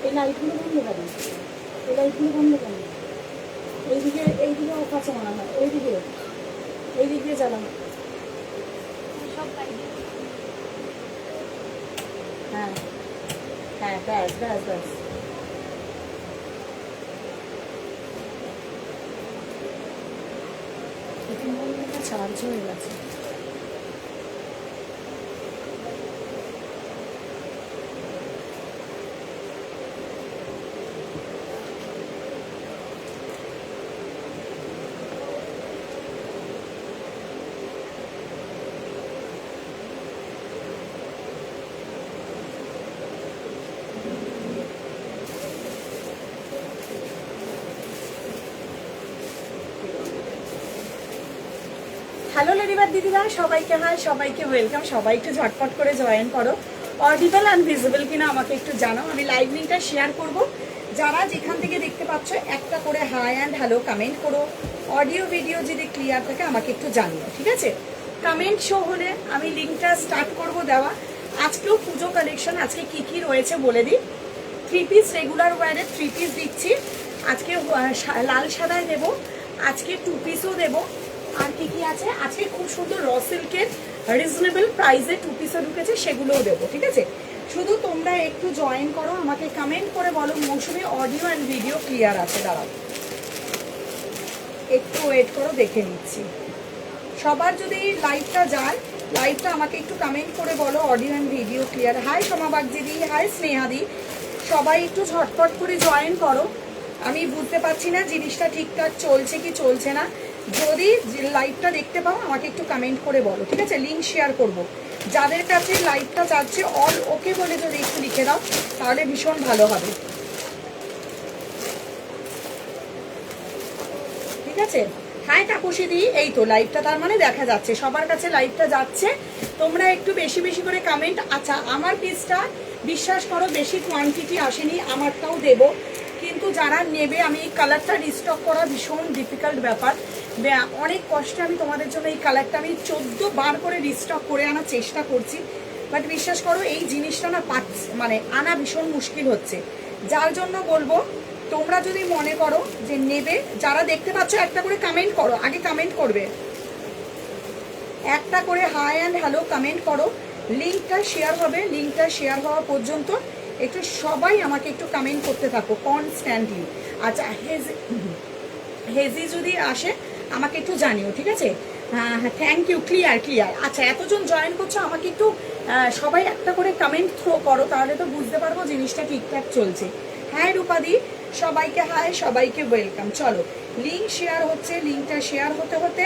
এই লাইটগুলো বন্ধ কেন? এই লাইটগুলো বন্ধ কেন? এইদিকে অফ আছে মনে হয়, এই দিক দিয়ে জ্বালানো। হ্যাঁ হ্যাঁ, ব্যাস ব্যাস ব্যাস। চার্জ হয়ে গেছে। হ্যালো লেডিবার দিদিরা, সবাইকে হাই, সবাইকে ওয়েলকাম। সবাই একটু ঝটপট করে জয়েন করো। অডিবল অ্যান্ড ভিজিবল কিনা আমাকে একটু জানাও। আমি লাইভ লিঙ্কটা শেয়ার করব। যারা যেখান থেকে দেখতে পাচ্ছ একটা করে হাই অ্যান্ড হ্যালো কমেন্ট করো। অডিও ভিডিও যদি ক্লিয়ার থাকে আমাকে একটু জানিও, ঠিক আছে? কমেন্ট শো হলে আমি লিঙ্কটা স্টার্ট করব দেওয়া। আজকেও পুজো কালেকশন, আজকে কি কি রয়েছে বলে দিই। 3 পিস রেগুলার ওয়ারে 3 পিস দিচ্ছি আজকে, লাল সাদায় দেবো আজকে, 2 পিসও দেবো। আর কি কি আছে আজকে, খুব সুন্দর র সিল্কের রিজনেবল প্রাইসে 2 পিসও ঢুকেছে, সেগুলোও দেবো, ঠিক আছে? শুধু তোমরা একটু জয়েন করো, আমাকে কমেন্ট করে বলো মৌসুমী অডিও অ্যান্ড ভিডিও ক্লিয়ার আছে। দাঁড়াও একটু ওয়েট করো, দেখে নিচ্ছি। সবার যদি লাইভটা যায়, লাইভটা আমাকে একটু কমেন্ট করে বলো audio and video clear. Hi সমাবাগ দিদি, হাই স্নেহাদি, সবাই একটু ঝটপট করে জয়েন করো। আমি বুঝতে পারছি না জিনিসটা ঠিকঠাক চলছে কি চলছে না। যদি লাইভটা দেখতে পাও আমাকে একটু কমেন্ট করে বলো, ঠিক আছে? লিঙ্ক শেয়ার করব। যাদের কাছে লাইভটা যাচ্ছে অল ওকে বলে যদি একটু লিখে দাও তাহলে ভীষণ ভালো হবে, ঠিক আছে? হ্যাঁ তাপসী দি, এই তো লাইভটা তার মানে দেখা যাচ্ছে, সবার কাছে লাইভটা যাচ্ছে। তোমরা একটু বেশি বেশি করে কমেন্ট। আচ্ছা, আমার পিসটা বিশ্বাস করো বেশি কোয়ান্টিটি আসেনি, আমারটাও দেব, কিন্তু যারা নেবে, আমি এই কালারটা রিস্টক করা ভীষণ ডিফিকাল্ট ব্যাপার। অনেক কষ্টে আমি তোমাদের জন্য এই কালারটা আমি 14 বার করে রিস্টক করে আনার চেষ্টা করছি, বাট বিশ্বাস করো এই জিনিসটা না মানে আনা ভীষণ মুশকিল হচ্ছে। যার জন্য বলবো তোমরা যদি মনে করো যে নেবে, যারা দেখতে পাচ্ছ একটা করে কমেন্ট করো, আগে কমেন্ট করবে, একটা করে হাই অ্যান্ড হ্যালো কমেন্ট করো। লিঙ্কটা শেয়ার হবে, লিঙ্কটা শেয়ার হওয়া পর্যন্ত একটু সবাই আমাকে একটু কমেন্ট করতে থাকো কনস্ট্যান্টলি। আচ্ছা, হেজি যদি আসে আমাকে একটু জানিও, ঠিক আছে? হ্যাঁ হ্যাঁ, থ্যাংক ইউ, ক্লিয়ার ক্লিয়ার। আচ্ছা, এতজন জয়েন করছো, আমাকে একটু সবাই একটা করে কমেন্ট থ্রো করো, তাহলে তো বুঝতে পারবো জিনিসটা ঠিকঠাক চলছে। হ্যাঁ রূপাদি, সবাইকে হাই, সবাইকে ওয়েলকাম। চলো লিঙ্ক শেয়ার হচ্ছে, লিঙ্কটা শেয়ার হতে হতে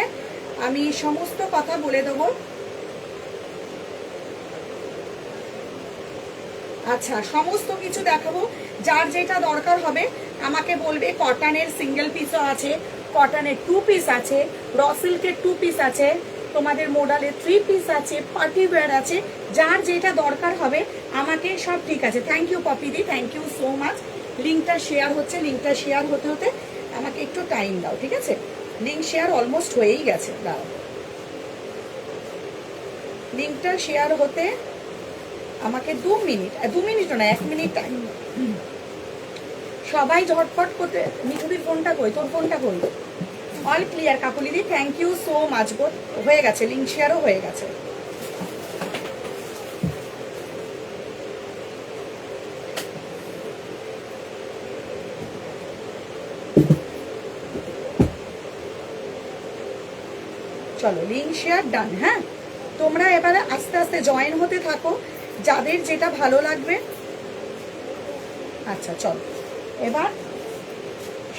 আমি সমস্ত কথা বলে দেবো। আচ্ছা, সমস্ত কিছু দেখাবো। যার যেটা দরকার হবে আমাকে বলবে। কটনের সিঙ্গেল পিসও আছে, কটনের 2 পিস আছে, র সিল্কের 2 পিস আছে, তোমাদের মোডালের 3 পিস আছে, পার্টি ওয়্যার আছে। যার যেটা দরকার হবে আমাকে সব, ঠিক আছে? থ্যাংক ইউ পপিদি, থ্যাংক ইউ সো মাচ। লিঙ্কটা শেয়ার হচ্ছে, লিঙ্কটা শেয়ার হতে হতে আমাকে একটু টাইম দাও, ঠিক আছে? লিঙ্ক শেয়ার অলমোস্ট হয়েই গেছে, দাও। লিঙ্কটা শেয়ার হতে আমাকে 2 মিনিট, 2 মিনিটও না, 1 মিনিট টাইম। সবাই ঝটপট করতে। মিঠুদির ফোনটা কই, তোর ফোনটা কই? অল ক্লিয়ার কাকুলিদি, থ্যাংক ইউ সো মাচ গো। হয়ে গেছে, লিঙ্ক শেয়ারও হয়ে গেছে। চলো লিঙ্ক শেয়ার ডান। হ্যাঁ, তোমরা এবারে আস্তে আস্তে জয়েন হতে থাকো, যাদের যেটা ভালো লাগবে। আচ্ছা চলো এবার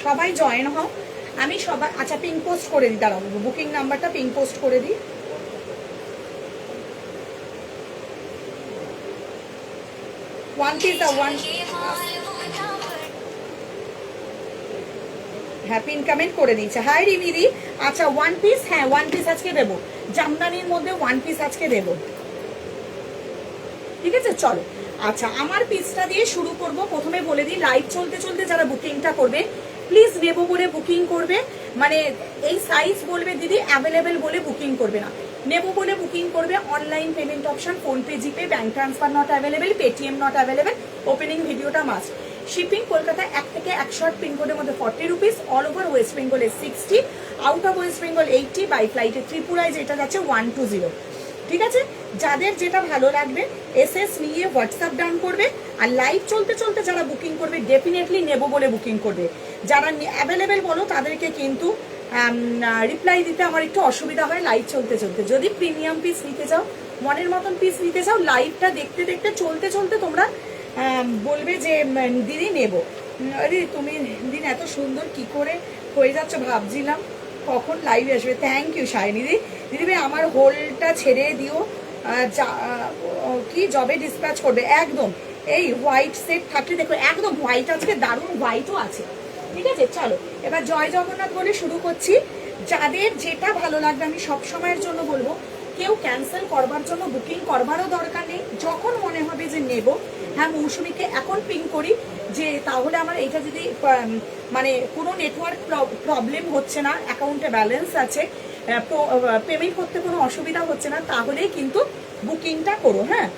সবাই জয়েন হও। আমি সবাই, আচ্ছা পিং পোস্ট করে দিই, দাঁড়াও বুকিং নাম্বারটা পিং পোস্ট করে দিই। One piece the one. হ্যাঁ পিন কমেন্ট করে দিচ্ছে। হাই রিমিদি, আচ্ছা 1 পিস, হ্যাঁ 1 পিস আজকে দেবো, জামদানির মধ্যে 1 পিস আজকে দেবো, ঠিক আছে? চলো আচ্ছা, আমার পিসটা দিয়ে শুরু করব। প্রথমে বলে দিই, লাইভ চলতে চলতে যারা বুকিংটা করবে প্লিজ নেবো বলে বুকিং করবে, মানে এই সাইজ বলবে দিদি অ্যাভেলেবেল বলে বুকিং করবে না, নেবো বলে বুকিং করবে। Online payment option, PhonePe, GPay, bank transfer not available, Paytm not available, opening ভিডিওটা মাস্ট। শিপিং কলকাতা 1 থেকে 108 পিনকোডের মধ্যে 40 রুপিস, অল ওভার ওয়েস্ট বেঙ্গলে 60, out of West Bengal 80, by ফ্লাইটে ত্রিপুরায় যেটা যাচ্ছে 120। ঠিক আছে, যাদের যেটা ভালো লাগবে এসএস নিয়ে হোয়াটসঅ্যাপ ডাউন করবে। আর লাইভ চলতে চলতে যারা বুকিং করবে ডেফিনেটলি নেব বলে বুকিং করবে। যারা অ্যাভেলেবেল বলো তাদেরকে কিন্তু রিপ্লাই দিতে আমার একটু অসুবিধা হয় লাইভ চলতে চলতে। যদি প্রিমিয়াম পিস নিতে চাও, মনের মতন পিস নিতে চাও, লাইভটা দেখতে দেখতে চলতে চলতে তোমরা বলবে যে দিদি নেব। আরে তুমি দিন এত সুন্দর কি করে হয়ে যাচ্ছ, ভাবছিলাম কখন লাইভ আসবে। থ্যাংক ইউ শাইনি দিদি। দিদি ভাই আমার হোলটা ছেড়ে দিও, কি জবে ডিসপ্যাচ করবে একদম। এই হোয়াইট সেট থাকলে দেখো একদম হোয়াইট, আজকে দারুণ হোয়াইটও আছে। ঠিক আছে, চলো এবার জয় জগন্নাথ বলে শুরু করছি। যাদের যেটা ভালো লাগবে আমি সব সময়ের জন্য বলবো, কেউ ক্যান্সেল করবার জন্য বুকিং করবারও দরকার নেই। যখন মনে হবে যে নেব, হ্যাঁ মৌসুমীকে এখন পিং করি যে তাহলে আমার এইটা যদি মানে কোনো নেটওয়ার্ক প্রবলেম হচ্ছে না, অ্যাকাউন্টে ব্যালেন্স আছে, পেমেন্ট করতে কোনো অসুবিধা হচ্ছে না, তাহলেই কিন্তু বুকিংটা করো। হ্যাঁ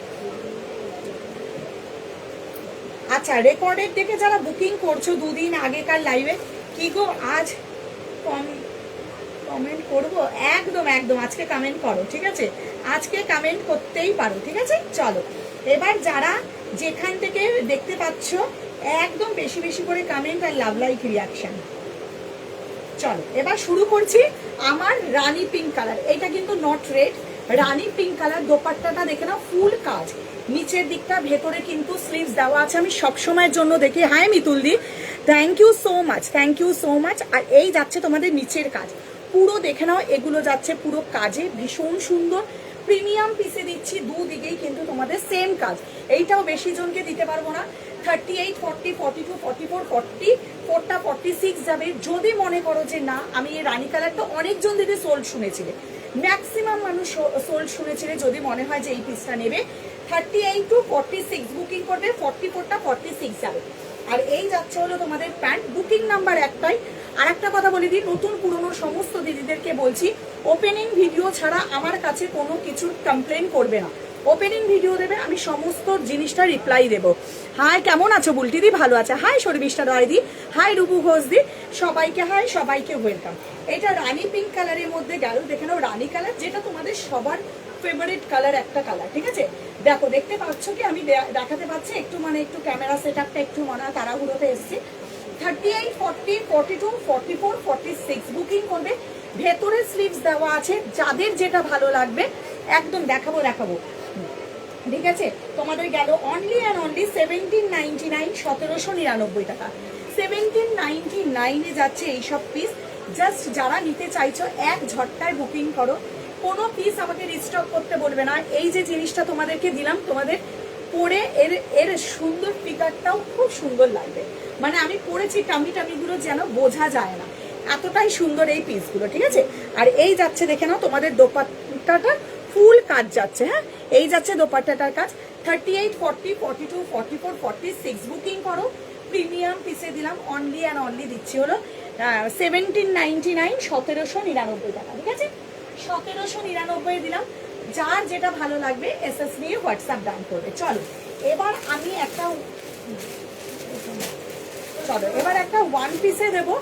আচ্ছা, রেকর্ডের দেখে যারা বুকিং করছো দুদিন আগেকার লাইভে, কি গো আজ কমেন্ট করবো? একদম একদম আজকে কমেন্ট করো, ঠিক আছে, আজকে কমেন্ট করতেই পারো। ঠিক আছে, চলো এবার যারা যেখান থেকে দেখতে পাচ্ছ একদম বেশি বেশি করে কমেন্ট আর লাভ লাইক রিয়াকশন। চলো এবার শুরু করছি। আমার রানী পিঙ্ক কালার, এটা কিন্তু not red, Rani pink colour. দোপাট্টাটা দেখে নাও, ফুল কাজ, নিচের দিকটা ভেতরে কিন্তু স্লিভস দেওয়া আছে। আমি সবসময়ের জন্য দেখি। Hi Mitul di, thank you so much, thank you so much. আর এই যাচ্ছে তোমাদের নিচের কাজ, পুরো দেখে নাও, এগুলো যাচ্ছে পুরো কাজে, ভীষণ সুন্দর প্রিমিয়াম পিসে দিচ্ছি। দুদিকেই কিন্তু তোমাদের সেম কাজ। এইটাও বেশি জনকে দিতে পারবো না। 38, 40, 42, 44, 44টা 46 যাবে। যদি মনে করো যে না আমি এই রানী কালারটা অনেকজন দিদি সোল্ড শুনেছিলে, ম্যাক্সিমাম মানুষ সোল্ড শুনেছিলে, যদি মনে হয় যে এই পিসটা নেবে 38 to 46 বুকিং করবে, 44টা 46 যাবে। আর এই যাচ্ছে হলো তোমাদের প্যান্ট। বুকিং নাম্বার একটাই। আর একটা কথা বলে দিই, নতুন পুরনো সমস্ত দিদিদেরকে বলছি, ওপেনিং ভিডিও ছাড়া আমার কাছে কোনো কিছুর কমপ্লেন করবে না। ওপেনিং ভিডিও দেবে, আমি সমস্ত জিনিসটা রিপ্লাই দেবো। হাই কেমন আছো বুলটি দি? ভালো আছে। হাই শর্মিষ্ঠা রয় দি, হাই রুবু ঘোষ দি, সবাইকে হাই, সবাইকে ওয়েলকাম। এটা রানী পিঙ্ক কালারের মধ্যে গেল, দেখে নাও রানী কালার, যেটা তোমাদের সবার ফেভারিট কালার একটা কালার। ঠিক আছে, দেখো দেখতে পাচ্ছ কি আমি দেখাতে পাচ্ছি একটু, মানে একটু ক্যামেরা সেট আপটা একটু মনে হয় তাড়াহুড়োতে এসছে। 38, 40, 42, 44, 46 বুকিং করবে। ভেতরে স্লিভস দেওয়া আছে, যাদের যেটা ভালো লাগবে একদম দেখাবো। ঠিক আছে, তোমাদের গেল অনলি অ্যান্ড অনলি 1799, 1799 টাকা। 1799 যাচ্ছে এইসব পিস। জাস্ট যারা নিতে চাইছো এক ঝটকায় বুকিং করো, কোনো পিস আমাকে রিস্টক করতে বলবে না। এই যে জিনিসটা তোমাদেরকে দিলাম, তোমাদের পরে এর সুন্দর ফিগারটাও খুব সুন্দর লাগবে। মানে আমি পরেছি টামিগুলো যেন বোঝা যায় না, এতটাই সুন্দর এই পিসগুলো। ঠিক আছে, আর এই যাচ্ছে দেখে নাও তোমাদের দোপাট্টাটা ফুল কাজ যাচ্ছে। হ্যাঁ এই যাচ্ছে দোপাট্টাটার কাজ। 38, 40, 42, 44, 46 বুকিং করো। প্রিমিয়াম পিসে দিলাম, অনলি অ্যান্ড অনলি দিচ্ছি হলো 1799, 1799 টাকা। ঠিক আছে, 1799 দিলাম। যার যেটা ভালো লাগবে এসএস নিয়ে হোয়াটসঅ্যাপ ডান করবে। চলো এবার একটা ওয়ান পিসে দেবো।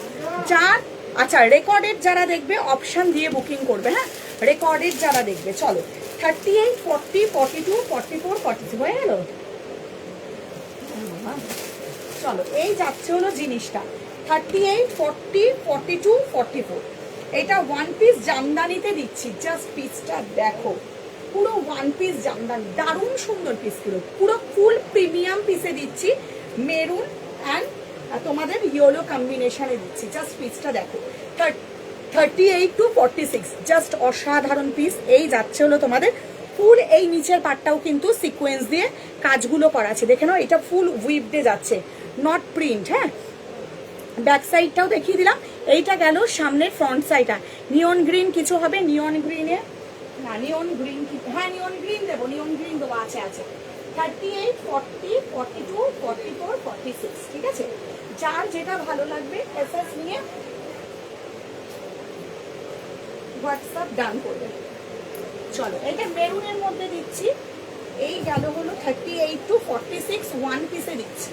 যার আচ্ছা রেকর্ডেড যারা দেখবে অপশন দিয়ে বুকিং করবে। হ্যাঁ রেকর্ডেড যারা দেখবে, চলো 38, 40, 42, 44, 46 হয়ে গেল। চলো এই যাচ্ছে হলো জিনিসটা 38, 40, 42, 44। এটা ওয়ান পিস জামদানিতে দিচ্ছি। জাস্ট পিসটা দেখো, পুরো ওয়ান পিস জামদানি, দারুণ সুন্দর পিসগুলো, পুরো ফুল প্রিমিয়াম পিসে দিচ্ছি। মেরুন অ্যান্ড তোমাদের ইয়েলো কম্বিনেশনে দিচ্ছি। জাস্ট পিসটা দেখো, 38 to 46, জাস্ট অসাধারণ পিস। এই যাচ্ছে হলো তোমাদের ফুল, এই নিচের পার্টটাও কিন্তু সিকোয়েন্স দিয়ে কাজগুলো করা আছে, দেখে নাও। এটা ফুল উইপ দিয়ে যাচ্ছে, নট প্রিন্ট। হ্যাঁ ব্যাক সাইডটাও দেখিয়ে দিলাম। এইটা গেল সামনের ফ্রন্ট সাইডটা। নিয়ন গ্রিন কিছু হবে, নিয়ন গ্রিনে না, নিয়ন গ্রিন হ্যাঁ নিয়ন গ্রিন দেবো, নিয়ন গ্রিন দেবো, আছে 38, 40, 42, 44, 46। ঠিক আছে, যার যেটা ভালো লাগবে এসএস নিয়ে হোয়াটসঅ্যাপ ডান করবে। চলো এটা মেরুনের মধ্যে দিচ্ছি। এই গেল হলো 38 to 46 ওয়ান পিসে দিচ্ছি।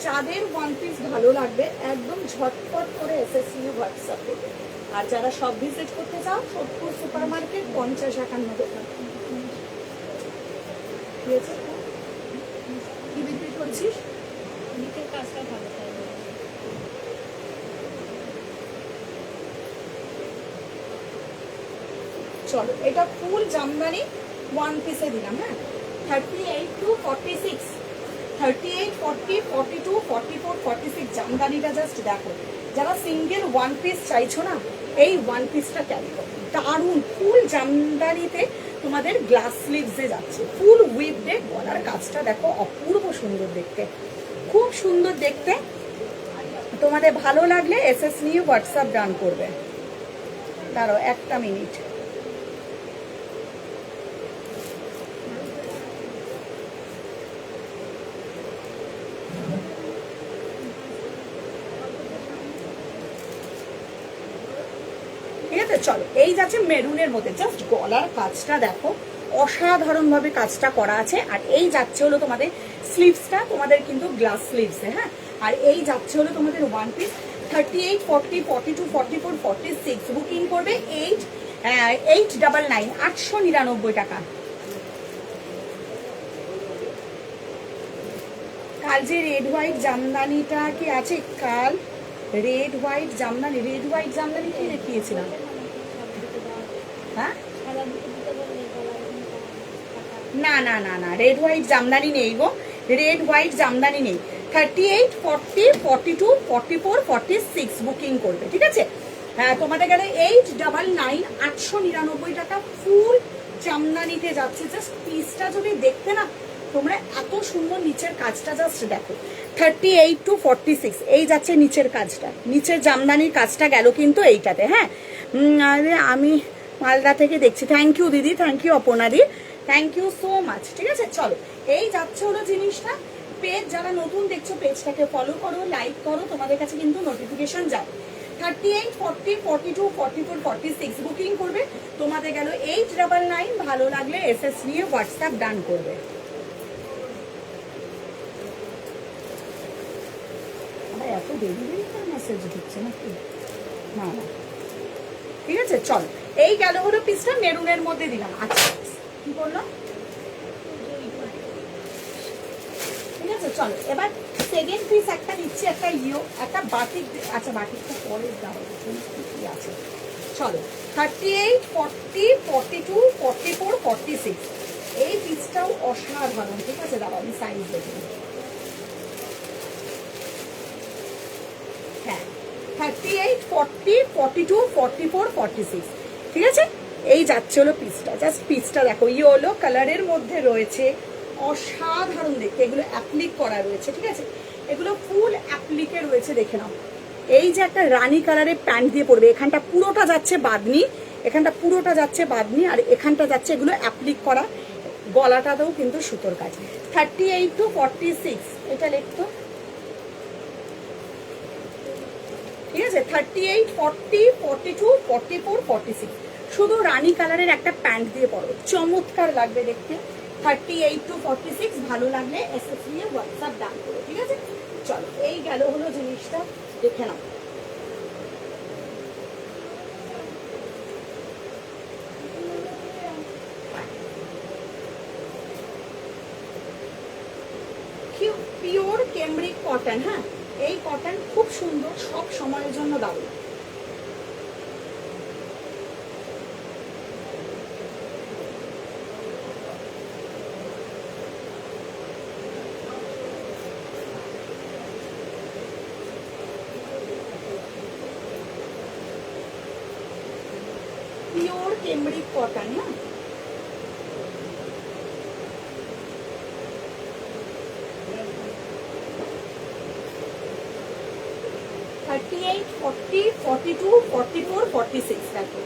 যাদের ওয়ান পিস ভালো লাগবে একদম ঝটপট করে এসএসইউ হোয়াটসঅ্যাপ করবে। আর যারা সব ভিজিট করতে চাও সোদপুর সুপার মার্কেট 50-51 দোকান। কি বিক্রি করছিস? নিচের কাজটা ভালো তাই চলো এটা ফুল জামদানি ওয়ান পিসে দিলাম। হ্যাঁ 38 to 46, 38, 40, 42, 44, 46 জামদানিটা জাস্ট দেখো। যারা সিঙ্গেল ওয়ান পিস চাইছো না এই ওয়ান পিসটা ক্যারি করো, দারুণ ফুল জামদানিতে তোমাদের গ্লাস স্লিভসে যাচ্ছে, ফুল উইথডে গলার কাজটা দেখো অপূর্ব সুন্দর দেখতে, খুব সুন্দর দেখতে। তোমাদের ভালো লাগলে এসএস নিয়ে হোয়াটসঅ্যাপ ডান করবে। দাঁড়াও একটা মিনিট। চলো এই যাচ্ছে মেরুনের মধ্যে, জাস্ট গলার কাজটা দেখো অসাধারণ ভাবে কাজটা করা আছে। আর এই যাচ্ছে হলো তোমাদের স্লিভসটা, তোমাদের কিন্তু গ্লাস স্লিভসে। হ্যাঁ আর এই যাচ্ছে হলো তোমাদের ওয়ান পিস 38, 40, 42, 44, 46 বুকিং করবে 899, 899 টাকা। কাল যে রেড হোয়াইট জামদানিটা কি আছে? কাল red white Jamdani, red white Jamdani কি দেখিয়েছিলাম? হ্যাঁ না না না না, রেড হোয়াইট জামদানি নেই গো, রেড হোয়াইট জামদানি নেই। 38, 40, 42, 44, 46 বুকিং করবে, ঠিক আছে? হ্যাঁ তোমাদের গেলে 899, 899 টাকা ফুল জামদানিতে যাচ্ছে। জাস্ট পিসটা যদি দেখতে না তোমরা, এত সুন্দর নিচের কাজটা জাস্ট দেখো। 38 to 46 এই যাচ্ছে নিচের কাজটা, নিচের জামদানির কাজটা গেল কিন্তু এইটাতে। হ্যাঁ আরে আমি মালদা থেকে দেখছি, থ্যাংক ইউ দিদি, থ্যাংক ইউ অপর্ণাদি, থ্যাংক ইউ সো মাচ। ঠিক আছে চলো এই যাচ্ছে হলো জিনিসটা। পেজ যারা নতুন দেখছো পেজটাকে ফলো করো, লাইক করো, তোমাদের কাছে কিন্তু নোটিফিকেশন যাবে। 38, 40, 42, 44, 46 বুকিং করবে, তোমাদের গেল 899। ভালো লাগলে এসএস নিয়ে হোয়াটসঅ্যাপ ডান করবে। এত দেরি দেরি করে মেসেজ দিচ্ছে নাকি? না না ঠিক আছে চলো এই গেল হলো পিসটা মেরুনের মধ্যে দিলাম। আচ্ছা কি বললাম? ঠিক আছে চলো এবার সেকেন্ড পিস একটা দিচ্ছি, একটা একটা বাটিক। আচ্ছা বাটিকটা পরে দেওয়া কি আছে? চলো 38, 40, 42, 44, 46 এই পিসটাও অসাধারণ। ঠিক আছে দাঁড়াও আমি সাইজ দেখি। হ্যাঁ 38, 40, 42, 44, 46 ঠিক আছে এই যাচ্ছে হলো পিসটা। জাস্ট পিসটা দেখো ইয়েলো কালারের মধ্যে রয়েছে, অসাধারণ দেখতে। এগুলো অ্যাপ্লিক করা রয়েছে, ঠিক আছে? এগুলো ফুল অ্যাপ্লিকে রয়েছে, দেখে নাও। এই যে একটা রানী কালারের প্যান্ট দিয়ে পরবে, এখানটা পুরোটা যাচ্ছে বাঁধনি, এখানটা পুরোটা যাচ্ছে বাঁধনি, আর এখানটা যাচ্ছে এগুলো অ্যাপ্লিক করা। গলাটাতেও কিন্তু সুতোর কাজ। 38 to 46 এটা লিখতো, ঠিক আছে? 38, 40, 42, 44, 46 শুধু রানী কালারের একটা প্যান্ট দিয়ে পরো, চমৎকার লাগবে দেখতে। 38 to 46 ভালো লাগলে এসএস নিয়ে হোয়াটসঅ্যাপ ডান করো, ঠিক আছে? চলো এই গেল হলো জিনিসটা, দেখে নাও। Pure cambric cotton. হ্যাঁ এই কটন খুব সুন্দর, সব সময়ের জন্য দারুণ। Pure cambric cotton. না38, 40, 42, 44, 46 দেখো।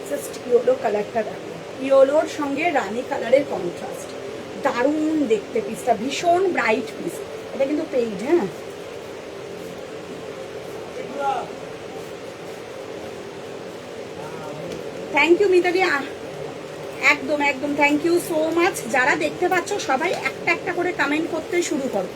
জাস্ট ইয়েলো কালারটা দেখো, ইয়েলোর সঙ্গে রানী কালারের কন্ট্রাস্ট, দারুণ দেখতে পিসটা, ভীষণ ব্রাইট পিস। এটা কিন্তু পেইড। হ্যাঁ থ্যাংক ইউ মিতালি। একদম একদম, থ্যাংক ইউ সো মাচ। যারা দেখতে পাচ্ছ সবাই একটা একটা করে কমেন্ট করতে শুরু করো।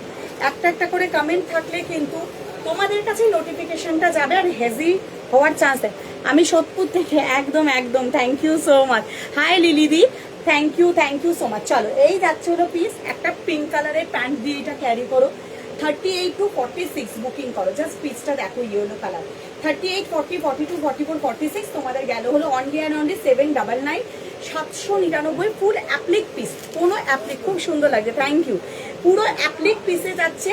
একটা একটা করে কমেন্ট থাকলে কিন্তু তোমাদের কাছে নোটিফিকেশনটা যাবে আর হেজি হওয়ার চান্স দেয়। আমি সোদপুর থেকে, একদম একদম, thank you so much. Hi লিলিদি, থ্যাংক ইউ সো মাচ। চলো, এই যাচ্ছে হলো পিস, একটা পিঙ্ক কালারের প্যান্ট দিয়ে এটা ক্যারি করো। 38 to 46 বুকিং করো। জাস্ট পিসটা দেখো, ইয়েলো কালার। 38, 40, 42, 44, 46 তোমাদের গেল হলো only and only 799, 799 full applique piece. কোনো অ্যাপ্লিক, খুব সুন্দর লাগছে, থ্যাংক ইউ। পুরো অ্যাপ্লিক পিসে যাচ্ছে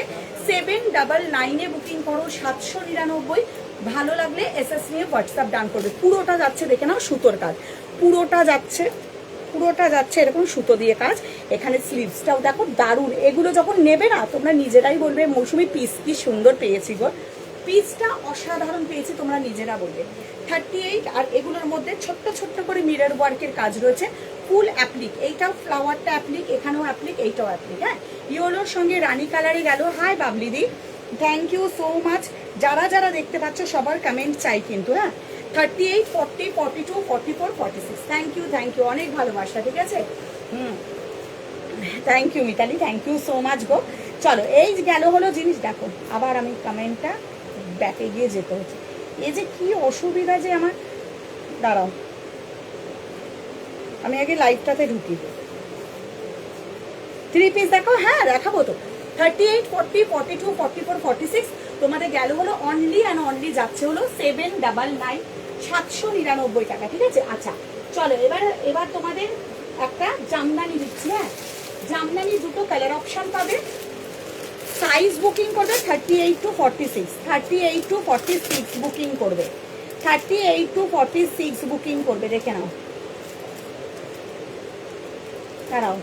799 বুকিং করো, 799। ভালো লাগলে এসএস নিয়ে হোয়াটসঅ্যাপ ডান করবে। পুরোটা যাচ্ছে, দেখে নাও, সুতোর কাজ। পুরোটা যাচ্ছে এরকম সুতো দিয়ে কাজ। এখানে স্লিভসটাও দেখো দারুণ। এগুলো যখন নেবে না তোমরা নিজেরাই বলবে মৌসুমি পিস কি সুন্দর পেয়েছি গো, পিসটা অসাধারণ পেয়েছি, তোমরা নিজেরা বলবে। 38, আর এগুলোর মধ্যে ছোট্ট ছোট্ট করে মিরর ওয়ার্কের কাজ রয়েছে। ফুল অ্যাপ্লিক, এইটাও ফ্লাওয়ারটা অ্যাপ্লিক, এখানেও অ্যাপ্লিক, এইটাও অ্যাপ্লিক। হ্যাঁ, ইয়েলোর সঙ্গে রানী কালারে গেল। হাই বাবলিদি, থ্যাংক ইউ সো মাচ। যারা যারা দেখতে পাচ্ছ সবার কমেন্ট চাই কিন্তু। হ্যাঁ, 38, 40, 42, 44, 46, থ্যাংক ইউ, অনেক ভালোবাসা, ঠিক আছে। Thank you Mitali, thank you so much গো। চলো, এই গেল হলো জিনিস। দেখো, আবার আমি কমেন্টটা ব্যাকে গিয়ে যেতে হচ্ছে। এই যে কি অসুবিধা যে আমার, দাঁড়াও আমি আগে লাইভটাতে ঢুকি। 3 পিস দেখো, হ্যাঁ দেখাবো তো। 38, 40, 42, 44, 46 তোমাদের গেল হলো অনলি অ্যান্ড অনলি যাচ্ছে হলো 799, 799 টাকা, ঠিক আছে। আচ্ছা চলো, এবার তোমাদের একটা জামদানি দিচ্ছি। হ্যাঁ, জামদানি দুটো কালার অপশন পাবে। সাইজ বুকিং করবে 38 to 46, 38 to 46 বুকিং করবে, 38 to 46 বুকিং করবে। দেখে নাও, দাঁড়াও,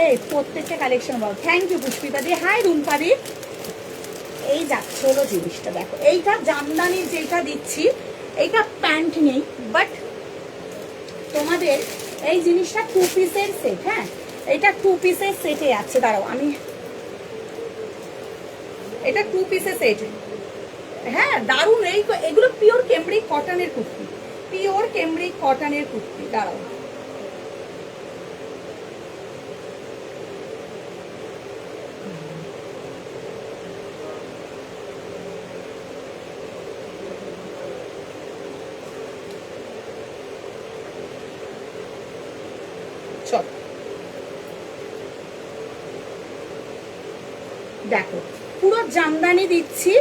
এই প্রত্যেকটা কালেকশন পাবো। Thank you Pushpita di. Hi Rumpa di. এই যাচ্ছে হলো জিনিসটা দেখো, এইটা জামদানির যেটা দিচ্ছি, এইটা প্যান্ট নেই, বাট তোমাদের এই জিনিসটা 2 পিসের সেট। হ্যাঁ, এটা 2 পিসের সেটে আছে। দাঁড়াও, আমি এটা 2 পিসের সেট। হ্যাঁ দারুণ। এগুলো পিওর কেমব্রিক কটনের কুর্তি, পিওর কেমব্রিক কটনের কুর্তি। দাঁড়াও, চল দেখো, পুরো জামদানি দিচ্ছি।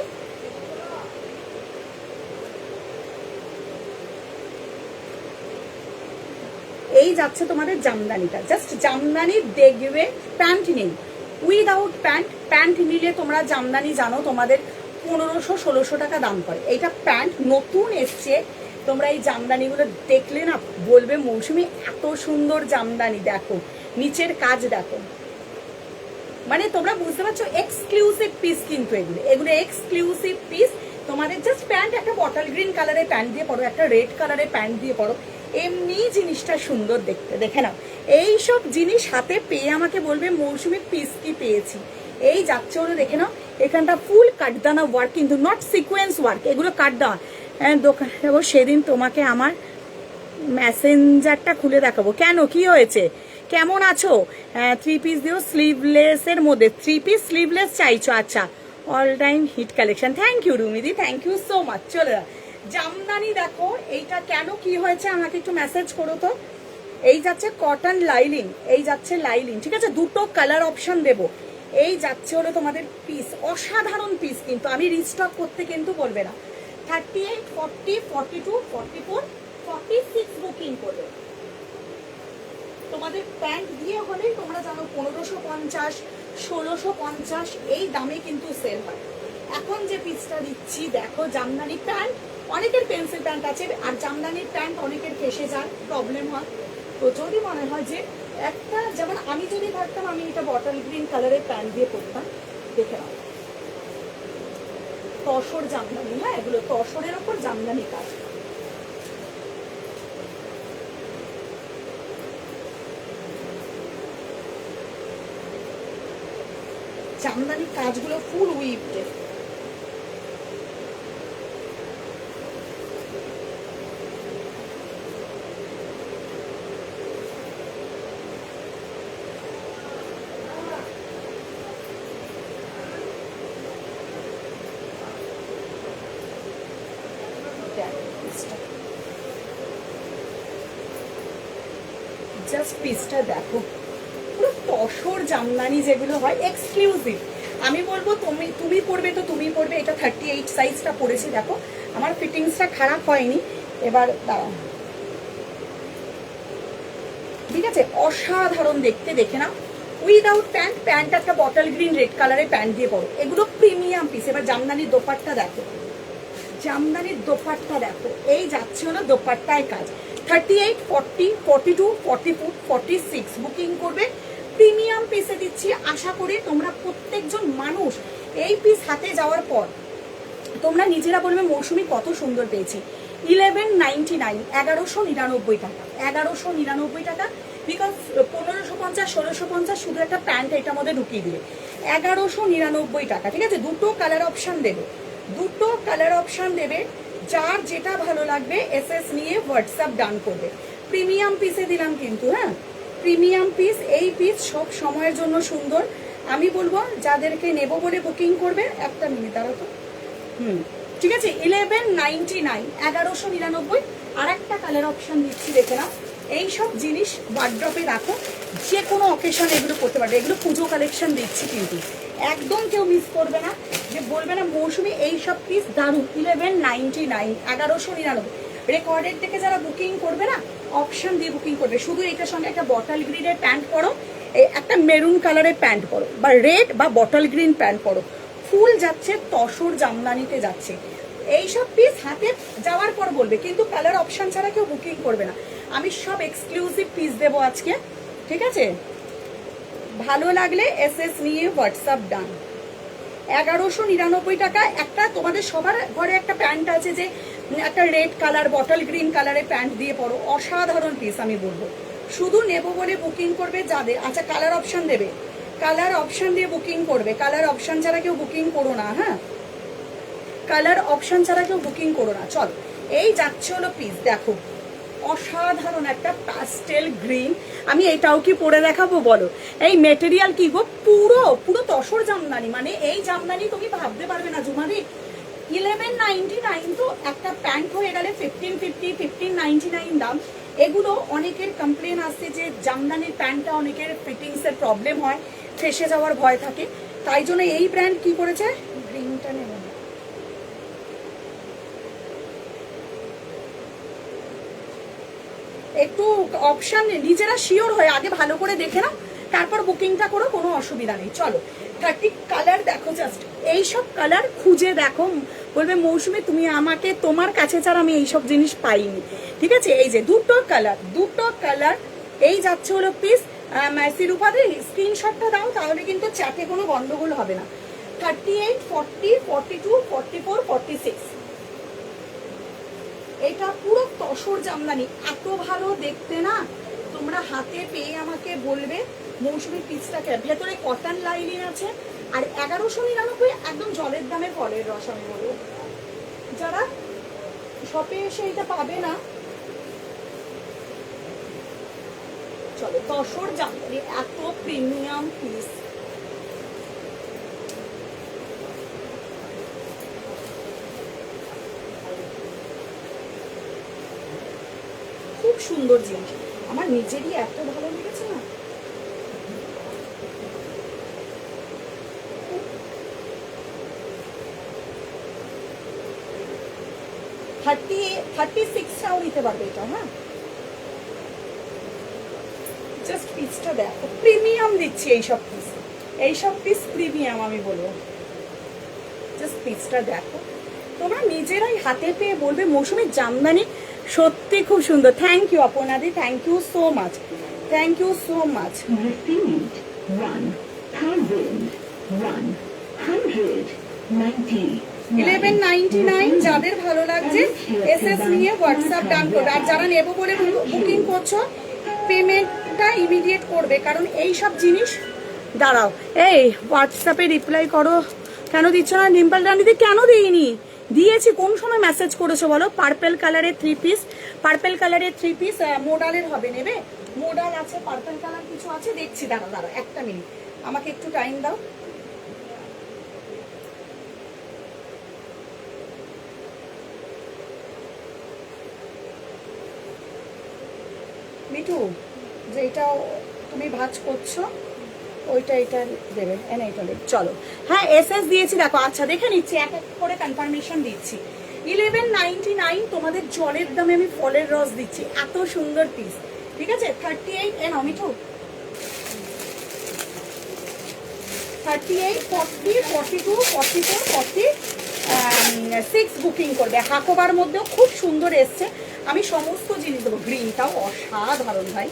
এই যাচ্ছে তোমাদের জামদানিটা, জাস্ট জামদানি দেখবে, প্যান্ট নেই, উইদাউট প্যান্ট। প্যান্ট নিলে তোমরা জামদানি জানো তোমাদের 1500-1600 টাকা দাম পড়ে। এইটা প্যান্ট নতুন এসছে, তোমরা এই জামদানিগুলো দেখলে না বলবে মৌসুমি এত সুন্দর জামদানি। দেখো নিচের কাজ দেখো, মানে তোমরা বুঝতে পারছো এক্সক্লুসিভ পিস কিন্তু এগুলো এক্সক্লুসিভ পিস। তোমাদের জাস্ট প্যান্ট একটা বটল গ্রিন কালারের প্যান্ট দিয়ে পরো, একটা রেড কালারের প্যান্ট দিয়ে পরো, এমনি জিনিসটা সুন্দর দেখতে। দেখে নাও, এইসব জিনিস হাতে পেয়ে আমাকে বলবে মৌসুমি পিস কি পেয়েছি। এই যাচ্ছে হলো, দেখে নাও, এখানটা ফুল কাটদানা ওয়ার্ক কিন্তু, নট সিকোয়েন্স ওয়ার্ক, এগুলো কাটদানা। দোকানে যাবো সেদিন তোমাকে আমার মেসেঞ্জারটা খুলে দেখাবো। কেন, কি হয়েছে, কেমন আছো? 3 পিস দিও স্লিভলেসের মধ্যে, 3 পিস স্লিভলেস চাইছো? আচ্ছা, all time hit collection. Thank you রুমিদি, থ্যাংক ইউ সো মাচ। চলে জামদানি দেখো, এইটা কেন কি হয়েছে আমাকে একটু মেসেজ করো তো। এই যাচ্ছে কটন লাইলিং, এই যাচ্ছে লাইলিং, ঠিক আছে। দুটো কালার অপশন দেবো। এই যাচ্ছে হলো তোমাদের পিস, অসাধারণ পিস কিন্তু, আমি রিস্টক করতে কিন্তু বলবে না। 38, 40, 42, 44, 46 বুকিং করবে। তোমাদের প্যান্ট দিয়ে হলেই তোমরা জানো 1550, 1650 এই দামে কিন্তু সেল হয়। এখন যে পিসটা দিচ্ছি দেখো, জামদানি প্যান্ট, অনেকের পেন্সিল প্যান্ট আছে, আর জামদানির প্যান্ট অনেকের ফেসে যায়, প্রবলেম হয়। তো যদি মনে হয় যে একটা, যেমন আমি যদি থাকতাম আমি এটা বটল গ্রিন কালারের প্যান্ট দিয়ে পরতাম। দেখে নাও, তসর জামদানি। হ্যাঁ, এগুলো তসরের ওপর জামদানি কাজ। জামদানি কাজগুলো ফুল উইপড। দেখো পিসটা, জাস্ট পিসটা দেখো, পুরো তসর জামদানি যেগুলো হয় এক্সক্লুসিভ। আমি বলবো তুমি পরবে তো তুমি পরবে। এটা 38 সাইজটা পরেছি, দেখো আমার ফিটিংসটা খারাপ হয়নি। এবার দাঁড়াও, ঠিক আছে, অসাধারণ দেখতে, দেখে নাও। উইদাউট প্যান্ট, প্যান্ট একটা বটল গ্রিন রেড কালারের প্যান্ট দিয়ে পরো, এগুলো প্রিমিয়াম পিস। এবার জামদানির দোপাট্টা দেখো, জামদানির দোপাট্টা দেখো, এই যাচ্ছে হলো দোপাট্টায় কাজ। 38, 40, 42, 44, 46 বুকিং করবে। প্রিমিয়াম পিসে দিচ্ছি, আশা করি তোমরা প্রত্যেকজন মানুষ এই পিস হাতে যাওয়ার পর তোমরা নিজেরা বলবে মৌসুমি কত সুন্দর পেয়েছি। 1199, 1199 টাকা, 1199 টাকা। বিকজ 1550, 1650 শুধু একটা প্যান্ট এটার মধ্যে ঢুকিয়ে দিলে 1199 টাকা, ঠিক আছে। দুটো কালার অপশন দেবে, দুটো কালার অপশন দেবে। যার যেটা ভালো লাগবে এসএস নিয়ে হোয়াটসঅ্যাপ ডান করবে। প্রিমিয়াম পিসে দিলাম কিন্তু, হ্যাঁ প্রিমিয়াম পিস। এই পিস সব সময়ের জন্য সুন্দর। আমি বলবো যাদেরকে নেব বলে বুকিং করবে, একটা মিনিট দাঁড়াও তো, ঠিক আছে। 1199, 1199। আর একটা কালার অপশন দিচ্ছি, দেখে নাও। এইসব জিনিস ওয়ার্ড্রপে রাখো, যে কোনো অকেশন এগুলো করতে পারবে। এগুলো পুজো কালেকশন দিচ্ছি কিন্তু, একদম কেউ মিস করবে না, যে বলবে না মৌসুমি এইসব পিস দারুণ। 1199, 1199। রেকর্ডের থেকে যারা বুকিং করবে না, অপশন দিয়ে বুকিং করবে। শুধু এটার সঙ্গে একটা বটল গ্রিনের প্যান্ট পরো, একটা মেরুন কালারের প্যান্ট পরো, বা রেড বা বটল গ্রিন প্যান্ট পরো। ফুল যাচ্ছে তসর জামদানিতে যাচ্ছে। এইসব পিস হাতে যাওয়ার পর বলবে, কিন্তু কালার অপশন ছাড়া কেউ বুকিং করবে না। আমি সব এক্সক্লুসিভ পিস দেবো আজকে, ঠিক আছে। ভালো লাগলে এসএস নিয়ে হোয়াটসঅ্যাপ ডান। 1199 টাকা। একটা তোমাদের সবার ঘরে একটা প্যান্ট আছে, যে একটা রেড কালার বটল গ্রিন কালারের প্যান্ট দিয়ে পরো, অসাধারণ পিস। আমি বলবো শুধু নেব বলে বুকিং করবে যাদের। আচ্ছা, কালার অপশন দেবে, কালার অপশন দিয়ে বুকিং করবে। কালার অপশন ছাড়া কেউ বুকিং করো না, হ্যাঁ কালার অপশন ছাড়া কেউ বুকিং করো না। চল, এই যাচ্ছে হলো পিস, দেখো অসাধারণ একটা প্যাস্টেল গ্রিন। আমি এটাও কি পরে দেখাবো বলো? এই মেটেরিয়াল কি গো, পুরো পুরো তসর জামদানি। মানে এই জামদানি তুমি ভাবতে পারবে না জুমাদি। 1199 তো একটা প্যান্ট হয়ে গেলে 1550, 1599 দাম। এগুলো অনেকের কমপ্লেন আসছে যে জামদানির প্যান্টটা অনেকের ফিটিংসের প্রবলেম হয়, ফেসে যাওয়ার ভয় থাকে। তাই জন্য এই ব্র্যান্ড কি করেছে, গ্রিনটা নেব না, একটু অপশন নিজেরা শিওর হয়ে আগে ভালো করে দেখে নাও, তারপর বুকিংটা করো, কোনো অসুবিধা নেই। চলো, 30 কালার দেখো, জাস্ট এইসব কালার খুঁজে দেখো, বলবে মৌসুমি তুমি আমাকে, তোমার কাছে ছাড়া আমি এইসব জিনিস পাইনি, ঠিক আছে। এই যে দুটো কালার, দুটো কালার, এই যাচ্ছে হলো পিস। শিরুপাদের স্ক্রিনশটটা দাও, তাহলে কিন্তু চ্যাটে কোনো গন্ডগোল হবে না। 38, 40, 42, 44, 46। এটা পুরো তসর জামদানি, এত ভালো দেখতে না। তোমরা হাতে পেয়ে আমাকে বলবে মৌসুমী পিসটাকে। ভেতরে কটন লাইনিং আছে। আর 1199 একদম জলের দামে ফলের রস। আমি বলবো যারা শপে এসে এটা পাবে না, চলো, তসর জামদানি এত প্রিমিয়াম পিস। খুব সুন্দর জিনিস, আমার নিজেরই এত ভালো লেগেছে না। থার্টি 36টাও নিতে পারবে এটা, হ্যাঁ। জাস্ট পিসটা দেখো, প্রিমিয়াম দিচ্ছি এইসব পিস, এইসব পিস প্রিমিয়াম আমি বলবো। জাস্ট পিসটা দেখো, তোমরা নিজেরাই হাতে পেয়ে বলবে মৌসুমীর জামদানি সত্যি খুব সুন্দর। থ্যাংক ইউ আপনাদি, thank you so much, thank you so much. 1199 যাদের ভালো লাগছে এসএস নিয়ে হোয়াটসঅ্যাপ ডান করবে। আর যারা নেবো বলে বুকিং করছো, পেমেন্টটা ইমিডিয়েট করবে, কারণ এই সব জিনিস। দাঁড়াও, এই হোয়াটসঅ্যাপে রিপ্লাই করো, কেন দিচ্ছ না? ডিম্পল রানিদি কেন দিইনি? দিয়েছি, কোন সময় মেসেজ করেছো বলো? পার্পেল কালারের 3 পিস, পার্পেল কালারের 3 পিস মোডালের হবে, নেবে? মোডাল আছে, পার্পেল কালার কিছু আছে, দেখছি। দাঁড়াও দাঁড়াও একটা মিনিট, আমাকে একটু টাইম দাও। মিঠু যেটা তুমি ভাঁজ করছো ওইটা এটা দেবে এনে এটা দেবে। চলো হ্যাঁ এসএস দিয়েছি দেখো। আচ্ছা দেখে নিচ্ছি, এক এক করে কনফার্মেশন দিচ্ছি। 1199 তোমাদের জলের দামে আমি ফলের রস দিচ্ছি, এত সুন্দর পিস। ঠিক আছে 38 এ নাও মিঠু। 38, 40, 42, 44, 46 বুকিং করবে। হাকোবার মধ্যেও খুব সুন্দর এসছে, আমি সমস্ত জিনিস দেবো। গ্রিনটাও অসাধারণ ভাই।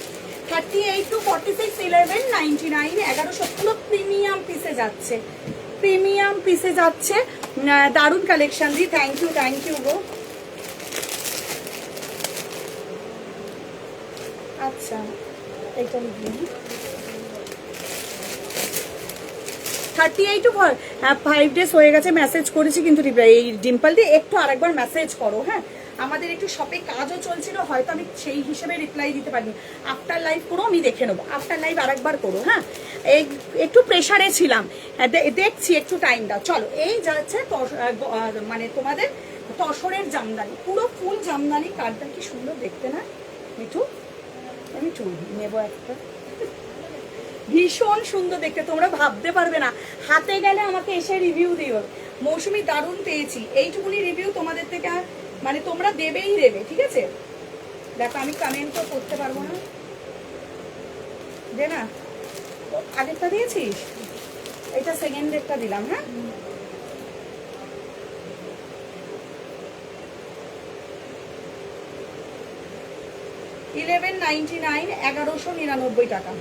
38 to 46, 1199, 1100 প্রিমিয়াম পিসে যাচ্ছে, প্রিমিয়াম পিসে যাচ্ছে। দারুণ কালেকশন দি, থ্যাংক ইউ গো। আচ্ছা এইটা লিখি 38 to 5 ডেজ হয়ে গেছে, মেসেজ করেছি কিন্তু রিপ্লাই। এই ডিম্পল দিয়ে একটু আরেকবার মেসেজ করো হ্যাঁ, আমাদের একটু শপে কাজও চলছিল, হয়তো আমি সেই হিসেবে রিপ্লাই দিতে পারিনি। আফটার লাইভ করো, আমি দেখে নেবো। আফটার লাইভ আরেকবার করো হ্যাঁ, একটু প্রেশারে ছিলাম, দেখছি একটু টাইম দাও। চলো এই যাচ্ছে মানে তোমাদের তসরের জামদানি, পুরো ফুল জামদানি। কার্ডটা কি সুন্দর দেখতে না মিঠু? আমি নেবো একটা, ভীষণ সুন্দর দেখতে, তোমরা ভাবতে পারবে না। হাতে গেলে আমাকে এসে রিভিউ দিও। মৌসুমি দারুণ পেয়েছি, এইটুকুনি রিভিউ তোমাদের থেকে মানে তোমরা দেবেই দেবে। ঠিক আছে দেখো, আমি কমেন্ট তো করতে পারবো না, দে না। আগেরটা দিয়েছিস, এটা সেকেন্ডেরটা দিলাম হ্যাঁ। $1199, 1199 টাকা।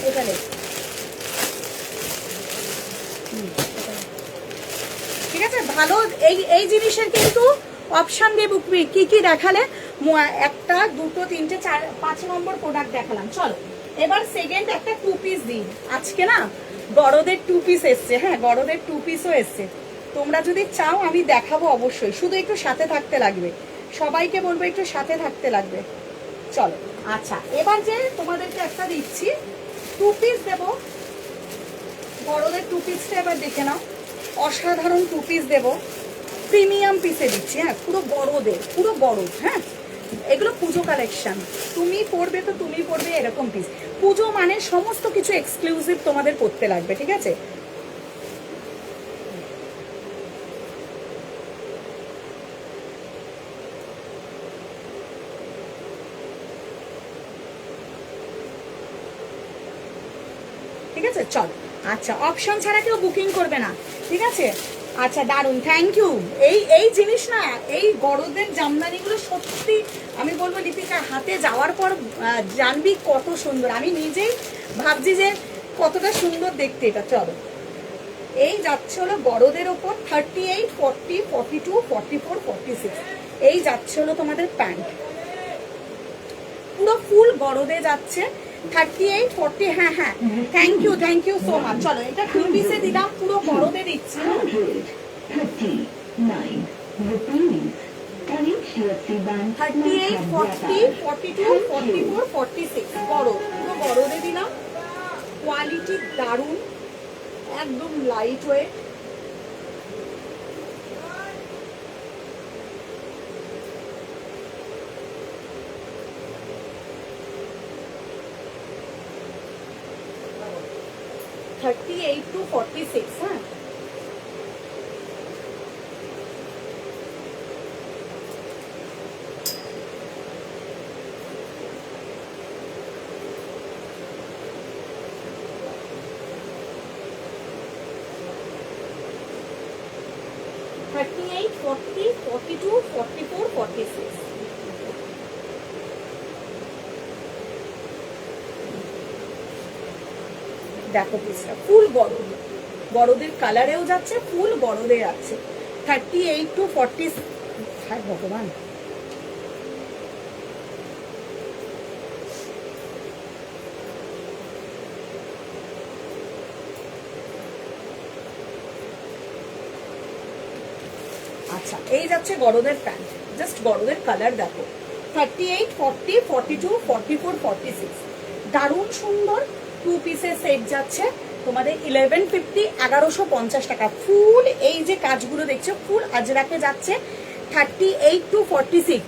এখানে ঠিক আছে ভালো। এই জিনিসের কিন্তু অপশন দেব, কি কি দেখালে? একটা, দুটো, তিনটে, 4, 5 নম্বর প্রোডাক্ট দেখালাম। চলো এবার সেকেন্ড একটা 2 পিস দিই। আজকে না বড়দের 2 পিস এসছে, হ্যাঁ বড়দের 2 পিসও এসছে। তোমরা যদি চাও আমি দেখাবো অবশ্যই, শুধু একটু সাথে থাকতে লাগবে। সবাইকে বলবো একটু সাথে থাকতে লাগবে। চলো আচ্ছা এবার যে তোমাদেরকে একটা দিচ্ছি 2 পিস দেবো, বড়দের 2 পিসটা এবার দেখে নাও। অসাধারণ 2 পিস দেবো, প্রিমিয়াম পিসে দিচ্ছি হ্যাঁ, পুরো বড়দের, পুরো বড় হ্যাঁ। এগুলো পুজো কালেকশন, তুমি পরবে তো তুমি পরবে এরকম পিস। পুজো মানে সমস্ত কিছু এক্সক্লুসিভ তোমাদের করতে লাগবে। ঠিক আছে ঠিক আছে চল। আচ্ছা অপশন ছাড়া কেউ বুকিং করবে না, ঠিক আছে। আচ্ছা দারুন, থ্যাংক ইউ। এই জিনিস না, এই বড়দের জামদানিগুলো সত্যি আমি বলবো লিপিকা, হাতে যাওয়ার পর জানবি কত সুন্দর। আমি নিজেই ভাবছি যে কতটা সুন্দর দেখতে এটা। চলো এই যাচ্ছে হলো বড়দের ওপর 38, 40, 42, 44, 46। এই যাচ্ছে হলো তোমাদের প্যান্ট, পুরো ফুল বড়দের যাচ্ছে 38, 40। হ্যাঁ হ্যাঁ থ্যাংক ইউ সো মাচ। চলো এটা 2 পিসে দিলাম, পুরো বড়দের দিচ্ছি। 38, 40, 42, 44, 46 বড়, পুরো বড়দের দিলাম। কোয়ালিটি দারুণ, একদম লাইট ওয়েট। $38 to 46 হ্যাঁ। $38, 40, 42, 44, 46। দেখো পিসটা ফুল বড়, বড়দের কালারেও যাচ্ছে, ফুল বড়দের আছে। 38 to 40। হায় ভগবান, আচ্ছা এই যাচ্ছে বড়দের প্যান্ট, জাস্ট বড়দের কালার দেখো। 38, 40, 42, 44, 46 দারুণ সুন্দর 2 পিসের সেট যাচ্ছে। তোমাদের 1150, 1150 টাকা। ফুল এই যে কাজগুলো দেখছো ফুল আজরাকে যাচ্ছে 38 to 46।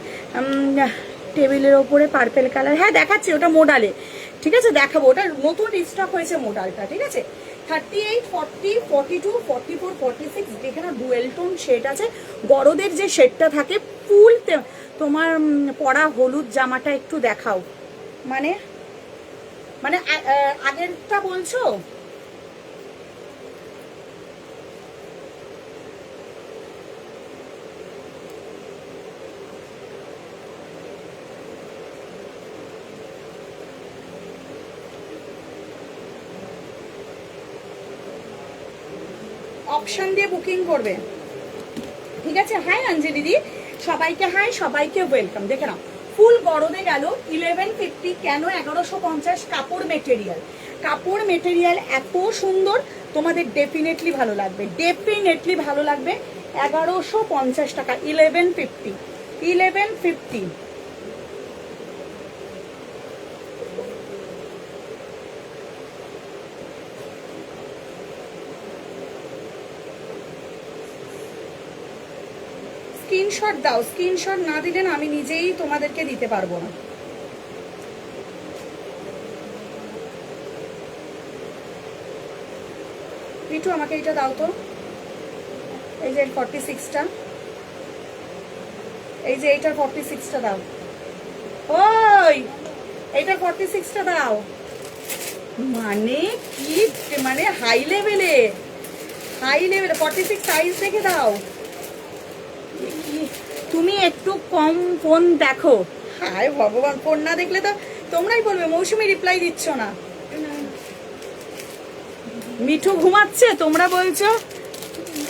টেবিলের ওপরে পার্পেল কালার, হ্যাঁ দেখাচ্ছি, ওটা মোডালে, ঠিক আছে দেখাবো, ওটা নতুন রিস্টক হয়েছে মোডালটা, ঠিক আছে। 38, 40, 42, 44, 46, যেখানে ডুয়েল টোন শেড আছে, গরদের যে শেডটা থাকে ফুল। তোমার পরা হলুদ জামাটা একটু দেখাও, মানে মানে আগেরটা বলছো? অপশন দিয়ে বুকিং করবে, ঠিক আছে। হাই অঞ্জলি দিদি, সবাইকে হাই, সবাইকে ওয়েলকাম। দেখে নাও ফুল গরদে গেল 1150, কেন 1150? কাপড় মেটেরিয়াল, কাপড় মেটেরিয়াল এত সুন্দর, তোমাদের ডেফিনেটলি ভালো লাগবে, ডেফিনেটলি ভালো লাগবে। 1150 টাকা, 1150, 1150। স্ক্রিনশট দাও, স্ক্রিনশট না দিলে না আমি নিজেই তোমাদেরকে দিতে পারবো না। পিটু আমাকে এটা দাও তো, এই যে 46টা, এই যে এইটার 46টা দাও, ওই এইটার 46টা দাও। মানে কি, মানে হাই লেভেলে, হাই লেভেলে 46 সাইজ দেখে দাও। তুমি একটু কম ফোন দেখো, হায় ভগবান, ফোন না দেখলে তো তোমরাই বলবে মৌসুমি রিপ্লাই দিচ্ছ না। মিঠু ঘুমাচ্ছে, তোমরা বলছো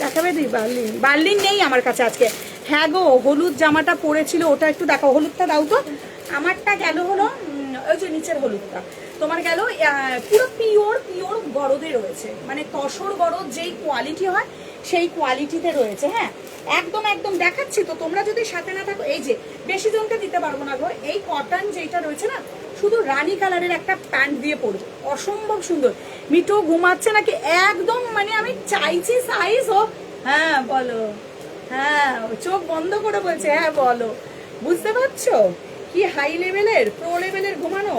দেখাবে দি। বার্লিন, বার্লিন নেই আমার কাছে আজকে। হ্যাঁ গো, হলুদ জামাটা পরেছিল, ওটা একটু দেখাও, হলুদটা দাও তো। আমারটা গেল হলো ওই যে নিচের হলুদটা, তোমার গেল পুরো পিওর পিওর গরদে রয়েছে, মানে তসর গরদ যেই কোয়ালিটি হয় সেই কোয়ালিটিতে রয়েছে। হ্যাঁ একদম একদম দেখাচ্ছি তো, তোমরা যদি সাথে না থাকো, এই যে বেশি জনকে দিতে পারবো না গো। এই কটন যেটা রয়েছে না, শুধু রানী কালারের একটা প্যান্ট দিয়ে পরবো, অসম্ভব সুন্দর। মিঠু ঘুমাচ্ছে নাকি? একদম, মানে আমি চাইছি সাইজ হোক। হ্যাঁ বলো, হ্যাঁ চোখ বন্ধ করে বলছে, হ্যাঁ বলো। বুঝতে পারছো কি হাই লেভেলের, প্রো লেভেলের ঘুমানো।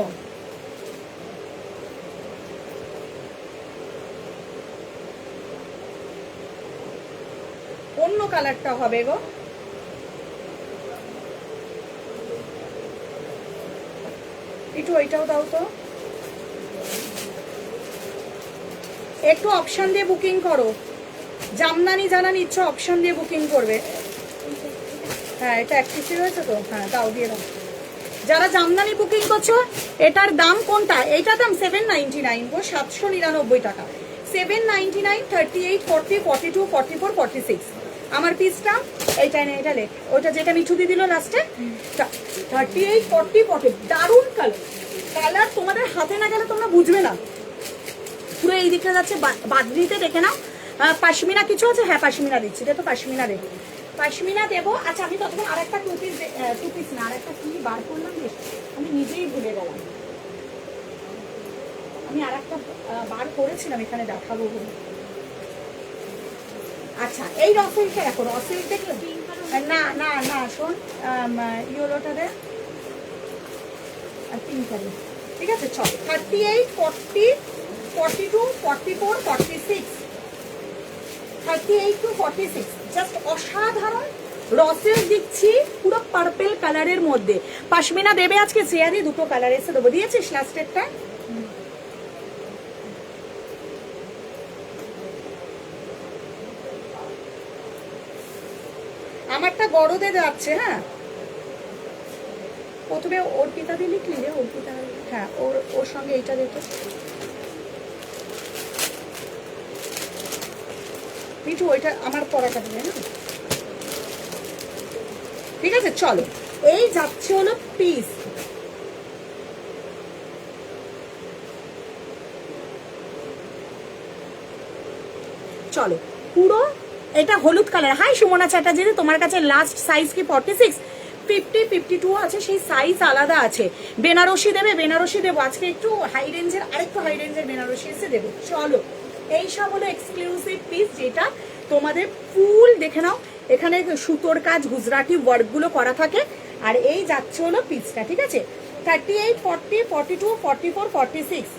অন্য কালারটা হবে গো, একটু ওইটাও দাও তো। একটু অপশন দিয়ে বুকিং করো, জামদানি যারা নিচ্ছ অপশন দিয়ে বুকিং করবে। হ্যাঁ এটা অ্যাক্টিভ হয়েছে তো, হ্যাঁ দাও, দিয়ে দাও। যারা জামদানি বুকিং করছো, এটার দাম কোনটা? এইটার দাম 799 গো, 799 টাকা। 799, 38, 40, 42, 44, 46 আমার পিসটা। এইটা নে, এটা লেখ, ওইটা যেটা মিঠু দিয়ে দিল লাস্টে, 38, 40, 40। দারুণ কালার, কালার তোমাদের হাতে না গেলে তোমরা বুঝবে না। পুরো এই দিকটা যাচ্ছে বাদরিতে, দেখে নাও। পাশমিনা কিছু আছে? হ্যাঁ পাশমিনা দিচ্ছি, দেখো পাশমিনা দেবো, পাশমিনা দেবো। আচ্ছা আমি ততক্ষণ আরেকটা টু পিস না, আরেকটা কি বার করলাম বেশ, আমি নিজেই ভুলে গেলাম। আমি আরেকটা বার করেছিলাম, এখানে দেখাবো বলে। আচ্ছা এই রসেলটা দেখো, রসেল দেখলো? না না না, শোন, ইয়েলোটা দে, আর পিঙ্ক কালার, ঠিক আছে। চল 38, 40, 42, 44, 46, 38 to 46, জাস্ট অসাধারণ রসেল দিচ্ছি, পুরো পার্পেল কালারের মধ্যে। পাশমিনা দেবে আজকে শ্রেয়াদি, দুটো কালার এসে দেবো। দিয়েছিস লাস্টেরটা? আমারটা গরদে যাচ্ছে। হ্যাঁ প্রথমে অর্পিতা দিয়ে লিখলি রে, অর্পিতা, হ্যাঁ ওর সঙ্গে এইটা দিত। মিঠু ওইটা আমার পড়াটা দিলে না, ঠিক আছে। চলো এই যাচ্ছে হলো পিস, চলো পুরো এটা হলুদ কালার। হাই সুমনা চ্যাটার্জি, তোমার কাছে লাস্ট সাইজ কি 46? 50-52 আছে, সেই সাইজ আলাদা আছে। বেনারসি দেবে, বেনারসি দেবো আজকে, একটু হাই রেঞ্জের, আরেকটু হাই রেঞ্জের বেনারসি এসে দেবো। চলো, এই সব হলো এক্সক্লুসিভ পিস, যেটা তোমাদের ফুল দেখে নাও, এখানে সুতোর কাজ, গুজরাটি ওয়ার্কগুলো করা থাকে। আর এই যাচ্ছে হলো পিসটা, ঠিক আছে? 38, 40, 42, 44, 46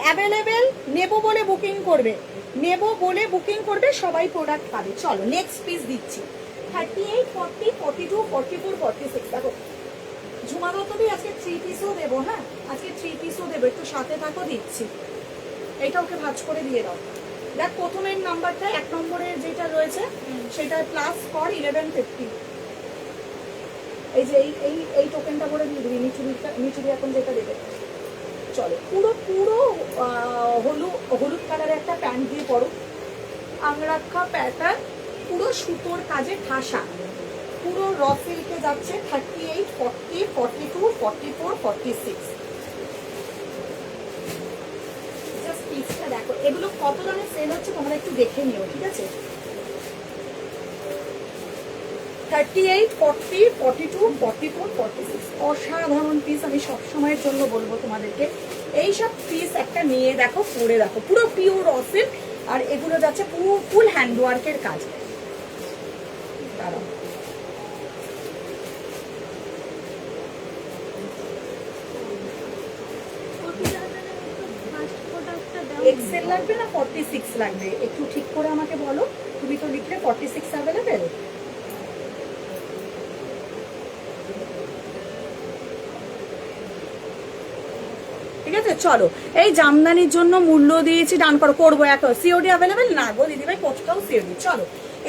অ্যাভেলেবেল। নেবো বলে বুকিং করবে, নেবো বলে বুকিং করবে, সবাই প্রোডাক্ট পাবে। চলো নেক্সট পিস দিচ্ছি। 38, 40, 42, 44, 46। দেখো ঝুমা দত্তদি আজকে 3 পিসও দেবো। হ্যাঁ, আজকে 3 পিসও দেবো, একটু সাথে থাকো, দিচ্ছি। এইটা ওকে ভাঁজ করে দিয়ে দাও। দেখ প্রথমের নাম্বারটা, 1 নম্বরের যেটা রয়েছে সেটা প্লাস ফর 1150। এই যে এই টোকেনটা করে দিয়ে দিবি, মিচুরি এখন যেটা দেবে। চলো, পুরো পুরো হলুদ কালারের একটা প্যান্ট দিয়ে পরো, আংরাক্ষা প্যাটার্ন, পুরো সুতোর কাজে ঠাসা, পুরো র সিল্কে যাচ্ছে। 38, 40, 42, 44, 46। জাস্ট পিসটা দেখো, এগুলো কত দামে সেল হচ্ছে তোমরা একটু দেখে নিও, ঠিক আছে? 38, 40, 42, 44, 46 অসাধারণ পিস। আমি সবসময়ের জন্য বলবো তোমাদেরকে, এইসব পিস একটা নিয়ে দেখো, পরে দেখো, পুরো পিওর অসিল। আর এগুলো যাচ্ছে পুরো ফুল হ্যান্ডওয়ার্কের কাজ। দাঁড়াও, এক্সেল লাগবে না 46 লাগবে? একটু ঠিক করে আমাকে বলো। তুমি তো লিখলে 46 অ্যাভেলেবেল। ঠিক আছে, চলো। এই জামদানির জন্য মূল্য দিয়েছি, ডান করো, করবো। এক সিওডি অ্যাভেলেবেল না গো দিদিভাই, কোথাও সিওডি। চলো,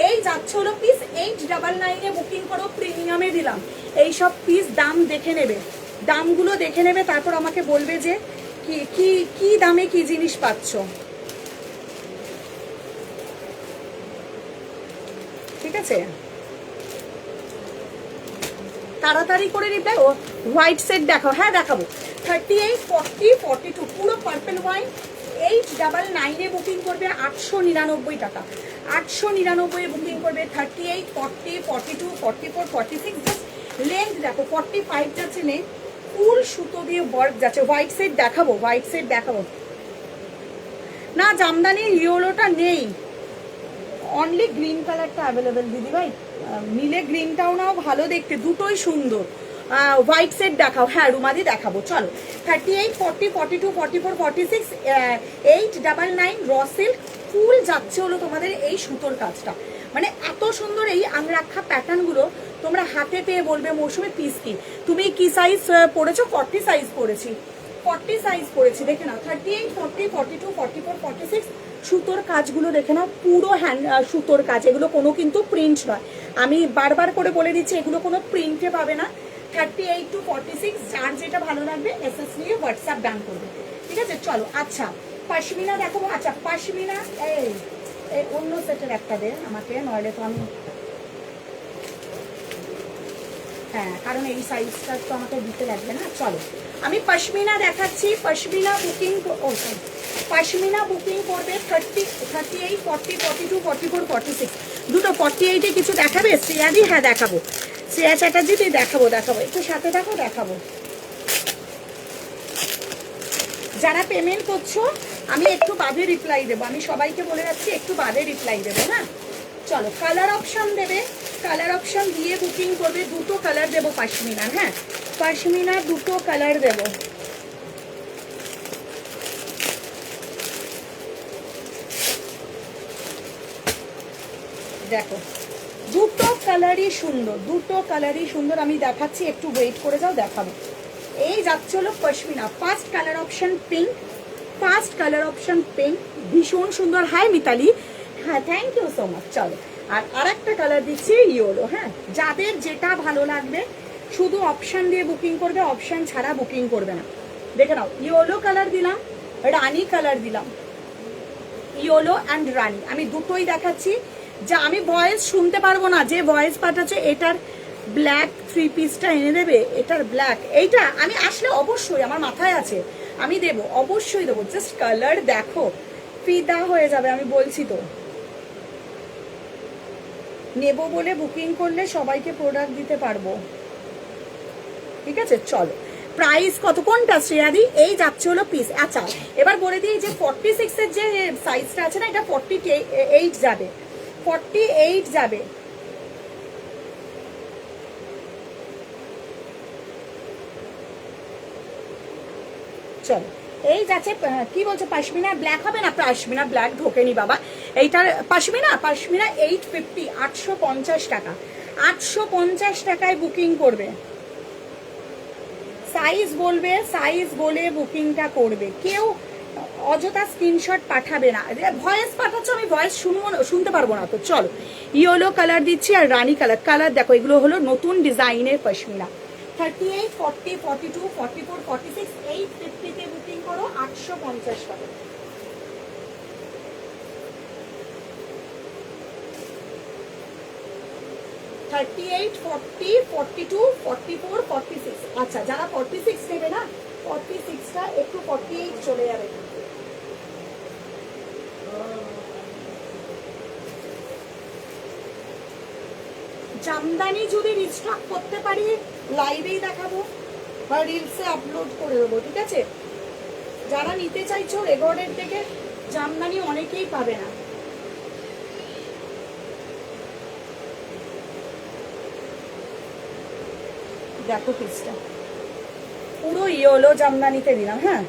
এই যাচ্ছে হলো পিস 899 এ বুকিং করো, প্রিমিয়ামে দিলাম। এই সব পিস দাম দেখে নেবে, দামগুলো দেখে নেবে, তারপর আমাকে বলবে যে কি কি কি দামে কি জিনিস পাচ্ছ। ঠিক আছে, তাড়াতাড়ি করে রিপ্লাই। ও হোয়াইট সেট দেখাও। হ্যাঁ দেখাবো। 38, 40, 42 পুরো পার্পল ওয়াইন। 899 এ বুকিং করবে 899 টাকা। 899 এ বুকিং করবে। 38, 40, 42, 44, 46। জাস্ট লেন্থ দেখো, 45 যাচ্ছে লেন্থ, ফুল সুতো দিয়ে ওয়ার্ক যাচ্ছে। হোয়াইট সেট দেখাবো, হোয়াইট সেট দেখাবো না। জামদানি ইয়েলোটা নেই, অনলি গ্রিন কালারটা অ্যাভেলেবেল দিদিভাই। মিলে গ্রিনটাও নাও, ভালো দেখতে, দুটোই সুন্দর। হোয়াইট সেট দেখাও। হ্যাঁ রুমাদি দেখাবো। চলো, 38, 40, 42, 44, 46 899 র সিল্ক ফুল যাচ্ছে হলো তোমাদের এই সুতোর কাজটা। মানে এত সুন্দর এই আংরাক্ষা প্যাটার্নগুলো তোমরা হাতে পেয়ে বলবে মৌসুমী পিস কি। তুমি কি সাইজ পড়েছো? 40 সাইজ পড়েছি, 40 সাইজ পড়েছি। দেখে নাও, 38, 40, 42, 44, 46 সুতোর কাজগুলো দেখে নাও, পুরো হ্যান্ড সুতোর কাজ। এগুলো কোনো কিন্তু প্রিন্ট নয়, আমি বারবার করে বলে দিচ্ছি, এগুলো কোনো প্রিন্টে পাবে না। 38 to 46 যার যেটা ভালো লাগবে এসএস নিয়ে হোয়াটসঅ্যাপ ডান করবে, ঠিক আছে? চলো, আচ্ছা পশমিনা দেখো। আচ্ছা পশমিনা, এই অন্য সেটের একটা দে আমাকে, নইলে তো আমি, হ্যাঁ কারণ এই সাইজটা তো আমাকে দিতে লাগবে না। চলো আমি পশমিনা দেখাচ্ছি। পশমিনা বুকিং, ও পশমিনা বুকিং করবে 38, 40, 42, 44, 46 দুটো। 48 এ কিছু দেখাবে শ্রেয়াদি? হ্যাঁ দেখাবো, শ্রেয়া চ্যাটার্জি দেখাবো, দেখাবো, একটু সাথে দেখো, দেখাবো। যারা পেমেন্ট করছো আমি একটু বাদে রিপ্লাই দেবো, আমি সবাইকে বলে যাচ্ছি একটু বাদে রিপ্লাই দেবো। হ্যাঁ চলো, কালার অপশন দেবে, কালার অপশন দিয়ে বুকিং করবে। দুটো কালার দেবো পশমিনার। হ্যাঁ পশমিনার দুটো কালার দেবো। দেখো দুটো কালারই সুন্দর, দুটো কালারই সুন্দর। আমি দেখাচ্ছি, একটু ওয়েট করে যাও, দেখাবো। এই যাচ্ছে হলো pashmina. First colour option pink, first colour option pink, ভীষণ সুন্দর। হাই মিতালি, হ্যাঁ থ্যাংক ইউ সো মাচ। চলো, আর আরেকটা কালার দিচ্ছি ইয়েলো। হ্যাঁ যাদের যেটা ভালো লাগবে শুধু অপশন দিয়ে বুকিং করবে, অপশন ছাড়া বুকিং করবে না। দেখে নাও, ইয়েলো কালার দিলাম, রানি কালার দিলাম, ইয়েলো অ্যান্ড রানি, আমি দুটোই দেখাচ্ছি। যা আমি ভয়েস শুনতে পারবো না, যে ভয়েস পাঠাচ্ছে এটার ব্ল্যাক 3 পিসটা এনে দেবে, এটার ব্ল্যাক, এইটা আমি আসলে অবশ্যই, আমার মাথায় আছে, আমি দেবো, অবশ্যই দেবো। জাস্ট কালার দেখো, ফিদা হয়ে যাবে, আমি বলছি তো। নেব বলে বুকিং করলে সবাইকে প্রোডাক্ট দিতে পারবো। ঠিক আছে, চলো প্রাইস কত কোনটা শ্রেয়াদি? এই যাচ্ছে হলো পিস। আচ্ছা এবার বলে দিই যে 46 এর যে সাইজটা আছে না, এটা 48 যাবে, 48 যাবে। চলো এই যাচ্ছে, কি বলছো পাশমিনা ব্ল্যাক হবে না? পাশমিনা ব্ল্যাক ঢোকেনি বাবা। এইটার পাশমিনা 850, 850 টাকা, 850 টাকায় বুকিং করবে। সাইজ বলবে, সাইজ বলে বুকিংটা করবে। কেউ অযথা স্ক্রিনশট পাঠাবে না। ভয়েস পাঠাচ্ছ, আমি ভয়েস শুনতে পারবো না তো। চলো ইয়েলো কালার দিচ্ছি আর রানী কালার। কালার দেখো, এগুলো হলো নতুন ডিজাইনের পশমিনা। 38, 40, 42, 44, 46, 850 বুকিং করো, 850 টাকা। আচ্ছা যারা 46 নেবে না, 46টা একটু 48 চলে যাবে। জামদানি যদি রিস্টক করতে পারি লাইভেই দেখাবো বা রিলসে আপলোড করে দেবো। ঠিক আছে, যারা নিতে চাইছো রেকর্ডের থেকে জামদানি অনেকেই পাবে না। দেখো পিসটা পুরো ইয়েলো জামদানিতে দিলাম। হ্যাঁ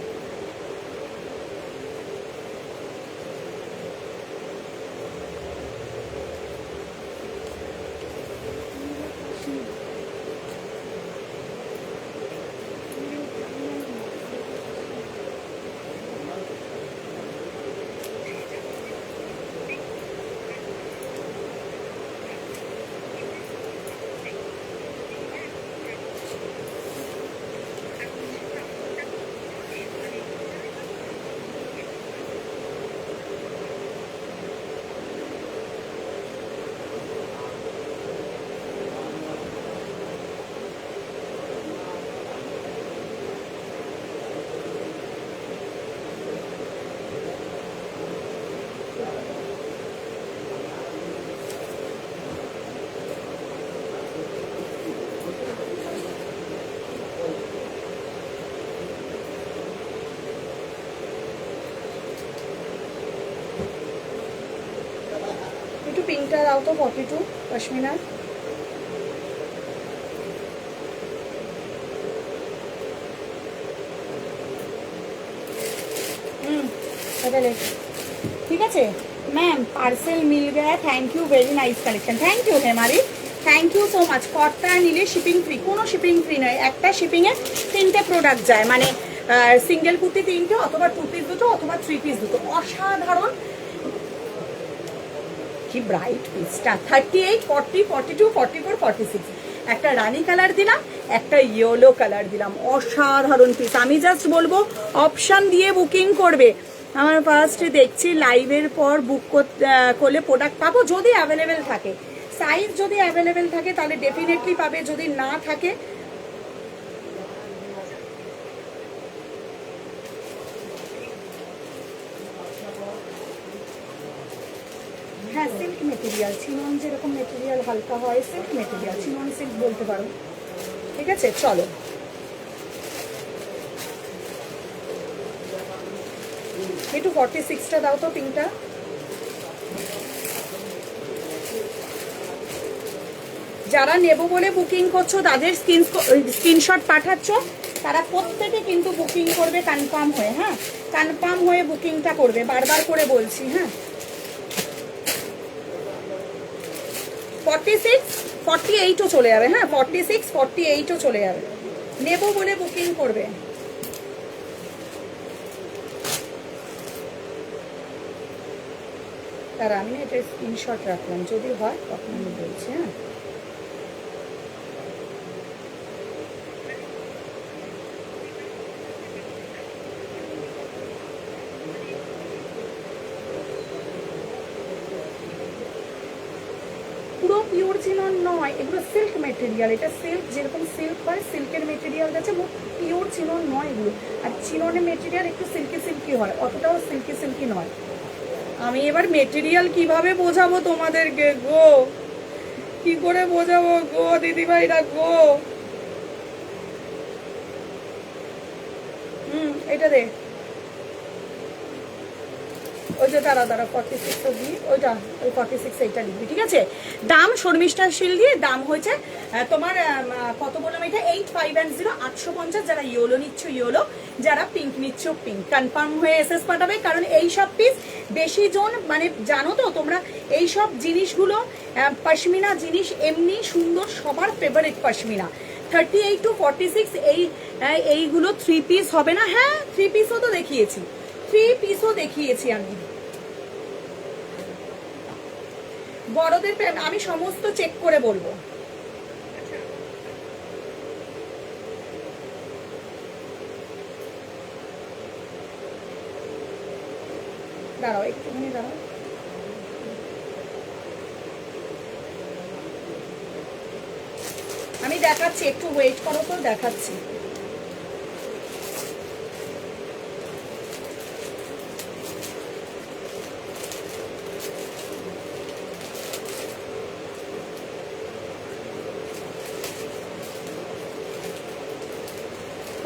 একটু পিঙ্কটা দাও তো, 42 পশমিনা। ঠিক আছে ম্যাম, পার্সেল মিল গয়া, thank you, very nice collection. Thank you হেমারি, থ্যাংক ইউ সো মাচ। কটটা নিলে শিপিং ফ্রি? কোনো শিপিং ফ্রি নয়, একটা শিপিংয়ে 3টে প্রোডাক্ট যায়, মানে সিঙ্গেল কুর্তি 3টে, অথবা 2 পিস দুটো, অথবা 3 পিস দুটো। অসাধারণ, কি ব্রাইট পিসটা। 38, 40, 42, 44, 46, একটা রানী কালার দিলাম, একটা ইয়েলো কালার দিলাম। অসাধারণ পিস। আমি জাস্ট বলবো অপশন দিয়ে বুকিং করবে। আমার ফার্স্টে দেখছি লাইভের পর বুক করলে প্রোডাক্ট পাবো যদি অ্যাভেলেবেল থাকে। সাইজ যদি অ্যাভেলেবেল থাকে তাহলে ডেফিনেটলি পাবে, যদি না থাকে হ্যাঁ সিল্ক মেটেরিয়াল, চিনন যেরকম মেটেরিয়াল হালকা হয়, সিল্ক মেটেরিয়াল, চিনন সিল্ক বলতে পারো। ঠিক আছে, চলো একটু 46টা দাও তো, পিঙ্কটা। যারা নেব বলে বুকিং করছো, তাদের স্ক্রিনশট পাঠাচ্ছ, তারা প্রত্যেকে কিন্তু বুকিং করবে কনফার্ম হয়ে। হ্যাঁ কনফার্ম হয়ে বুকিংটা করবে, বারবার করে বলছি। হ্যাঁ 46, 48ও চলে যাবে। হ্যাঁ 46, 48ও চলে যাবে। নেব বলে বুকিং করবে। তারা আমি এটা স্ক্রিনশট রাখলাম, যদি হয় তখন আমি বলছি। হ্যাঁ পুরো পিওর চিনন নয়, এগুলো সিল্ক মেটেরিয়াল। এটা সিল্ক, যেরকম সিল্ক হয় সিল্কের মেটেরিয়াল আছে, পিওর চিনন নয় এগুলো। আর চিননের মেটেরিয়াল একটু সিল্কি সিল্কি হয়, অতটাও সিল্কি সিল্কি নয়। আমি এবার মেটেরিয়াল কিভাবে বোঝাবো তোমাদেরকে গো? কি করে বোঝাবো গো দিদিভাইরা গো। এটা দে, ওই যে দাঁড়া 46 অব্দি ওইটা, ওই 46 এইটা লিখবি, ঠিক আছে। দাম শর্মিষ্ঠা শিল দিয়ে দাম হয়েছে তোমার কত বললাম, এটা 8510 850। যারা ইয়োলো নিচ্ছ ইয়োলো, যারা পিঙ্ক নিচ্ছ পিঙ্ক, কনফার্ম হয়ে এসএস পাঠাবে। কারণ এই সব পিস বেশি জন মানে জানো তো তোমরা, এই সব জিনিসগুলো পশমিনা জিনিস এমনি সুন্দর, সবার ফেভারিট পশমিনা। 38 to 46 এইগুলো 3 পিস হবে না? হ্যাঁ 3 পিসও তো দেখিয়েছি, 3 পিসও দেখিয়েছি আমি। বড়দের আমি সমস্ত চেক করে বলবো। দাঁড়াও একটুখানি দাঁড়াও, আমি দেখাচ্ছি, একটু ওয়েট করো তো দেখাচ্ছি।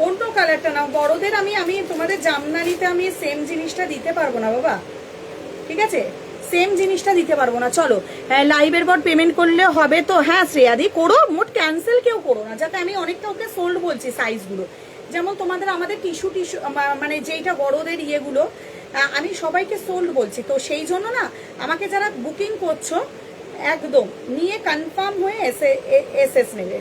অন্য কালারটা না, বড়দের আমি তোমাদের জামদানিতে আমি সেম জিনিসটা দিতে পারবো না বাবা, ঠিক আছে, সেম জিনিসটা দিতে পারবো না। চলো লাইভের পর পেমেন্ট করলে হবে তো? হ্যাঁ শ্রেয়াদি করো, মোট ক্যান্সেল কেউ করো না, যাতে আমি অনেকটা ওকে সোল্ড বলছি সাইজগুলো। যেমন তোমাদের আমাদের টিস্যু মানে যেইটা বড়দের ইয়েগুলো আমি সবাইকে সোল্ড বলছি, তো সেই জন্য না আমাকে যারা বুকিং করছো একদম নিয়ে কনফার্ম হয়ে এসএস নেবে।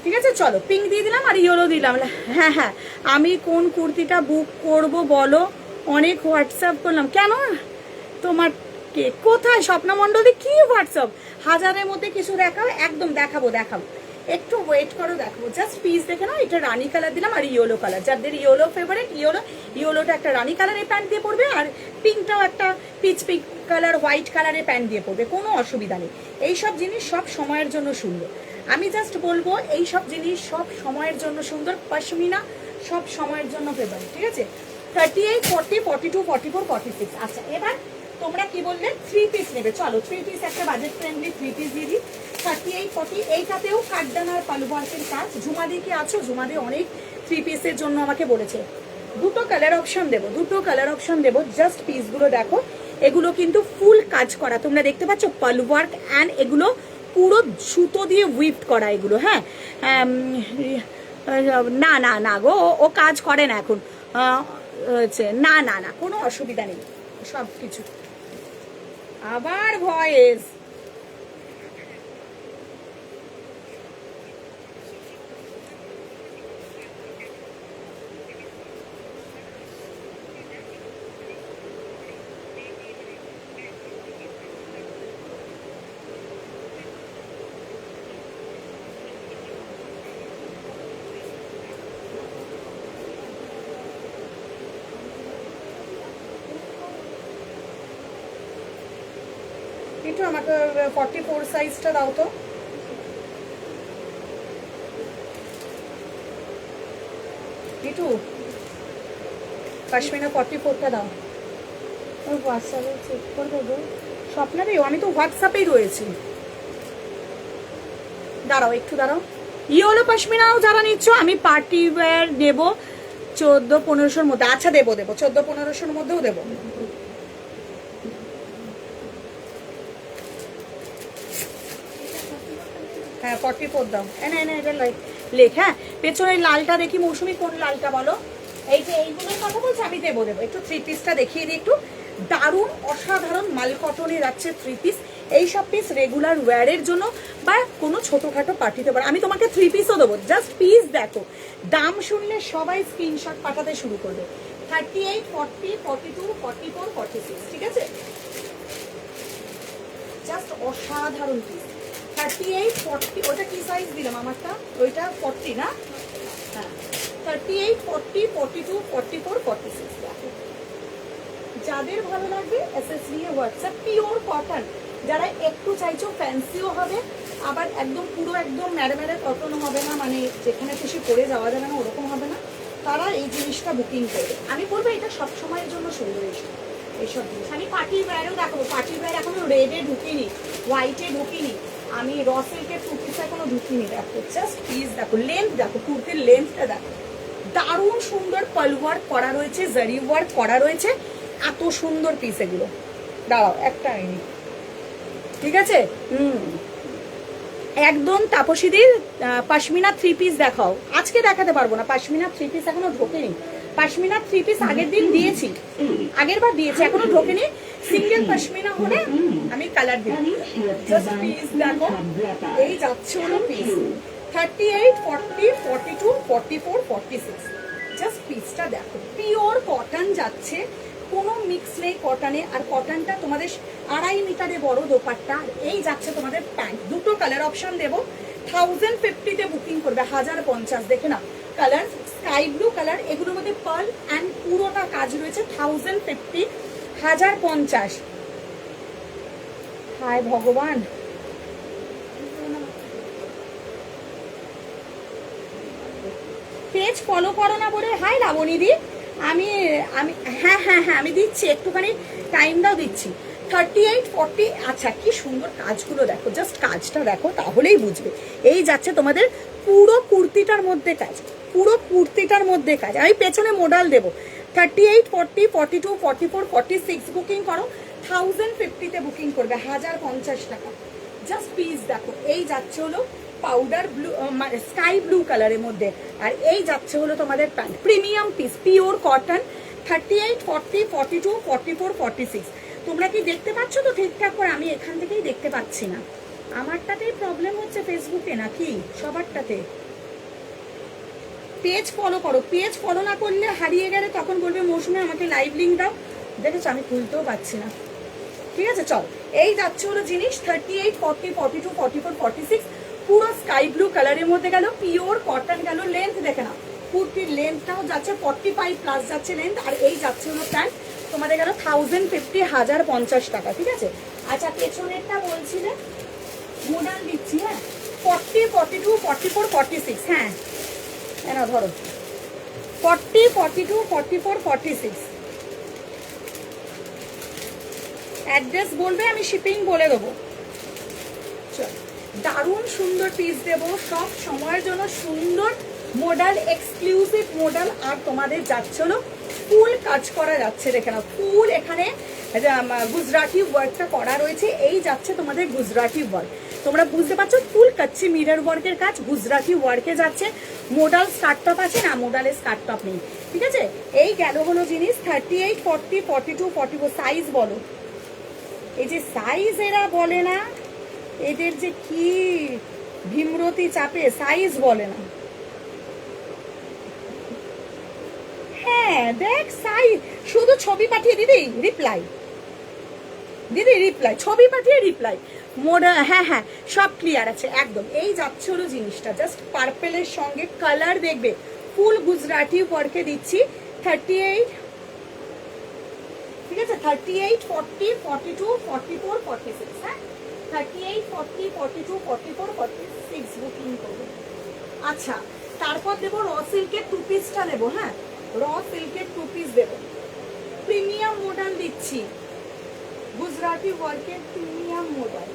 ঠিক আছে চলো, পিঙ্ক দিয়ে দিলাম আর ইয়েলো দিলাম। হ্যাঁ হ্যাঁ, আমি কোন কুর্তিটা বুক করব বলো? অনেক হোয়াটসঅ্যাপ করলাম, কেন তোমার কে কোথায়? স্বপ্নমণ্ডলী কি হোয়াটসঅ্যাপ? হাজারের মধ্যে কিছু দেখাও, একদম দেখাবো, একটু ওয়েট করো, দেখাবো। জাস্ট পিস দেখে নাও, এটা রানি কালার দিলাম আর ইয়েলো কালার, যাদের ইয়েলো ফেভারিট ইয়েলোটা একটা রানি কালারের প্যান্ট দিয়ে পরবে, আর পিঙ্কটাও একটা পিচ পিঙ্ক কালার হোয়াইট কালারের প্যান্ট দিয়ে পরবে, কোনো অসুবিধা নেই। এইসব জিনিস সব সময়ের জন্য সুন্দর। আমি জাস্ট বলবো এই সব জিনিস সব সময়ের জন্য সুন্দর, পশমিনা সব সময়ের জন্য ফেভারিট, ঠিক আছে। 38, 40, 42, 44, 46। আচ্ছা এবার তোমরা কি বললে 3 পিস নেবে, চলো 3 পিস একটা বাজেট ফ্রেন্ডলি 3 পিস দিয়ে দিই। 38, 40 এইটাতেও কাঠদানার পালুবার্কের কাজ। ঝুমাদি কি আছো? ঝুমাদি অনেক 3 পিসের জন্য আমাকে বলেছে। দুটো কালার অপশন দেবো, জাস্ট পিসগুলো দেখো, এগুলো কিন্তু ফুল কাজ করা, তোমরা দেখতে পাচ্ছ পালুবার্ক, অ্যান্ড এগুলো পুরো সুতো দিয়ে উইপড করা এগুলো। হ্যাঁ না না না গো, ও কাজ করে না এখন, না না না কোনো অসুবিধা নেই, সব কিছু। আবার ভয়েস একটু আমাকে 44 সাইজটা দাও তো। একটু পশমিনা 44টা দাও। ওই হোয়াটসঅ্যাপে চেক করে দেবো স্বপ্নারে, আমি তো হোয়াটসঅ্যাপেই রয়েছি। দাঁড়াও একটু দাঁড়াও। ইয়েলো পশমিনাও যারা নিচ্ছ, আমি পার্টি ওয়্যার দেবো 14-1500-র মধ্যে। আচ্ছা দেবো 14-1500-র মধ্যেও দেবো। হ্যাঁ 44 দাও। এনে এটা লেখ। হ্যাঁ পেছনের লালটা দেখি, মৌসুমি কোন লালটা বলো? এই যে এইগুলোর কথা বলছি, আমি দেবো। একটু 3 পিসটা দেখিয়ে দিই একটু। দারুণ অসাধারণ মাল কটনে যাচ্ছে 3 পিস। এইসব পিস রেগুলার ওয়্যারের জন্য বা কোনো ছোটোখাটো পার্টিতে পারে। আমি তোমাকে 3 পিসও দেবো, জাস্ট পিস দেখো। দাম শুনলে সবাই স্ক্রিনশট পাঠাতে শুরু করবে। 38, 40, 42, 44, 46, ঠিক আছে? জাস্ট অসাধারণ পিস। 38, 40, ওটা কি সাইজ দিলাম আমারটা? ওইটা 40 না? হ্যাঁ 38, 40, 42, 44, 46। দেখো যাদের ভালো লাগবে এসএস নিয়ে হোয়াটসঅ্যাপ। পিওর কটন, যারা একটু চাইছো ফ্যান্সিও হবে আবার একদম পুরো একদম ম্যাড়ে ম্যাড়ে কটন হবে না, মানে যেখানে খুশি পরে যাওয়া যাবে না ওরকম হবে না, তারা এই জিনিসটা বুকিং করবে। আমি বলবো এটা সব সময়ের জন্য সুন্দর এইসব জিনিস। আমি পার্টির ওয়্যারও দেখাবো, পার্টির ওয়্যার এখনো রেডে ঢুকিনি, হোয়াইটে ঢুকিনি, আমি র সিল্কের কুর্তিটা এখনো ঢুকিনি। দেখো জাস্ট প্লিজ দেখো, লেন্থ দেখো, কুর্তির লেন্থটা দেখো, দারুণ সুন্দর পাল ওয়ার্ক করা রয়েছে, জারি ওয়ার্ক করা রয়েছে, এত সুন্দর পিস এগুলো। দাঁড়াও একটা আইনি, ঠিক আছে। একদম তাপসীদের পাশমিনা থ্রি পিস দেখাও। আজকে দেখাতে পারবো না, পাশমিনা থ্রি পিস এখনো ঢোকেনি। পাশমিনা থ্রি পিস আগের দিন দিয়েছি, আগের বার দিয়েছি, এখনো ঢোকেনি। সিঙ্গেল পাশমিনা হলে আমি কালার দিই। জাস্ট পিস দেখো, এই যাচ্ছে হলো পিস 38, 40, 42, 44, 46। জাস্ট পিসটা দেখো, পিওর কটন যাচ্ছে, কোনো মিক্স নেই কটনে। আর কটনটা তোমাদের 2.5 মিটারে বড় দোপাট্টা। আর এই যাচ্ছে তোমাদের প্যান্ট, দুটো কালার অপশন দেবো। 1050-তে বুকিং করবে, 1050। দেখে না কালার, স্কাই ব্লু কালার, এগুলোর মধ্যে পার্ল অ্যান্ড পুরোটা কাজ রয়েছে। 1050, 1050। হায় ভগবান, পেজ ফলো করো না বলে। হাই লাবণীদি, আমি আমি হ্যাঁ হ্যাঁ হ্যাঁ আমি দিচ্ছি, একটুখানি টাইমটাও দিচ্ছি। 38, 40। আচ্ছা কি সুন্দর কাজগুলো দেখো, জাস্ট কাজটা দেখো তাহলেই বুঝবে। এই যাচ্ছে তোমাদের পুরো কুর্তিটার মধ্যে কাজ, পুরো কুর্তিটার মধ্যে কাজ। আমি পেছনে মডেল দেবো। 38, 40, 42, 44, 46 বুকিং করো। 1050-তে বুকিং করবে, 1050 টাকা। জাস্ট পিস দেখো, এই যাচ্ছে হলো পাউডার ব্লু, স্কাই ব্লু কালারের মধ্যে। আর এই যাচ্ছে হলো তোমাদের pant, premium piece, pure cotton. 38, 40, 42, 44, 46। তোমরা কি দেখতে পাচ্ছ তো ঠিকঠাক করে? আমি এখান থেকেই দেখতে পাচ্ছি না, আমারটাতেই প্রবলেম হচ্ছে ফেসবুকে নাকি সবারটাতে? পেজ ফলো করো, পেজ ফলো না করলে হারিয়ে গেলে তখন বলবে মৌসুমী আমাকে লাইভ লিঙ্ক দাও। দেখেছো আমি খুলতেও পারছি না। ঠিক আছে চল, এই যাচ্ছে হলো জিনিস 38, 40, 42, 44, 46। পুরো স্কাই ব্লু কালারের মধ্যে গেল, পিওর কটন গেল। লেন্থ দেখে না, কুর্তির লেন্থটাও যাচ্ছে 45 প্লাস যাচ্ছে লেন্থ। আর এই যাচ্ছে হলো প্যান্ট, তোমাদের গেল 1050, 1050 টাকা। ঠিক আছে। আচ্ছা পেছনেরটা বলছিলে, মোডাল দিচ্ছি। হ্যাঁ 40, 42, 44, 46। হ্যাঁ না ধরো 40, 42, 44, 46। অ্যাড্রেস বলবে, আমি শিপিং বলে দেবো। চল, দারুণ সুন্দর পিস দেবো, সব সময়ের জন্য সুন্দর মডেল, এক্সক্লুসিভ মডেল। আর তোমাদের যাচ্ছে হলো ফুল কাজ করা যাচ্ছে, দেখে না ফুল এখানে গুজরাটি ওয়ার্কটা করা রয়েছে। এই যাচ্ছে তোমাদের গুজরাটি ওয়ার্ক, তোমরা বুঝতে পারছো, ফুল কাচ্চি মিরর ওয়ার্কের কাজ গুজরাটি ওয়ার্কে যাচ্ছে। মোডাল স্কার্ট টপ আছে না, মোডালের স্কার্ট টপ নেই। ঠিক আছে, এই গেল হলো জিনিস 38, 40, 42, 44। সাইজ বলো, এই যে সাইজ এরা বলে না, এদের যে কি ভীমরতি চাপে, সাইজ বলে না। হ্যাঁ দেখ সাইজ, শুধু ছবি পাঠিয়ে দিদি রিপ্লাই, দিদি রিপ্লাই, ছবি পাঠিয়ে রিপ্লাই। মোডা হ্যাঁ হ্যাঁ সব ক্লিয়ার আছে একদম। এই যাচ্ছে হলো জিনিসটা, জাস্ট পার্পেলের সঙ্গে কালার দেখবে, ফুল গুজরাটি ওয়ার্কে দিচ্ছি। 38, ঠিক আছে 38, 40, 42, 44, 46। হ্যাঁ 38, 40, 42, 44, 46 বুকিং করবো। আচ্ছা তারপর দেবো র সিল্কের টু পিসটা দেবো। হ্যাঁ র সিল্কের টু পিস দেবো, প্রিমিয়াম মডেল দিচ্ছি, গুজরাটি ওয়ার্কের প্রিমিয়াম মডেল।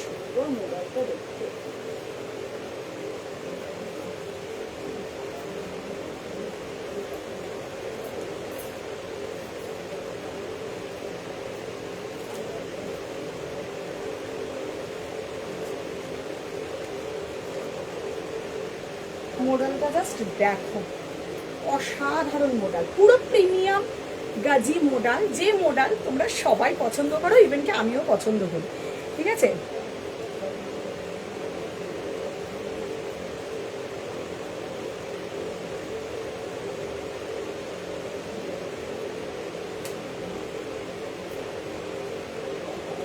সুন্দর মোবাইলটা দেখতে, মডেলটা জাস্ট দেখো, অসাধারণ মডেল, পুরো প্রিমিয়াম গাজি মডেল। যে মডেল তোমরা সবাই পছন্দ করো, ইভেন কি আমিও পছন্দ করি। ঠিক আছে,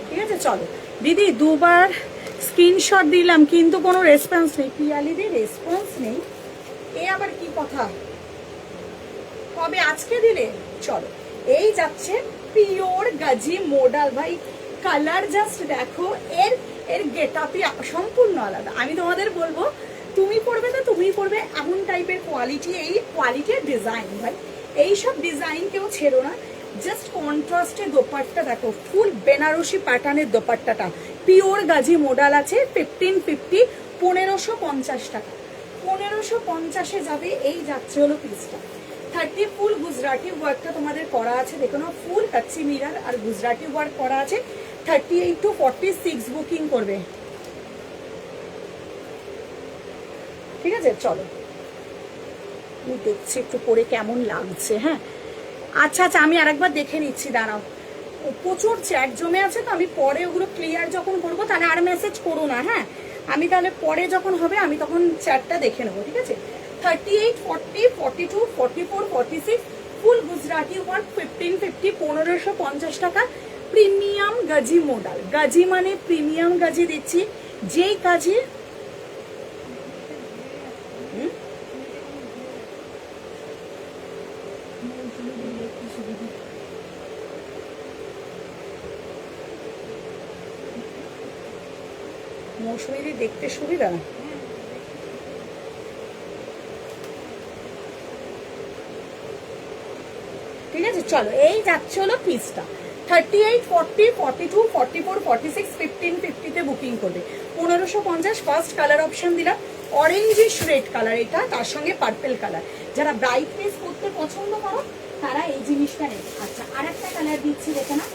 ঠিক আছে চলো দিদি, দুবার স্ক্রিনশট দিলাম কিন্তু কোনো রেসপন্স নেই। পিয়ালিদি রেসপন্স নেই, এ আবার কি কথা, কবে আজকে দিলে? চলো এই যাচ্ছে পিওর গাজি মডাল। ভাই কালার জাস্ট দেখো, এর এর গেটআপই সম্পূর্ণ আলাদা। আমি তোমাদের বলবো তুমি পড়বে তো তুমি পড়বে এমন টাইপের কোয়ালিটি, এই কোয়ালিটির ডিজাইন ভাই এইসব ডিজাইন কেউ ছেড়ো না। জাস্ট কন্ট্রাস্টে দোপাট্টা দেখো, ফুল বেনারসি প্যাটার্নের দোপাট্টাটা পিওর গাজি মডাল আছে 1550, 1550 টাকা, 1550-এ যাবে। এই যাচ্ছে হলো পিসটা 30, ফুল গুজরাটি ওয়ার্কটা তোমাদের করা আছে, দেখো না ফুল কাচ্চি মিরার আর গুজরাটি ওয়ার্ক করা আছে। 38 to 46 বুকিং করবে, ঠিক আছে? চলো আমি দেখছি একটু পরে কেমন লাগছে। হ্যাঁ আচ্ছা আচ্ছা, আমি আরেকবার দেখে নিচ্ছি, দাঁড়াও। প্রচুর চ্যাট জমে আছে তো, আমি পরে ওগুলো ক্লিয়ার যখন করবো তাহলে আর মেসেজ করো না। হ্যাঁ আমি তাহলে পরে যখন হবে আমি তখন চ্যাটটা দেখে নেবো, ঠিক আছে? 38, 40, 42, 44, 46, ফুল গুজরাটি ওয়ার্ক 1550, 1550 টাকা। প্রিমিয়াম গাজি মডেল, গাজি মানে প্রিমিয়াম গাজি দিচ্ছি, যেই গাজি মৌসুমি দেখতে সুবিধা। ঠিক আছে চলো, এই যাচ্ছে হলো পিসটা 38, 40, 42, 44, 46, 1550-তে বুকিং করবে। 1550 ফার্স্ট কালার অপশন দিলাম, অরেঞ্জিশ রেড কালার এটা, তার সঙ্গে পার্পেল কালার। যারা ব্রাইটনেস করতে পছন্দ করো তারা এই জিনিসটা নেবে। আচ্ছা আর একটা কালার দিচ্ছি, দেখে না,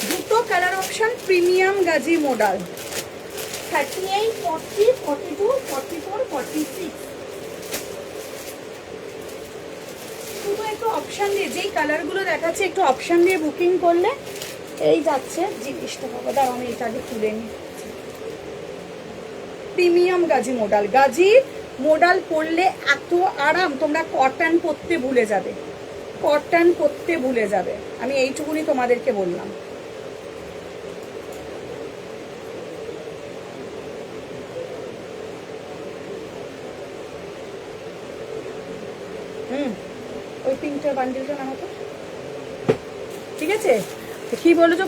দুটো colour option premium Gazi model 38, 40, 42, 44, 46। শুধু একটু অপশন দিয়ে, যেই কালারগুলো দেখাচ্ছে একটু অপশন দিয়ে বুকিং করলে এই যাচ্ছে জিনিসটা। বাবা দাও আমি এটা আগে তুলে নিই। Premium Gazi model, Gazi model পরলে এত আরাম, তোমরা কটন পরতে ভুলে যাবে, কটন পরতে ভুলে যাবে, আমি এইটুকুনি তোমাদেরকে বললাম। ওই পিঙ্কটার বান্ডিলটা না হতো, ঠিক আছে? কি বলো তো,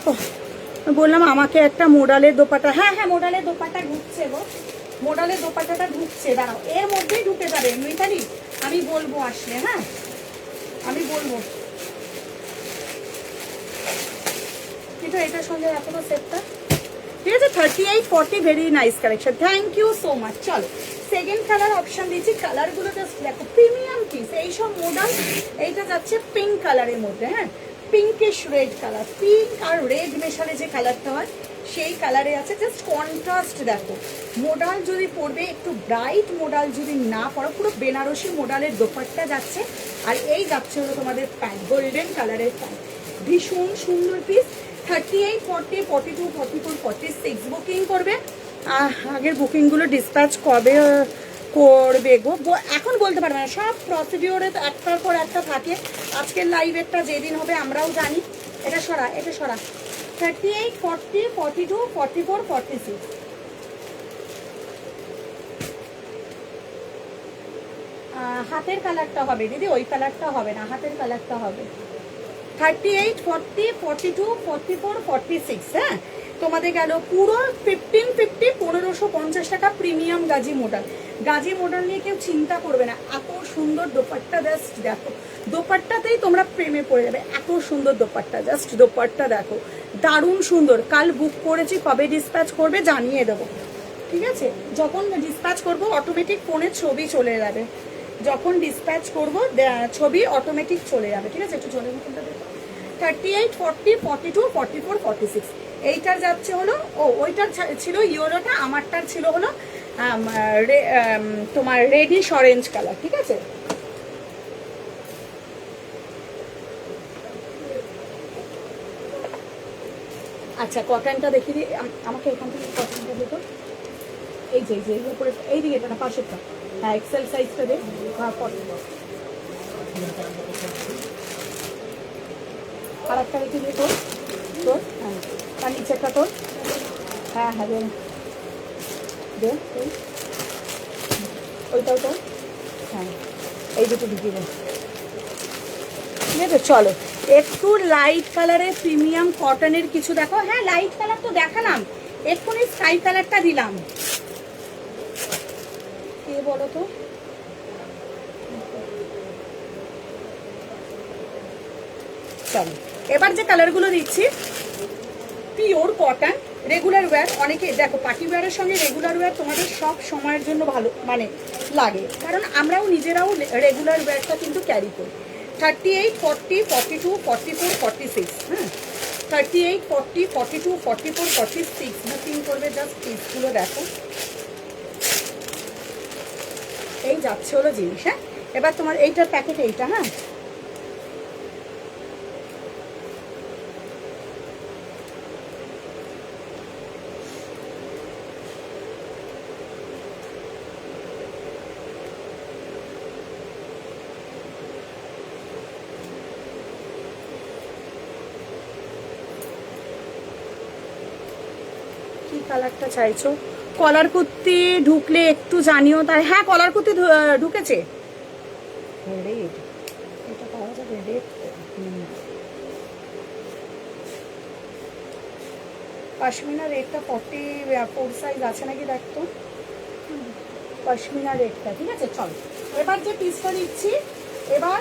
বললাম আমাকে একটা মোডালের দোপাটা, হ্যাঁ হ্যাঁ মোডালের দোপাটা ঢুকছে গো, মোডালের দোপাটাটা ঢুকছে, দাঁড়াও এর মধ্যেই ঢুকে যাবে মিতালি, আমি বলবো আসলে। হ্যাঁ আমি বলবো, কিন্তু এটার সঙ্গে রাখো তো সেটটা, ঠিক আছে? 38, 40 very nice collection, thank you so much. চলো সেকেন্ড কালার অপশন দিচ্ছি, কালারগুলো জাস্ট দেখো, প্রিমিয়াম পিস এইসব মডেল। এইটা যাচ্ছে পিঙ্ক কালারের মধ্যে, হ্যাঁ পিঙ্কিশ রেড কালার, পিঙ্ক আর রেড মেশালে যে কালারটা হয় সেই কালারে আছে। জাস্ট কন্ট্রাস্ট দেখো, মডেল যদি পড়বে একটু ব্রাইট মডেল যদি না পড়ো, পুরো বেনারসি মডেলের দোপাট্টা যাচ্ছে। আর এই যাচ্ছে হলো তোমাদের প্যান্ট, গোল্ডেন কালারের প্যান্ট, ভীষণ সুন্দর পিস। 38, 40, 42, 44, 46 বুকিং করবে। আগের বুকিংগুলো ডিসপ্যাচ কবে করবে গো এখন বলতে পারবে না, সব প্রসিডিওরে তো একটার পর একটা থাকে। আজকের লাইভেরটা যেদিন হবে আমরাও জানি। এটা সরা, এটা সরা। 38, 40, 42, 44, 46। হাতের কালারটা হবে দিদি, ওই কালারটা হবে না, হাতের কালারটা হবে। 38, 40, 42, 44, 46। হ্যাঁ তোমাদের গেল পুরো 1550, 1550 টাকা। Premium Gazi model, Gazi model নিয়ে কেউ চিন্তা করবে না। এত সুন্দর দোপাট্টা, জাস্ট দেখো, দোপাট্টাতেই তোমরা প্রেমে পড়ে যাবে, এত সুন্দর দোপাট্টা। জাস্ট দোপাট্টা দেখো, দারুণ সুন্দর। কাল বুক করেছি, কবে ডিসপ্যাচ করবে জানিয়ে দেবো, ঠিক আছে? যখন ডিসপ্যাচ করবো অটোমেটিক ফোনে ছবি চলে যাবে, যখন ডিসপ্যাচ করবো ছবি অটোমেটিক চলে যাবে, ঠিক আছে? একটু চলে মতনটা দেখো। 38, 40, 42, 44, 46। এইটার যাচ্ছে হলো, ও ওইটার ছিল ইয়েলোটা, আমারটার ছিল হলো তোমার রেডিশ অরেঞ্জ কালার, ঠিক আছে? আচ্ছা কটনটা দেখিয়ে দিই, আমাকে এখান থেকে কটনটা দিত, এই যে এই উপরে, এই দিকে এটা না, পাশেরটা, হ্যাঁ এক্সেল সাইজটা দেখ। আর একটা রেখে দিয়ে তোর তোর, হ্যাঁ তার নিচেরটা তোর, হ্যাঁ হ্যাঁ দে দে, ওইটাও তোর, হ্যাঁ এই দুটো ঢুকিয়ে দে। ঠিক আছে, চলো একটু লাইট কালারের প্রিমিয়াম কটনের কিছু দেখো। হ্যাঁ লাইট কালার তো দেখালাম, এক্ষুনি স্কাই কালারটা দিলাম। কে বলো তো, চলো এবার যে কালারগুলো দিচ্ছি পিওর কটন রেগুলার ওয়্যার। অনেকে দেখো পার্টি ওয়্যারের সঙ্গে রেগুলার ওয়্যার তোমাদের সব সময়ের জন্য ভালো মানে লাগে, কারণ আমরাও নিজেরাও রেগুলার ওয়্যারটা কিন্তু ক্যারি করি। 38, 40, 42, 44, 46, হ্যাঁ 38, 40, 42, 44, 46 বুকিং করবে। জাস্ট পিসগুলো দেখো, এই যাচ্ছে হলো জিনিস। হ্যাঁ এবার তোমার এইটার প্যাকেট এইটা, হ্যাঁ কি কালারটা চাইছো? কলার কুর্তি ঢুকলে একটু জানিও। তাই হ্যাঁ কলার কুর্তি ঢুকেছে। রেড, এটা পাওয়া যাবে রেড। পশমিনা রেডটা 44 সাইজ আছে নাকি দেখতো, পশমিনা রেডটা। ঠিক আছে চল এবার যে পিসটা নিচ্ছি, এবার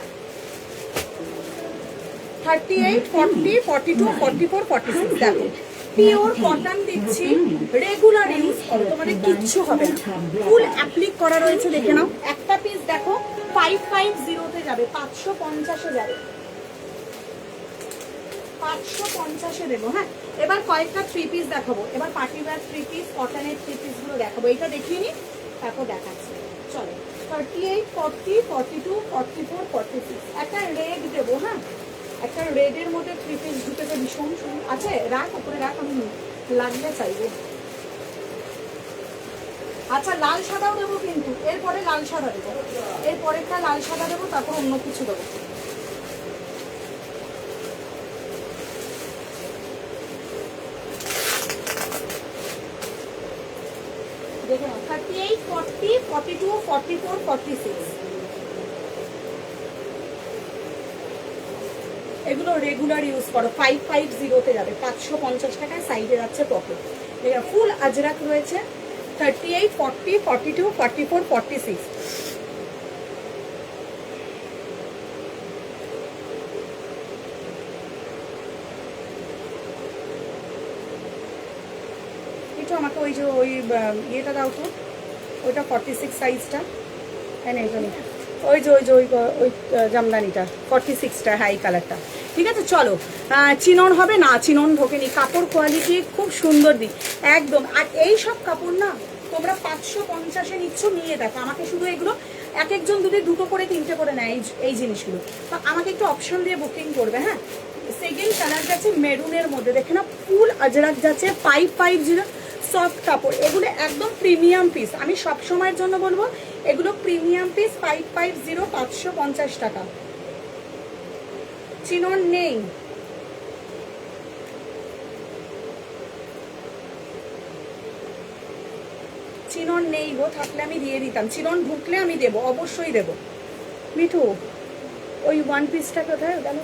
38, 40, 42, 44, 46 দেখো পিওর কটন দিচ্ছি, রেগুলার ইউজ করো, তোমাদের কিচ্ছু হবে না। ফুল অ্যাপ্লিক করা রয়েছে, দেখে নাও। একটা পিস দেখো 550 যাবে, 550 যাবে, 550 দেবো। হ্যাঁ এবার কয়েকটা 3 পিস দেখাবো। এবার পার্টি ওয়্যার 3 পিস কটনের 3 পিসগুলো দেখাবো। এটা দেখিয়ে নি তারপর দেখাচ্ছি। চলো 38, 40, 42, 44, 46 একটা রেড দেবো। হ্যাঁ একটা রেডের মধ্যে 3 পিস ঢুকেছে, ভীষণ সুন্দর আছে। রাখ উপরে রাখ, আমি লাগলে চাইবো। আচ্ছা লাল সাদাও দেবো কিন্তু, এরপরে লাল সাদা দেবো, এরপরেরটা লাল সাদা দেবো, তারপর অন্য কিছু দেবো। দেখে নাও 38, 40, 42, 44, 46 এগুলো রেগুলার ইউজ করো। 550 যাবে, 550 টাকায় সাইডে যাচ্ছে পকেট। ফুল আজরাক রয়েছে। 38, 40, 42, 44, 46 একটু আমাকে ওই যে ওই ইয়েটা দাও তো, ওইটা 46 সাইজটা। হ্যাঁ ওই যে ওই জামদানিটা 46টা, হ্যাঁ এই কালারটা। ঠিক আছে চলো চিনন হবে না, চিনন ঢোকেনি। কাপড় কোয়ালিটি খুব সুন্দর দিক একদম। আর এই সব কাপড় না তোমরা 550-এ নিচ্ছ, নিয়ে দেখো। আমাকে শুধু এগুলো এক একজন যদি দুটো করে 3টে করে নেয় এই জিনিসগুলো, তো আমাকে একটু অপশন দিয়ে বুকিং করবে। হ্যাঁ সেকেন্ড কালার যাচ্ছে মেরুনের মধ্যে, দেখে না ফুল আজরাক যাচ্ছে 550 সফট কাপড়। এগুলো একদম প্রিমিয়াম পিস, আমি সব সময়ের জন্য বলবো এগুলো প্রিমিয়াম পিস। 550, 550 টাকা। চিনন নেই, চিনন নেই গো, থাকলে আমি দিয়ে দিতাম। চিনন ঢুকলে আমি দেবো, অবশ্যই দেবো। মিঠু ওই 1 পিসটা কোথায় গেল?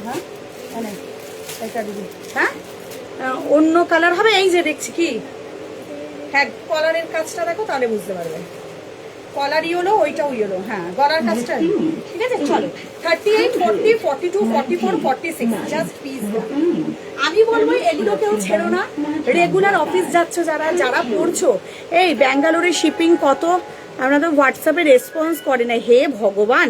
হ্যাঁ এটা দিবি। হ্যাঁ অন্য কালার হবে, এই যে দেখছি কি। হ্যাঁ কলারের কাজটা দেখো তাহলে বুঝতে পারবে। কলার ইয়েলো, ওইটাও ইয়েলো। হ্যাঁ গলার কাজটা ঠিক আছে। চলো 38, 40, 42, 44, 46 জাস্ট পিস। আমি বলবো এগুলো কেউ ছেড়ো না। রেগুলার অফিস যাচ্ছ যারা, যারা পড়ছো, এই ব্যাঙ্গালোরের শিপিং কত, আপনাদের হোয়াটসঅ্যাপে রেসপন্স করে না। হে ভগবান,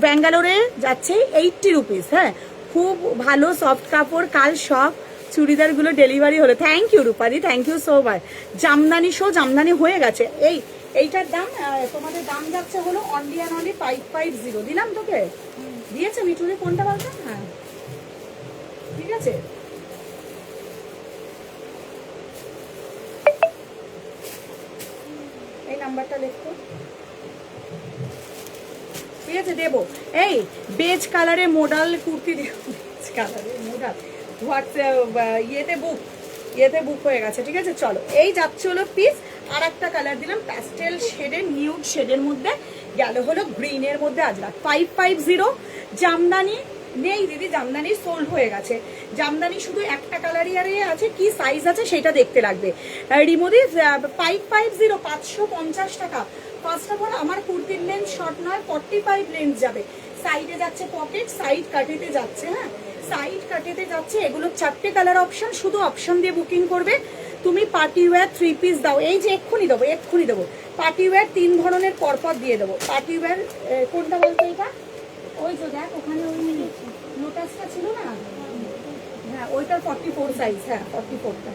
ব্যাঙ্গালোরে যাচ্ছে 80 রুপিস। হ্যাঁ খুব ভালো সফট কাপড়। কাল সব চুড়িদারগুলো ডেলিভারি হলো। থ্যাংক ইউ রূপাদি, thank you so much. Jamdani jamdani হয়ে গেছে। এইটার দাম তোমাদের দাম যাচ্ছে হলো অনলি অ্যান্ড অনলি 550 দিলাম তোকে। দিয়েছে মিঠুরি, কোনটা বলতো? হ্যাঁ ঠিক আছে। এই নাম্বারটা লিখো, ঠিক আছে দেবো। এই বেজ কালারে মোডাল কুর্তি দেবো, বেজ কালারে মোডাল হোয়াটসঅ্যাপ ইয়েতে বুক ইয়েতে বুক হয়ে গেছে, ঠিক আছে। চলো, এই যাচ্ছে হলো পিস। আর একটা কালার দিলাম প্যাস্টেল শেডের, নিউড শেডের মধ্যে, গেল হলো গ্রিনের মধ্যে আজরাক। 550 জামদানি নেই দিদি, জামদানি সোল্ড হয়ে গেছে। জামদানি শুধু একটা কালারই আর আছে, কি সাইজ আছে সেটা দেখতে লাগবে। রিমোদি 550, 550 টাকা। ফার্স্ট অফ অল আমার কুর্তির লেন্থ শর্ট নয়, 45 লেন্থ যাবে। সাইডে যাচ্ছে পকেট, সাইড কাটিতে যাচ্ছে, হ্যাঁ সাইড কাটিতে যাচ্ছে। এগুলো 4টে কালার অপশন, শুধু অপশন দিয়ে বুকিং করবে। তুমি পার্টি ওয়্যার 3 পিস দাও, এই যে এক্ষুনি দেবো, এক্ষুনি দেবো। পার্টি ওয়্যার 3 ধরনের পরপর দিয়ে দেবো। পার্টি ওয়্যার কোনটা বলতে, এটা ওই তো দেখ ওখানে ওই লোটাসটা ছিল না, হ্যাঁ ওইটার 44 সাইজ, হ্যাঁ 44টা।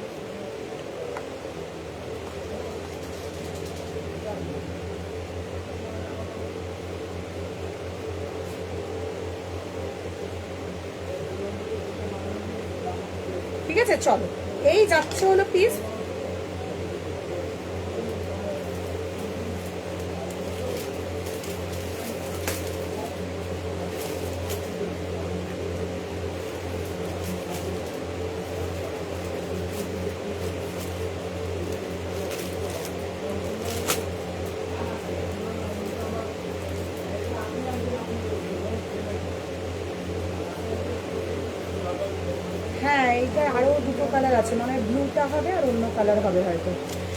ঠিক আছে, চলো, এই যাচ্ছে হলো পিস। হ্যাঁ এইটা আরো দুটো কালার আছে, মানে ব্লুটা হবে আর অন্য কালার হবে হয়তো,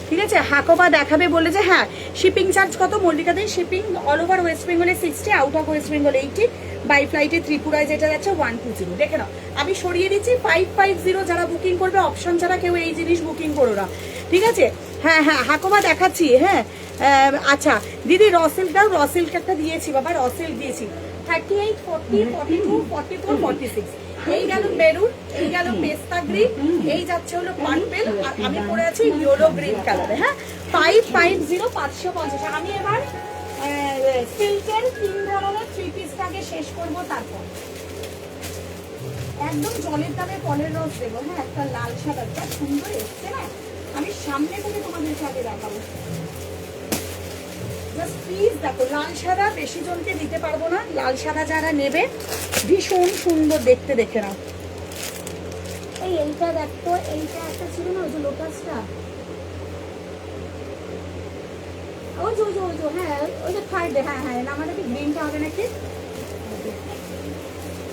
ঠিক আছে। হাকোবা দেখাবে বলে যে, হ্যাঁ শিপিং চার্জ কত মল্লিকাতে? শিপিং অল ওভার ওয়েস্ট বেঙ্গলে 60, out of West Bengal 80, by ফ্লাইটে ত্রিপুরায় যেটা যাচ্ছে 120। দেখে নাও, আমি সরিয়ে দিচ্ছি 550। যারা বুকিং করবে অপশন ছাড়া কেউ এই জিনিস বুকিং করো না, ঠিক আছে। হ্যাঁ হ্যাঁ হাকোবা দেখাচ্ছি, হ্যাঁ আচ্ছা দিদি র সিল্কটাও, র সিল্ক একটা দিয়েছি বাবা, র সিল্ক দিয়েছি। 38, 40, 42, 44, 46। এই গেল মেরুন, এই গেল পেস্তা গ্রিন, এই যাচ্ছে হলো পার্পেল, আর আমি পরে আছি ইয়েলো গ্রিন কালারে। হ্যাঁ 550, 550। আমি এবার সিল্কের 3 ধরনের 3 পিসটাকে শেষ করব, তারপর একদম জলের দামে ফলের রস দেবো। হ্যাঁ একটা লাল সাদা সুন্দর এসছে না, আমি সামনে থেকে তোমাদেরকে আগে দেখাবো। প্লিজ দেখো, লাল সাদা বেশি জনকে দিতে পারবো না, লাল সাদা যারা নেবে ভীষণ সুন্দর দেখতে, দেখে নাও। এইটা দেখো, এইটা একটা ছিল না ওই যে লোটাসটা, ওই যে হ্যাঁ ওই যে থার্ডে, হ্যাঁ হ্যাঁ আমাদের কি গ্রিনটা হবে নাকি?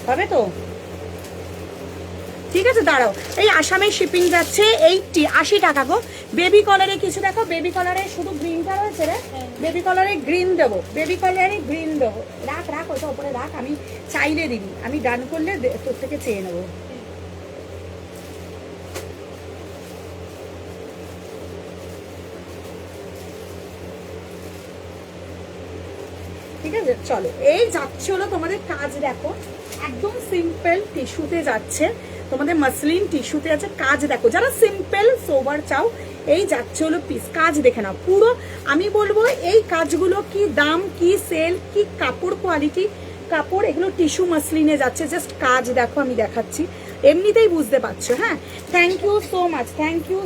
হবে তো, ঠিক আছে দাঁড়াও। এই আসামে শিপিং যাচ্ছে 80 টাকা গো। বেবি কলারে কিছু দেখো, বেবি কলারে শুধু গ্রিনটা রয়েছে রে, বেবি কলারে গ্রিন দেবো, বেবি কলারে গ্রিন দেবো। রাখ রাখ ওটা উপরে রাখ, আমি চাইলে দিবি, আমি ডান করলে তোর থেকে চেয়ে নেবো। ঠিক আছে চলো, এই যাচ্ছে হলো তোমাদের কাজ দেখো, একদম সিম্পল টিস্যুতে যাচ্ছে, তোমাদের মাসলিন টিস্যুতে আছে। কাজ দেখো, যারা সিম্পল সোবার চাও, এই যাচ্ছে হলো পিস। কাজ দেখে নাও পুরো, আমি বলবো এই কাজগুলো কি দাম, কি সেল, কি কাপড় কোয়ালিটি, কাপড় এগুলো টিস্যু মাসলিনে যাচ্ছে। জাস্ট কাজ দেখো, আমি দেখাচ্ছি, এমনিতেই বুঝতে পারছো। হ্যাঁ thank you so much, thank you.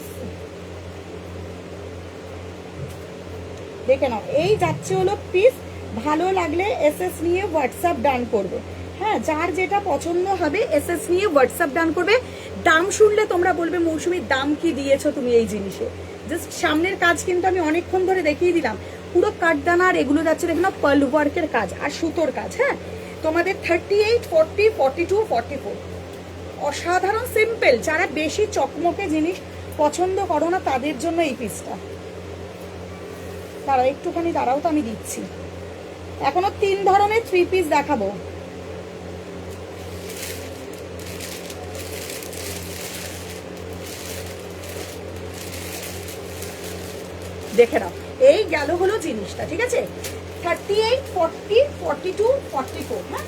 দেখে নাও, এই যাচ্ছে হলো পিস। ভালো লাগলে এসএস নিয়ে হোয়াটসঅ্যাপ ডান করবে। হ্যাঁ যার যেটা পছন্দ হবে এসএস নিয়ে হোয়াটসঅ্যাপ ডান করবে। দাম শুনলে তোমরা বলবে মৌসুমীর দাম কি দিয়েছো তুমি এই জিনিসে। জাস্ট সামনের কাজ কিন্তু আমি অনেকক্ষণ ধরে দেখিয়ে দিলাম, পুরো কাঠদানার এগুলো যাচ্ছে দেখে নাও, পার্ল ওয়ার্কের কাজ আর সুতোর কাজ। হ্যাঁ তোমাদের 38, 40, 42, 44 অসাধারণ সিম্পল। যারা বেশি চকমকে জিনিস পছন্দ করো না তাদের জন্য এই পিসটা। দাঁড়াও একটুখানি দাঁড়াও, তো আমি দিচ্ছি। এখনো 3 ধরনের 3 পিস দেখাবো। দেখে নাও, এই গেল হলো জিনিসটা, ঠিক আছে। 38, 40, 42, 44। হ্যাঁ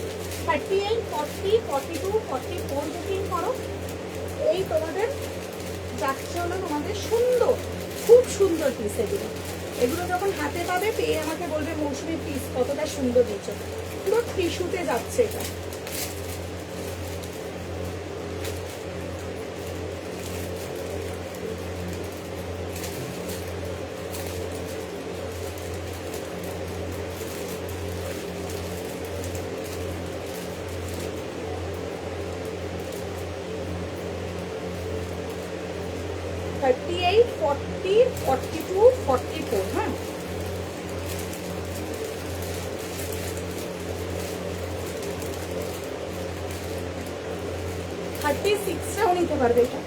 38, 40, 42, 44 বুকিং করো। এই তোমাদের যাচ্ছে হলো তোমাদের সুন্দর, খুব সুন্দর পিস। এগুলো যখন হাতে পাবে পেয়ে আমাকে বলবে মৌসুমী পিস কতটা সুন্দর দিচ্ছ। পুরো টিস্যুতে যাচ্ছে এটা। 38, 40, 42, 44, হ্যাঁ। থার্টি সিক্সটাও নিতে পারবে এটা।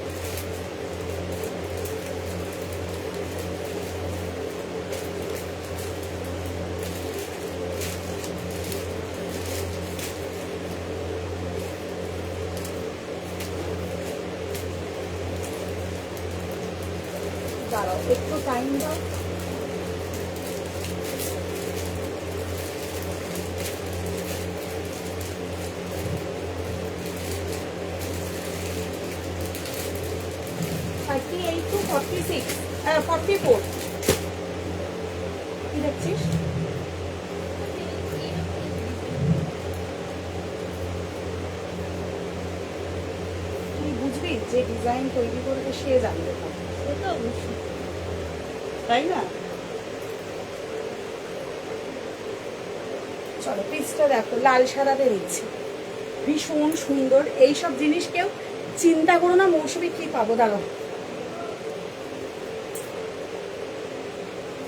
দাঁড়াও একটু টাইম দাও। থার্টি এইট টু 46, 44 কি দেখছিস? তুই বুঝবি যে ডিজাইন তৈরি করবে সে জানবে, সে তো অবশ্যই। তাই না? চলো পিসটা দেখো, লাল সাদাতে দিচ্ছি, ভীষণ সুন্দর। এইসব জিনিস কেউ চিন্তা করো না মৌসুমী কি পাবো। দাঁড়ো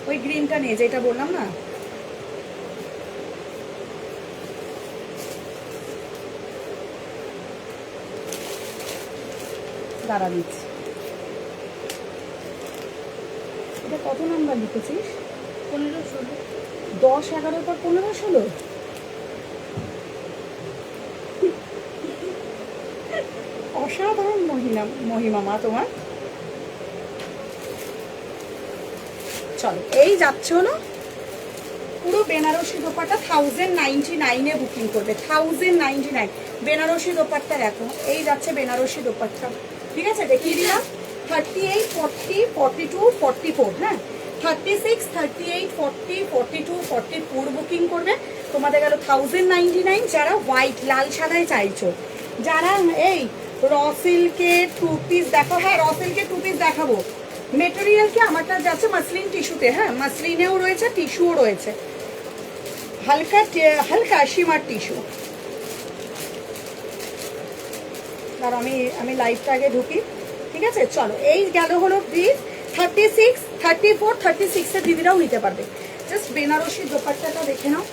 ওই গ্রিনটা নিয়ে, যেটা বললাম না, দাঁড়া দিচ্ছি। এটা কত নাম্বার লিখেছিস? 15, 16। 10, 11 পর 15, 16। অসাধারণ মহিমা মা তোমার। চলো এই যাচ্ছে হলো পুরো বেনারসি দোপাট্টা 1099 বুকিং করবে। 1099 বেনারসি দোপাট্টা দেখো, এই যাচ্ছে বেনারসি দোপাট্টা। ঠিক আছে, দেখিয়ে দিলাম। 38, 40, 42, 44, হ্যাঁ। 36, 38, 40, 42, 44 বুকিং করবে। তোমাদের গেল 1099। যারা হোয়াইট লাল সাদায় চাইছো, যারা এই র সিল্কের টু পিস দেখো, হ্যাঁ র সিল্কের টু পিস দেখাবো। মেটেরিয়াল কি আমারটা যাচ্ছে মাসলিন টিস্যুতে, হ্যাঁ মাসলিনেও রয়েছে, টিস্যুও রয়েছে, হালকা শিমার টিস্যু। আর আমি লাইভটা আগে ঢুকি। ঠিক আছে, চলো এই গেল হলো প্লিজ 36, 34, 36 দিদিরাও নিতে পারবে। জাস্ট বেনারসির দোপাট্টাটা দেখে নাও।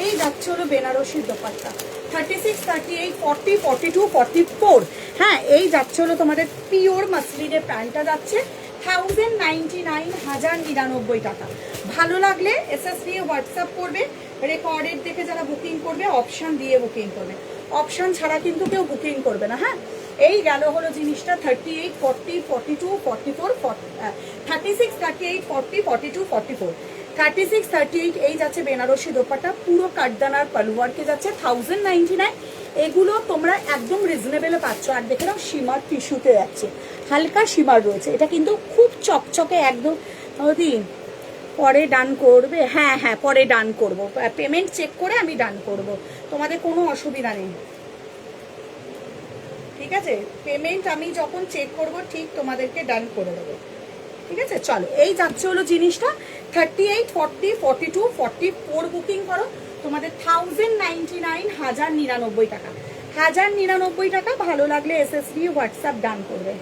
এই যাচ্ছে হলো বেনারসির দোপাট্টা 36, 38, 40, 42, 44, হ্যাঁ। এই যাচ্ছে হলো তোমাদের পিওর মাসলিনের প্যান্টটা যাচ্ছে 1099 টাকা। ভালো লাগলে এসএস দিয়ে হোয়াটসঅ্যাপ করবে, রেকর্ডেড দেখে যারা বুকিং করবে অপশান দিয়ে বুকিং করবে, অপশান ছাড়া কিন্তু কেউ বুকিং করবে না, হ্যাঁ। এই গেল হলো জিনিসটা 38, 40, 42, 44, 36, 38, 40, 42, 44, 36, 38 এই যাচ্ছে বেনারসি দোপাট্টা, পুরো কাঠদানার পালুয়ারকে যাচ্ছে 1099। এগুলো তোমরা একদম রিজনেবলে পাচ্ছ। আর দেখে নাও সীমার টিস্যুতে যাচ্ছে, হালকা সীমার রয়েছে। এটা কিন্তু খুব চকচকে একদম। পরে ডান করবে, হ্যাঁ হ্যাঁ পরে ডান করব, পেমেন্ট চেক করে আমি ডান করব, তোমাদের কোনো অসুবিধা নেই। ঠিক আছে, পেমেন্ট আমি যখন চেক করব ঠিক তোমাদেরকে ডান করে দেবো। ঠিক আছে, চলো এই যাচ্ছে হলো জিনিসটা 38, 40, 42, 44 বুকিং করো। তোমাদের 1099 টাকা, 1099 টাকা। ভালো লাগলে এসএসডি হোয়াটসঅ্যাপ ডান করবে।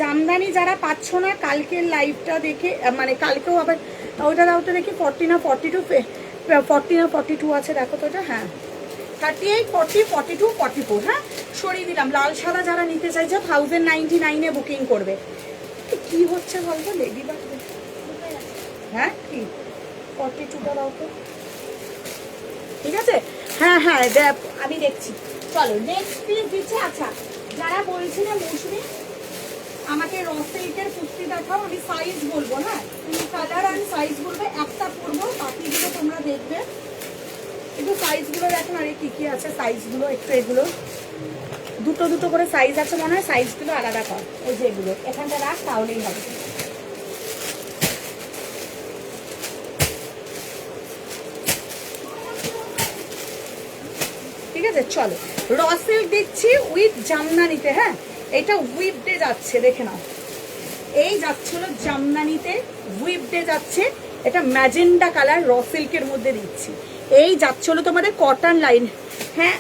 জামদানি যারা পাচ্ছ না, কালকের লাইভটা দেখে, মানে কালকেও আবার ওইটা দেখি 40 না 42, 40 না 42 আছে দেখো তো এটা, হ্যাঁ 38, 40, 42, 44, হ্যাঁ সরিয়ে দিলাম। লাল সাদা যারা নিতে চাইছে 1099 বুকিং করবে। কি হচ্ছে বলতো লেডি বাগ, হ্যাঁ কি 42টা দাও তো। ঠিক আছে, হ্যাঁ হ্যাঁ আমি দেখছি। চলো নেক্সট পিস দিচ্ছে। আচ্ছা যারা বলছিলে মৌসুমী আমাকে র সিল্কের কুর্তি দেখাও, আমি সাইজ বলবো, হ্যাঁ তুমি কালার আর সাইজ বলবে, একটা পরবো, বাকিগুলো তোমরা দেখবে। একটু সাইজগুলো দেখো, আরে কি কি আছে সাইজগুলো একটু, এগুলো দুটো দুটো করে সাইজ আছে মনে হয়, সাইজগুলো আলাদা কর। ওই যে এগুলো এখানটা রাখ, তাহলেই হবে। ঠিক আছে, চলো র সিল্ক দিচ্ছি উইথ জামদানিতে, হ্যাঁ এটা উইপডে যাচ্ছে, দেখে নাও। এই যাচ্ছে হলো জামদানিতে উইপডে যাচ্ছে, এটা ম্যাজেন্ডা কালার র সিল্কের মধ্যে দিচ্ছি। এই যাচ্ছে হলো তোমাদের কটন লাইন। হ্যাঁ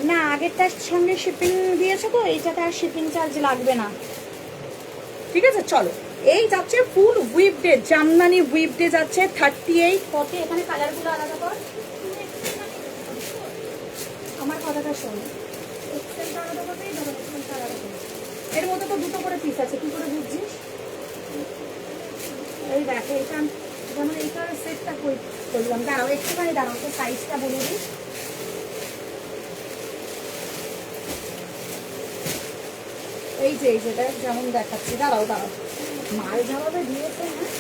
না, আগেরটার সঙ্গে শিপিং দিয়েছো তো, এইটাতে আর শিপিং চার্জ লাগবে না। ঠিক আছে চলো, এই যাচ্ছে ফুল উইপডে, জামদানি উইপডে যাচ্ছে 38 কত। এখানে কালারগুলো আলাদা কর, আমার কথাটা শোনো, এক্সেলটা আলাদা করবে, ডবল এক্সেলটা আলাদা করবে। এর মধ্যে তো দুটো করে পিস আছে, কি করে বুঝছিস? এই দেখো এটা যেমন এইটার সেটটা করলাম, দাঁড়াও একটুখানি দাঁড়াও, তো সাইজটা বলে দিই। এই যে যেটা যেমন দেখাচ্ছি, দাঁড়াও মাল যেভাবে দিয়েছে, হ্যাঁ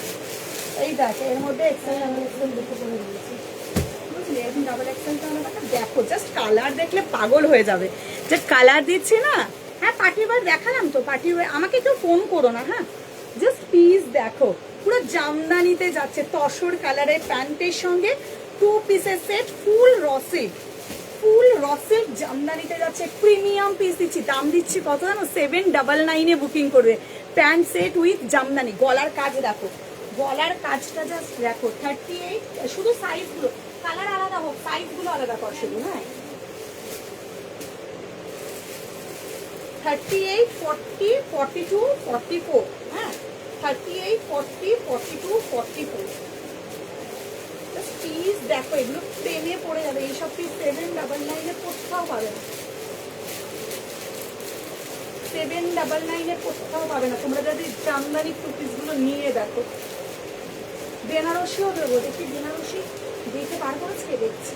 এই দেখো এর মধ্যে এক্সেল ডাবল এক্সেল দুটো করে দিয়েছি, বুঝলি? এখন ডাবল এক্সেলটা হলো দেখো, জাস্ট কালার দেখলে পাগল হয়ে যাবে যে কালার দিচ্ছি না। হ্যাঁ পার্টিবার দেখালাম তো, পার্টিবার আমাকে কেউ ফোন করো না, হ্যাঁ জাস্ট পিস দেখো, পুরো জামদানিতে যাচ্ছে, তসর কালারের প্যান্টের সঙ্গে 2 পিসের সেট, ফুল রসের জামদানিতে যাচ্ছে, প্রিমিয়াম পিস দিচ্ছি, দাম দিচ্ছি কত জানো? 799 বুকিং করবে, প্যান্ট সেট উইথ জামদানি। গলার কাজ দেখো, গলার কাজটা জাস্ট দেখো, 38, শুধু সাইজগুলো কালার আলাদা হোক, সাইজগুলো আলাদা কর শুধু, হ্যাঁ 38, 40, 42, 44, হ্যাঁ 38, 40, 42, 44। পিস দেখো, এগুলো প্রেমে পড়ে যাবে, এইসব পিস 799 কোথাও পাবে না, 799 কোথাও পাবে না। তোমরা যদি জামদানি পিসগুলো নিয়ে দেখো, বেনারসিও দেবো, দেখি বেনারসি দেখে পার করেছে, দেখছি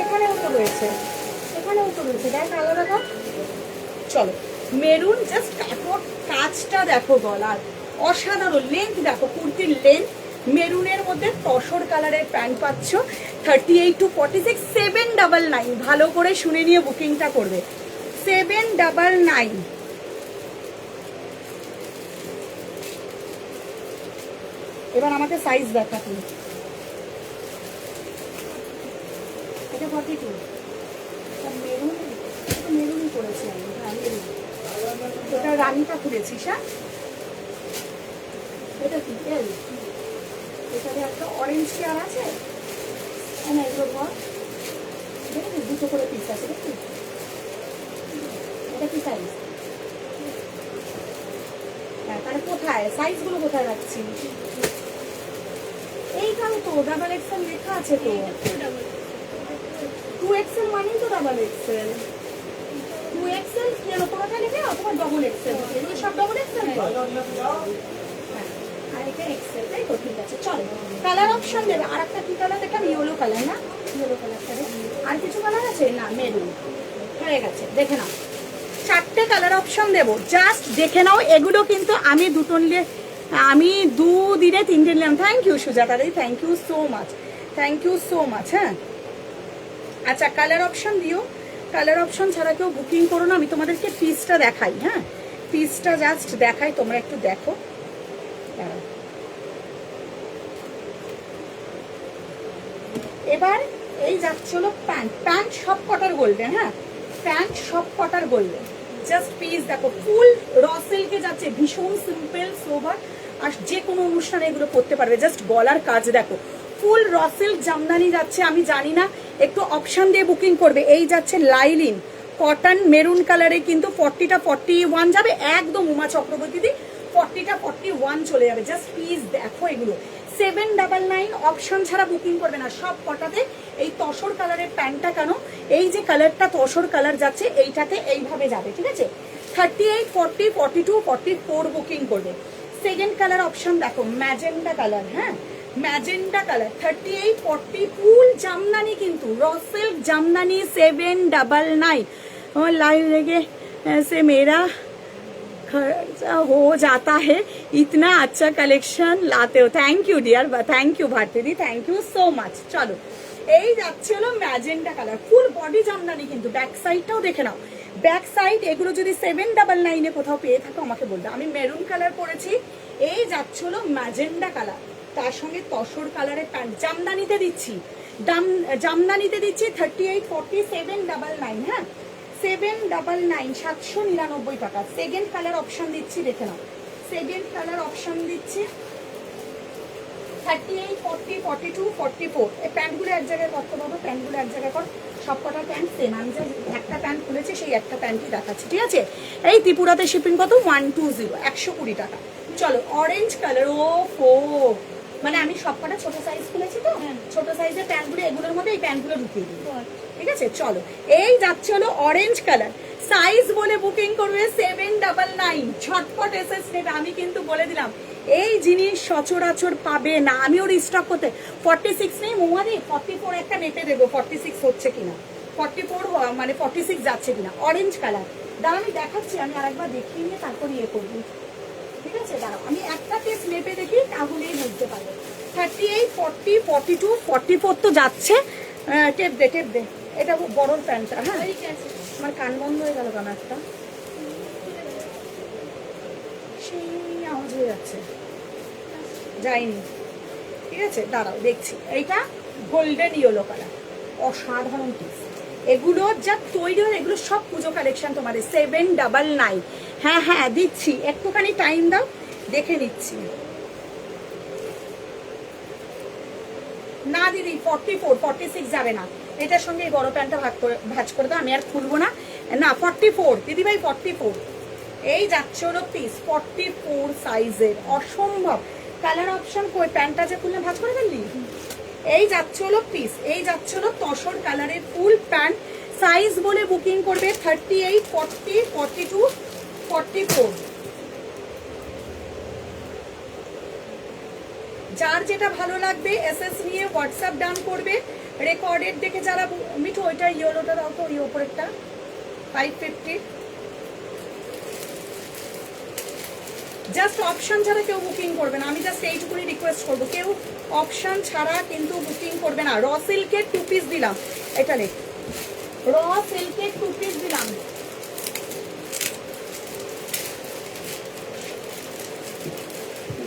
এখানেও তো রয়েছে, দেখ আলাদা কর। চলো মেরুন, জাস্ট কাপড় কাজটা দেখো, গলার অসাধারণ, লেন্থ দেখো, কুর্তির লেন্থ, মেরুনের মধ্যে তসর কালারের প্যান্ট পাচ্ছ, 38 to 46, 799। ভালো করে শুনে নিয়ে বুকিংটা করবে, 799। এবার আমাকে সাইজ দেখা তুমি, এটা 42, মেরুন, মেরুনই করেছি আমি, হ্যাঁ মেরুন, ওটা রানীটা খুলেছিস, হ্যাঁ এটা কি এল, এটাতে একটা অরেঞ্জ কেয়ার আছে না, এগুলো ধর দেখি দুটো করে পিস আছে, দেখি এটা কি সাইজ? হ্যাঁ তাহলে কোথায় সাইজগুলো কোথায় রাখছি? এইখানে তো ডাবল এক্সেল লেখা আছে তো, 2XL মানেই তো ডাবল এক্সেল, 2XL কেন তোমাকে লিখে নাও, তোমার ডবল এক্সেল, এগুলো সব ডবল এক্সেল। আর এটা এক্সেল, তাই তো, ঠিক আছে চলো। কালার অপশন দেবে, আর একটা কি কালার দেখলাম, ইয়েলো কালার, না ইয়েলো কালারটা, আর কিছু কালার আছে না, মেরুন হয়ে গেছে, দেখে নাও 4টে কালার অপশন দেবো, জাস্ট দেখে নাও। এগুলো কিন্তু আমি দুটো নিলে, আমি 2 দিনে 3টে নিলাম। থ্যাংক ইউ সুজাতা দি, thank you so much, thank you so much. হ্যাঁ আচ্ছা কালার অপশন দিও, কালার অপশন ছাড়া কেউ বুকিং করো না, আমি তোমাদেরকে পিসটা দেখাই, হ্যাঁ পিসটা জাস্ট দেখাই, তোমরা একটু দেখো। এবার এই যাচ্ছে হলো প্যান্ট সব কটার গোল্ডেন, হ্যাঁ প্যান্ট সব কটার গোল্ডেন, জাস্ট পিস দেখো, ফুল র সিল্কে যাচ্ছে, ভীষণ সিম্পল সোবার, আর যে কোনো অনুষ্ঠানে এগুলো করতে পারবে। জাস্ট গলার কাজ দেখো, ফুল র সিল্ক জামদানি যাচ্ছে, আমি জানি না, একটু অপশন দিয়ে বুকিং করবে। এই যাচ্ছে লাইলিন কটন মেরুন কালারে, কিন্তু 40টা 41 যাবে, একদম উমা চক্রবর্তী দি 40টা 41 চলে যাবে। জাস্ট পিস দেখো, এগুলো 799, অপশন ছাড়া বুকিং করবে না সব কটাতে। এই তসর কালারের প্যান্টটা কেন, এই যে কালারটা তসর কালার যাচ্ছে, এইটাতে এইভাবে যাবে, ঠিক আছে 38, 40, 42, 44 বুকিং করবে। সেকেন্ড কালার অপশন দেখো, ম্যাজেন্ডা কালার, হ্যাঁ ম্যাজেন্ডা কালার, 38, 40, ফুল জামদানি, কিন্তু রসেল জামদানি, 799। और लाइव लेके ऐसे मेरा खर्चा हो जाता है, इतना अच्छा कलेक्शन लाते हो। Thank you dear, thank you Bharati दी, थैंक यू सो मच। चलो এই যাচ্ছে হলো magenta colour, full body Jamdani কিন্তু। ব্যাক সাইডটাও দেখে নাও, ব্যাক সাইড এগুলো যদি 799 কোথাও পেয়ে থাকো আমাকে বলবে। আমি মেরুন কালার পরেছি, এই যাচ্ছে হলো ম্যাজেন্টা কালার, তার সঙ্গে তসর কালারের প্যান্ট। জামদানিতে দিচ্ছি, জামদানিতে দিচ্ছি 38 40 799, হ্যাঁ 799, 799 টাকা। সেকেন্ড কালার অপশন দিচ্ছি, দেখে নাও, সেকেন্ড কালার অপশন দিচ্ছি 38 40 42 44। এই প্যান্টগুলো এক জায়গায় করতে পারবো, প্যান্টগুলো এক জায়গায় কর, সব কটা প্যান্ট সেম। আমি যা একটা প্যান্ট খুলেছি সেই একটা প্যান্টই দেখাচ্ছি, ঠিক আছে। এই ত্রিপুরাতে শিপিং কত 120, 120 টাকা। চলো অরেঞ্জ কালার, ও ফো, মানে আমি সব কটা ছোট সাইজ খুলেছি তো, ছোট সাইজের প্যান্টগুলো এগুলোর মধ্যে এই প্যান্টগুলো ঢুকিয়ে দিই, ঠিক আছে। চলো এই যাচ্ছে হলো অরেঞ্জ কালার, সাইজ বলে বুকিং করবে 799, ঝটপট এসএস নেবে। আমি কিন্তু বলে দিলাম এই জিনিস সচরাচর পাবে না, আমিও রিস্টক করতে 46 নেই মোয়াদি, 44 একটা মেপে দেবো 46 হচ্ছে কিনা, 44 মানে 46 যাচ্ছে কিনা। অরেঞ্জ কালার, দাঁড়া আমি দেখাচ্ছি, আমি আরেকবার দেখিয়ে নিয়ে তারপর ইয়ে করবি, ঠিক আছে। দাঁড়াও আমি একটা পিস মেপে দেখি, তাহলেই বুঝতে পারবে। 38 40 42 44 তো যাচ্ছে। টেপ দে, টেপ দে, এটা বড় প্যান্টটা, হ্যাঁ। আমার কান বন্ধ হয়ে গেল কেন একটা, সেই আওয়াজ হয়ে যাচ্ছে, যায়নি, ঠিক আছে। দাঁড়াও দেখছি, এইটা গোল্ডেন ইয়েলো কালার, অসাধারণ পিস। এগুলো যা তৈরি হয় এগুলো সব পুজো কালেকশন তোমাদের 799। হ্যাঁ হ্যাঁ দিচ্ছি, একটুখানি টাইম দাও, দেখে নিচ্ছি। না দিদি 44 46 যাবে না, এটার সঙ্গে এই বড় প্যান্টটা ভাঁজ করে দাও, আমি আর খুলবো না। না 44 দিদি ভাই 44, এই যাচ্ছে হলো পিস 44 সাইজের, অসম্ভব কালার অপশন। কই প্যান্টটা যে খুললে ভাঁজ করে ফেললি, এই যাচ্ছে হলো পিস, এই যাচ্ছে হলো তসর কালারের ফুল প্যান্ট। সাইজ বলে বুকিং করবে 38 40 42 44। যার যেটা ভালো লাগবে এসএস নিয়ে হোয়াটসঅ্যাপ ডান করবে। রেকর্ডেড দেখে যারা মিঠু ওইটা ইয়েলোটা দাও তো, ওই ওপরেরটা 550। জাস্ট অপশন ছাড়া কেউ বুকিং করবে না, আমি জাস্ট এইটুকুনি রিকোয়েস্ট করবো, কেউ অপশন ছাড়া কিন্তু বুকিং করবে না। র সিল্কের 2 পিস দিলাম, এটা লেখ, র সিল্কের 2 পিস দিলাম।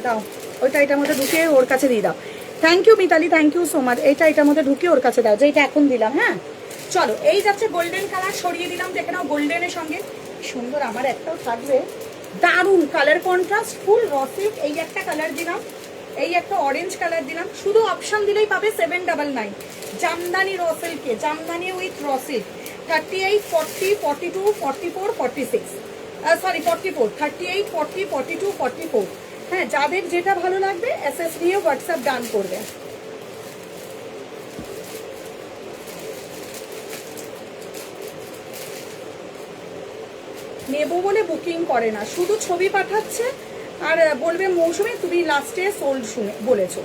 দাও ওইটা এটার মধ্যে ঢুকিয়ে ওর কাছে দিয়ে দাও। Thank you Mitali, thank you so much. এইটা এটার মধ্যে ঢুকিয়ে ওর কাছে দাও, যেটা এখন দিলাম, হ্যাঁ। চলো এই যাচ্ছে গোল্ডেন কালার, সরিয়ে দিলাম, দেখে নাও গোল্ডেনের সঙ্গে সুন্দর। আমার একটাও থাকবে, দারুণ কালার কন্ট্রাস্ট, ফুল রসিক। এই একটা কালার দিলাম, এই একটা অরেঞ্জ কালার দিলাম। শুধু অপশন দিলেই পাবে 799। জামদানি রসিল্কে, জামদানি উইথ রসিল 38 40 42 44 46, সরি 44, 38 40 42 44। হ্যাঁ যাদের যেটা ভালো লাগবে এসএস নিয়ে হোয়াটসঅ্যাপ ডান করবে। নেবো বলে বুকিং করে না, শুধু ছবি পাঠাচ্ছে আর বলবে মৌসুমী তুমি লাস্টে সোল্ড শুনে বলেছো।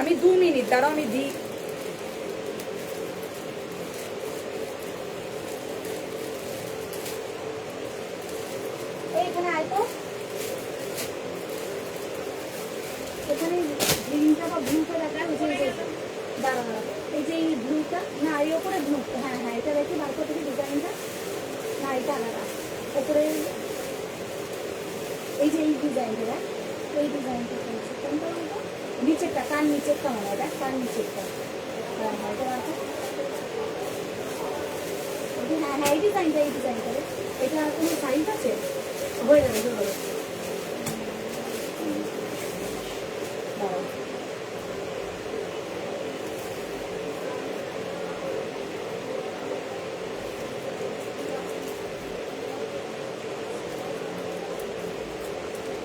আমি 2 মিনিট দাঁড়াও, আমি দিই। এইখানে আয় তো, এখানে গ্রিনটা বা ব্লুটা দেখা হয়েছে, দাঁড়া দাঁড়া, এই যে এই ব্লুটা, না এই ওপরে ব্লু, হ্যাঁ হ্যাঁ এটা দেখি বার করে দেখি ডিজাইনটা, না এটা আলাদা, ওপরে এই যে এই ডিজাইনটা দেখ, এই ডিজাইনটা কোনটা, নিচেরটা, কার নিচেরটা মনে হয়, দেখ কার নিচেরটা, হ্যাঁ হ্যাঁ এটা আছে, হ্যাঁ হ্যাঁ এই ডিজাইনটা, এই ডিজাইনটা, এটা কোনো সাইজ আছে, হয়ে যাবে হয়ে যাবে।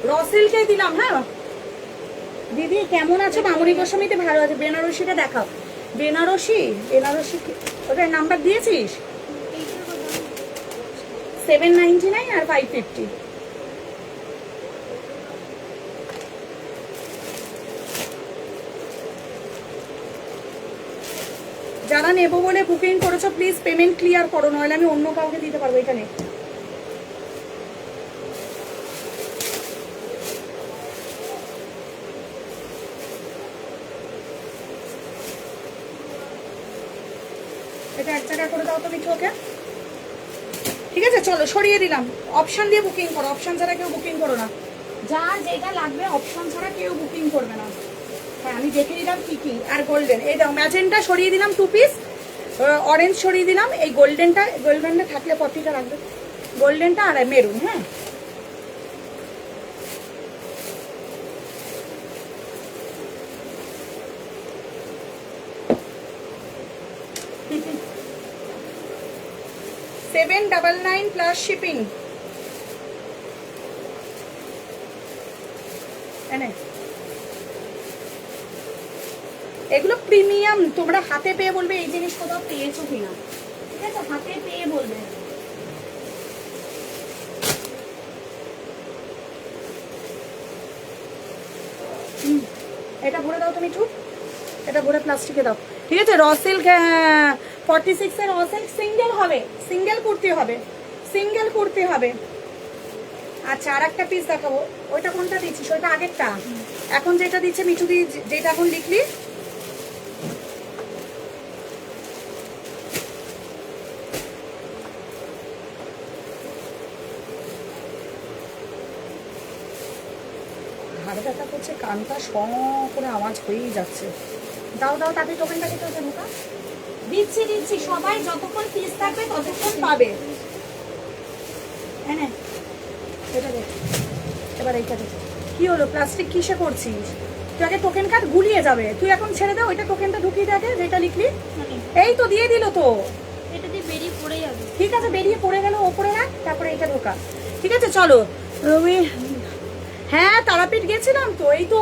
রসিলকে দিলাম, হ্যাঁ দিদি কেমন আছো? মামুনি গোস্বামীতে ভালো আছে। বেনারসিটা দেখাও, বেনারসি, বেনারসি ওটার নাম্বার দিয়েছিস? 799 আর 550। যারা নেবো বলে বুকিং করেছো প্লিজ পেমেন্ট ক্লিয়ার করো, নইলে আমি অন্য কাউকে দিতে পারবো। এখানে এটা এক জায়গায় করে দাও তো মিঠু ওকে। ঠিক আছে চলো সরিয়ে দিলাম। অপশন দিয়ে বুকিং করো, অপশন ছাড়া কেউ বুকিং করো না। যা যেটা লাগবে অপশন ছাড়া কেউ বুকিং করবে না। হ্যাঁ আমি দেখে দিলাম কি কি। আর গোল্ডেন এই দাও, ম্যাজেন্টা সরিয়ে দিলাম 2 পিস, অরেঞ্জ সরিয়ে দিলাম, এই গোল্ডেনটা থাকলে 40টা রাখবে, গোল্ডেনটা আর মেরুন। হ্যাঁ $799 প্লাস শিপিং। এগুলো প্রিমিয়াম, তোমরা হাতে পেয়ে বলবে এই জিনিস কোথাও পেয়েছো কিনা। ঠিক আছে হাতে পেয়ে বলবে। এটা ভরে দাও তুমি টুক, এটা ভরে প্লাস্টিকে দাও। ঠিক আছে র সিল্ক 46 এর র সিল্ক সিঙ্গেল হবে, সিঙ্গেল কুর্তি হবে, সিঙ্গেল কুর্তি হবে। আচ্ছা আর একটা পিস দেখাবো। ওইটা কোনটা দিচ্ছিস? ওইটা আগেরটা। এখন যেটা দিচ্ছে মিঠু দি, যেটা এখন লিখলি ঘাড়ে ব্যথা করছে, কানটা স করে আওয়াজ হয়েই যাচ্ছে। দাও দাও তাতে টোকেনটা দিতে হচ্ছে ঢোকা। দিচ্ছি দিচ্ছি, সবাই যতক্ষণ পিস থাকবে ততক্ষণ পাবে। হ্যাঁ এটা দেখ, এবার এইটা দেখ। কি হলো প্লাস্টিক কিসে করছিস? তুই আগে টোকেন কার্ড গুলিয়ে যাবে, তুই এখন ছেড়ে দে। ওইটা টোকেনটা ঢুকিয়ে দেখে যেটা লিখলি। এই তো দিয়ে দিল তো, এটা দিয়ে বেরিয়ে পড়ে যাবে। ঠিক আছে বেরিয়ে পড়ে গেল, ওপরে রাখ, তারপরে এইটা ঢোকা। ঠিক আছে চলো রবি। হ্যাঁ তারাপীঠ গেছিলাম তো, এই তো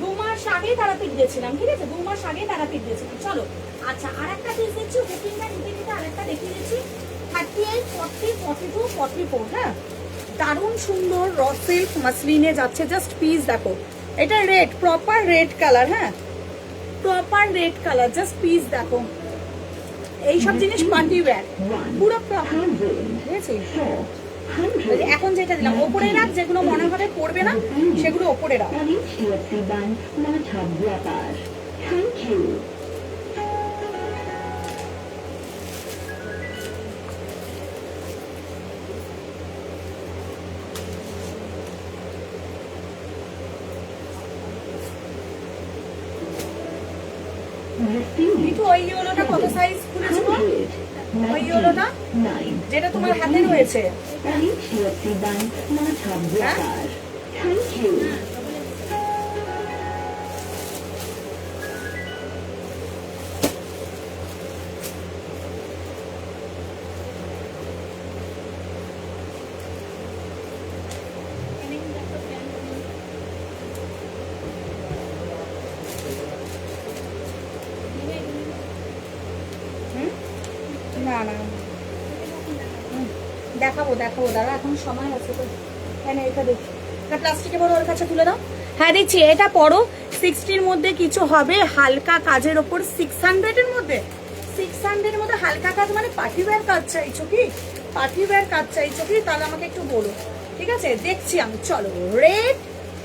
2 মাস আগে তারাপীঠ গেছিলাম। ঠিক আছে 2 মাস আগে তারাপীঠ গেছিলাম। চলো আচ্ছা আর একটা পিস দিচ্ছি, বুকিংটা নিতে নিতে আরেকটা দেখিয়ে দিচ্ছি। 38, 40, 42, 44। হ্যাঁ দারুণ সুন্দর র সিল্ক মাসলিনে যাচ্ছে। জাস্ট পিস দেখো, এটা রেড, প্রপার রেড কালার। হ্যাঁ proper red colour, just piece দেখো। এইসব জিনিস পার্টি ওয়্যার পুরো প্রপার। ঠিক আছে এখন যেটা দিলাম ওপরে রাখ, যেগুলো মনে হবে পড়বে না সেগুলো ওপরে রাখ। কিন্তু ওই ইয়েলোটা কত সাইজ খুলেছিল? ওই ইয়েলোটা যেটা তোমার হাতে রয়েছে। না না দেখাবো দেখাবো, দাঁড়া এখন সময় আছে তো। হ্যাঁ এটা দেখি, এটা প্লাস্টিকে বড় ওর কাছে তুলে দাও। হ্যাঁ দিচ্ছি, এটা পড়ো। 60-র মধ্যে কিছু হবে হালকা কাজের ওপর। 600-এর মধ্যে, 600-এর মধ্যে হালকা কাজ মানে পার্টি ওয়্যার কাজ চাইছো কি? পার্টি ওয়্যার কাজ চাইছো কি? তাহলে আমাকে একটু বলো। ঠিক আছে দেখছি আমি। চলো রেড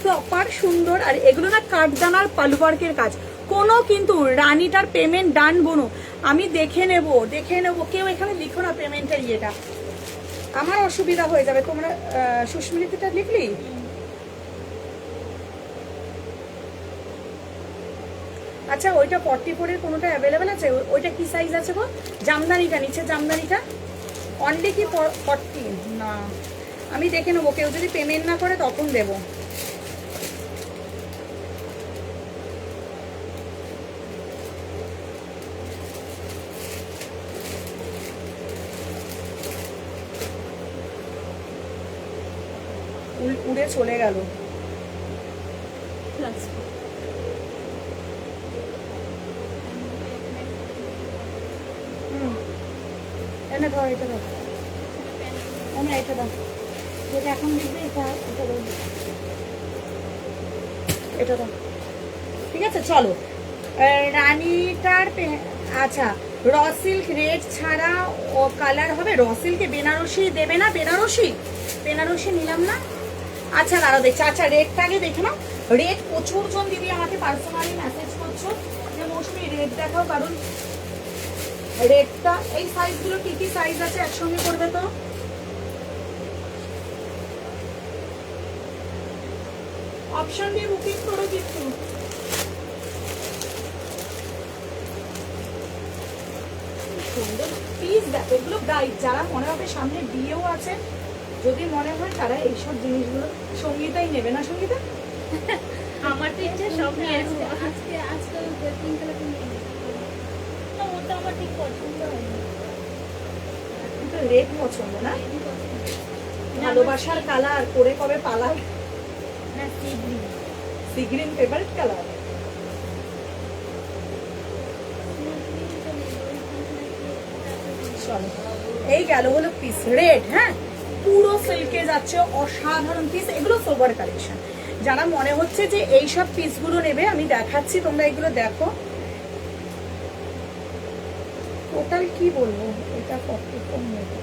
প্রপার সুন্দর। আর এগুলো না কাঠদানার পালওয়ার্কের কাজ। কোনো কিন্তু রানীটার পেমেন্ট ডান বোনো, আমি দেখে নেব দেখে নেব। কেউ এখানে লিখো না পেমেন্টের ইয়েটা, আমার অসুবিধা হয়ে যাবে। তোমরা সুস্মৃতিটা লিখলি? আচ্ছা ওইটা 44-এর কোনোটা অ্যাভেলেবেল আছে? ওইটা কি সাইজ আছে গো? জামদানিটা নিচে, জামদানিটা অনলি কি 40? না আমি দেখে নেবো, কেউ যদি পেমেন্ট না করে তখন দেবো। উড়ে চলে গেল। এনে ধর, এটা ধর, এনে এটা দাও। যেটা এখন দিবে এটা, এটা দাও, এটা দাও। ঠিক আছে চলো রানীটার আচ্ছা র সিল্ক রেড ছাড়া ও কালার হবে। র সিল্কে বেনারসি দেবে না? বেনারসি বেনারসি নিলাম না। আচ্ছা দাঁড়া দেখছি। আচ্ছা রেডটা আগে দেখে নাও। রেড প্রচুর জন দিদি আমাকে পার্সোনালি মেসেজ করছো যে মৌসুমি রেড দেখাও, কারণ রেডটা এই সাইজগুলো কি কি সাইজ আছে একসঙ্গে করবে তো? অপশন দিয়ে বুকিং করো কিন্তু। সুন্দর পিস দেখো, এগুলো গাইড, যারা মনে হবে সামনে বিয়েও আছে, যদি মনে হয় তারা এইসব জিনিসগুলো। সঙ্গীতাই নেবে না সঙ্গীতা? আমার তো ইচ্ছে সব নিয়ে আসতে। আজকে পিঙ্ক কালার না, ওটা আমার ঠিক পছন্দ হয়নি। রেড পছন্দ না? ভালোবাসার কালার করে কবে পালার? না, sea green. Sea green favourite colour. চলো, এই গেল হলো পিস রেড। হ্যাঁ, পুরো সিল্কে যাচ্ছে, অসাধারণ পিস। এগুলো সোবার কালেকশন। যারা মনে হচ্ছে যে এইসব পিসগুলো নেবে, আমি দেখাচ্ছি, তোমরা এগুলো দেখো। টোটাল কি বলবো, এটা 44 নেবে।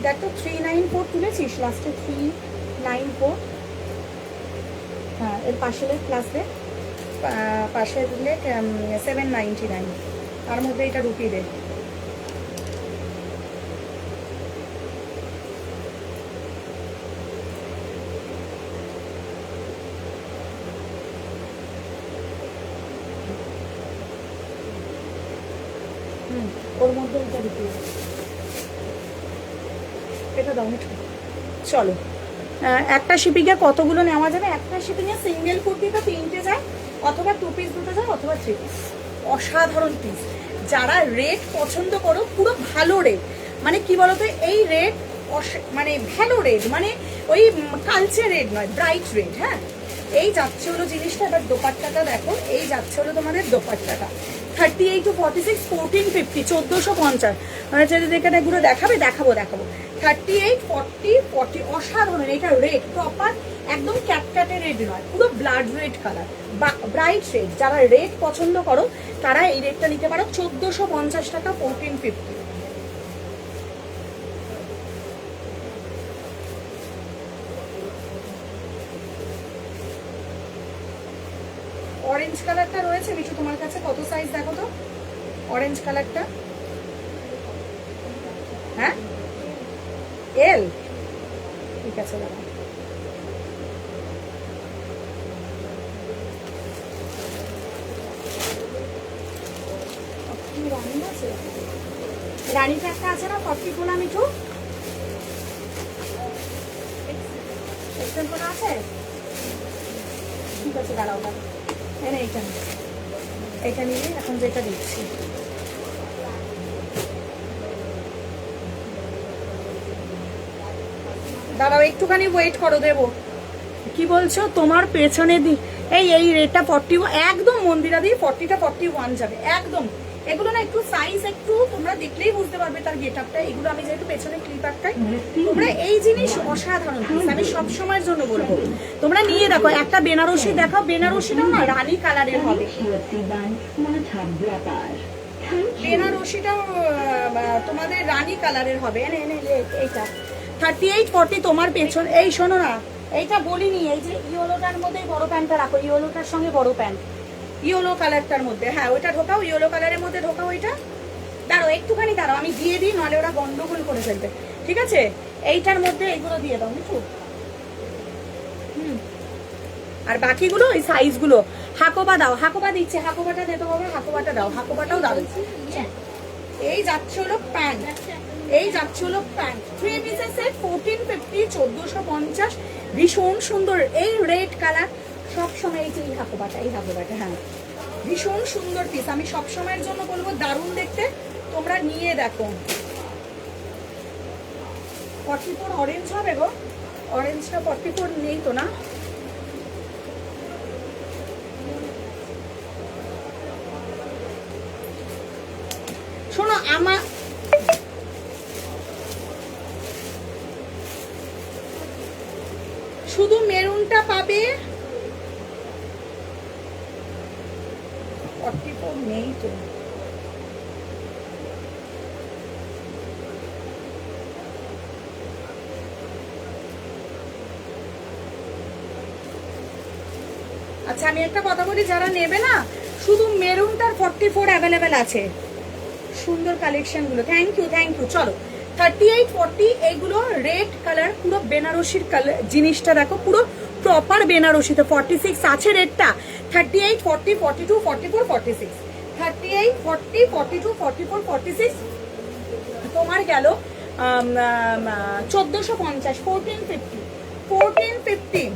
দেখো 394 তুলেছিস, লাস্টে 394। হ্যাঁ, এর পাশে ক্লাসে পাশে দিলে 799, তার মধ্যে এটা রুপি রেট। ওর মধ্যে এটা রুপি, এটা দাও মিঠু। চলো, একটা শিপিংয়ে কতগুলো নেওয়া যাবে? একটা শিপিংয়ে সিঙ্গেল কুর্তিটা 3টে যায়, অথবা 2 পিস দুটো যায়, অথবা 3 পিস। অসাধারণ পিস। যারা রেট পছন্দ করো, পুরো ভালো রেট, মানে কি বলতো, এই রেট মানে ভালো রেট, মানে ওই কালচে রেড নয়, ব্রাইট রেড। হ্যাঁ, এই যাচ্ছে হলো জিনিসটা। এবার দোপাট্টাটা দেখো, এই যাচ্ছে হলো তোমাদের দোপাট্টাটা 38 to 46, 1450, 1450। মানে যদি এখানে এগুলো দেখাবো 38, 40, 40। অসাধারণ। এটা রেড প্রপার, একদম ক্যাটক্যাটে রেড নয়, পুরো blood red colour, bright red. যারা রেড পছন্দ করো তারা এই রেডটা নিতে পারো, 1450 টাকা, 1450। অরেঞ্জ কালারটা রয়েছে মিঠু তোমার কাছে, কত সাইজ দেখো তো অরেঞ্জ কালারটা। হ্যাঁ, এল, ঠিক আছে দাদা। রানী আছে, রানীটা একটা আছে না, 40 কোনা মিঠু, এক্সেল কোনা আছে। ঠিক আছে দাঁড়াও দাঁড়াও, এনে এইটা নিয়ে এখন যেটা দিচ্ছি। দাঁড়াও একটুখানি ওয়েট করো, দেবো। কি বলছো? তোমার পেছনে এই রেটটা 40, একদম মন্দিরা দিয়ে 40টা 41 যাবে একদম। এগুলো না একটু সাইজ, একটু তোমরা দেখলেই বুঝতে পারবে তার গেট আপটা। এগুলো আমি যেহেতু পেছনে ক্লিপ আটকাই, তোমরা এই জিনিস অসাধারণ পিস, আমি সব সময়ের জন্য বলবো তোমরা নিয়ে দেখো। একটা বেনারসি দেখাও, বেনারসিটাও না রানী কালারের হবে, বেনারসিটাও তোমাদের রানী কালারের হবে। এনে এনে এইটা 38, 40 তোমার পেছন। এই শোনো না, এইটা বলিনি, এই যে ইয়েলোটার মধ্যে বড় প্যান্টটা রাখো, ইয়েলোটার সঙ্গে বড় প্যান্ট, ইয়েলো কালারটার মধ্যে। হ্যাঁ, ওইটা ঢোকাও, ইয়েলো কালারের মধ্যে ঢোকাও। ওইটা দাঁড়াও একটুখানি, দাঁড়াও আমি দিয়ে দিই, নাহলে ওরা গন্ডগোল করে ফেলবে। ঠিক আছে, এইটার মধ্যে এইগুলো দিয়ে দাও মিঠু। আর বাকিগুলো ওই সাইজগুলো। হাকোবা দাও, হাকোবা দিচ্ছে, হাকোবাটা দিতে হবে, হাকোবাটা দাও, হাকোবাটাও দাও। এই যাচ্ছে হলো প্যান্ট, এই যাচ্ছে হলো প্যান্ট, 3 পিসের সেট, 1450, 1450। ভীষণ সুন্দর এই রেড কালার। সবসময় এই যে এই হাকোবাটা, এই হাকোবাটা, হ্যাঁ ভীষণ সুন্দর পিস। আমি সবসময়ের জন্য বলবো দারুণ দেখতে, তোমরা নিয়ে দেখো। 44 অরেঞ্জ হবে গো, অরেঞ্জটা 44 নেই তো না? শোনো, আমার শুধু মেরুনটা পাবে, 44 নেই তো। আচ্ছা, আমি একটা কথা বলি, যারা নেবে না শুধু মেরুনটার 44 অ্যাভেলেবেল আছে। সুন্দর কালেকশনগুলো, থ্যাংক ইউ। চলো 38 40 এইগুলো রেড কালার, পুরো বেনারসির কালার, জিনিসটা দেখো পুরো প্রপার বেনারসিতে। 46 আছে রেডটা। 38 40 42 44 46, 38 40 42 44 46 তোমার গেল 1450, 1450 1450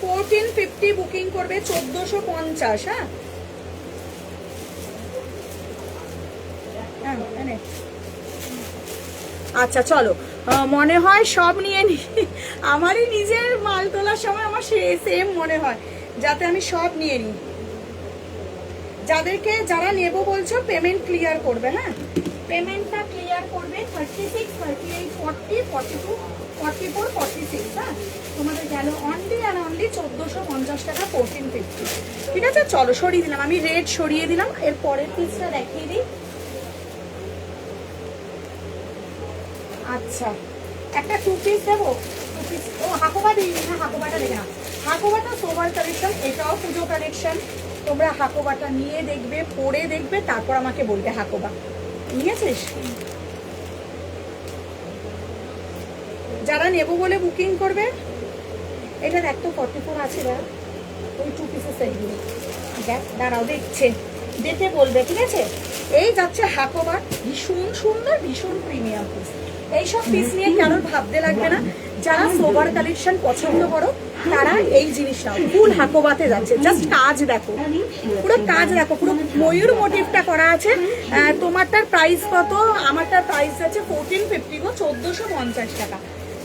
1450 বুকিং করবে 1450। হ্যাঁ আচ্ছা চলো, মনে হয় সব নিয়ে নি। আমারই নিজের মাল তোলার সময় আমার সেম মনে হয়, যাতে আমি সব নিয়ে নিই। যারা নেব বলছো পেমেন্ট ক্লিয়ার করবে, হ্যাঁ পেমেন্টটা ক্লিয়ার করবে। 36 38 40 42 44 46, হ্যাঁ তোমাদের গেল অনলি আর অনলি 1450 টাকা 1450। ঠিক আছে চলো সরিয়ে দিলাম, আমি রেট সরিয়ে দিলাম। এর পরের পিসটা দেখিয়ে দিই। আচ্ছা একটা 2 পিস দেবো, 2 পিস। ও হাকোবা দিইনি, হ্যাঁ হাকোবাটা দেখে না। হাকোবাটা সোবার কালেকশন, এটাও পুজো কালেকশন। তোমরা হাকোবাটা নিয়ে দেখবে, পরে দেখবে, তারপর আমাকে বলবে হাকোবা নিয়েছিস। যারা নেবো বলে বুকিং করবে, এটা দেখ তো 44 আছে না, ওই 2 পিসের সেটগুলো দেখ, দাঁড়াও দেখে বলবে, ঠিক আছে। এই যাচ্ছে হাকোবা, ভীষণ সুন্দর, ভীষণ প্রিমিয়াম পিস। এইসব পিস নিয়ে কেন ভাবতে লাগবে না। যারা সোবার কালেকশন পছন্দ করো তারা এই জিনিসটা ফুল হাকোবাতে যাচ্ছে। জাস্ট কাজ দেখো, পুরো কাজ দেখো, পুরো ময়ূর মোটিভটা করা আছে। তোমারটার প্রাইস কত? আমারটার প্রাইস আছে 1450 গো, 1450 টাকা।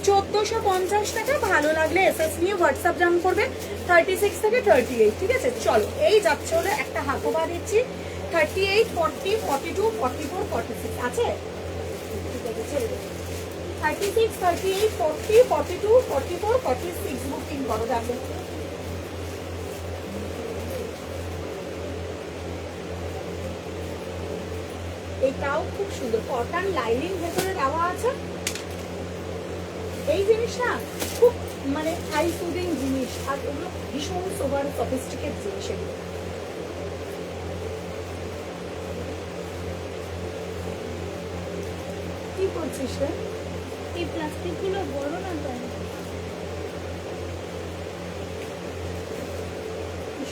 1450 টাকা। ভালো লাগলে এসএস নিয়ে হোয়াটসঅ্যাপ জাম করবে। 36 থেকে 38, ঠিক আছে চলো। এই যাচ্ছে হলো একটা হাকোবা দিচ্ছি, 38 40 42 44 46 আছে। 36 38 40 42 44 46 বুকিং করো। দেখো এটাও খুব সুন্দর, কটন লাইনিং ভেতরে দেওয়া আছে। এই জিনিসটা খুব মানে হাই সুদিং জিনিস, আর এগুলো ভীষণ সোবার সফিস্টিকেট জিনিস। এগুলো কি করছিস রে? এই প্লাস্টিক গুলো বড় না তো,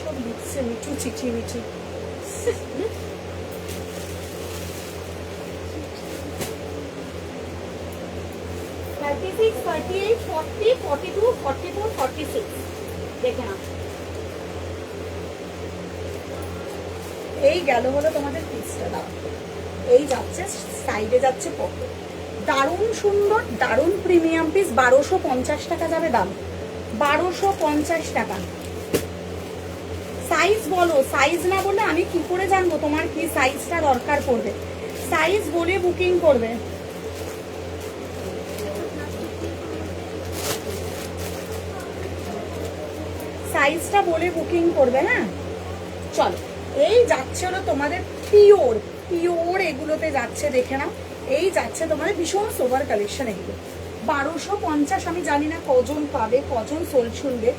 সব লিখছে মিঠু, চিঠি মিঠি। 36 38 40 42 44 46 দেখে না। এই গেল হলো তোমাদের পিসটা। দাও এই যাচ্ছে সাইডে যাচ্ছে পকেট, দারুণ সুন্দর, দারুণ প্রিমিয়াম পিস। 1250 টাকা যাবে দাম, 1250 টাকা। সাইজ বলো, সাইজ না বললে আমি কি করে জানবো তোমার কি সাইজটা দরকার পড়বে। সাইজ বলে বুকিং করবে। সাইজটা বলে বুকিং করবে, হ্যাঁ চলো। এই যাচ্ছে হলো তোমাদের পিওর পিওর, এগুলোতে যাচ্ছে দেখে নাও। এই যাচ্ছে তোমাদের ভীষণ সোবার কালেকশন এগুলো। 1250। আমি জানি না কজন পাবে, কজন সোল শুনবে।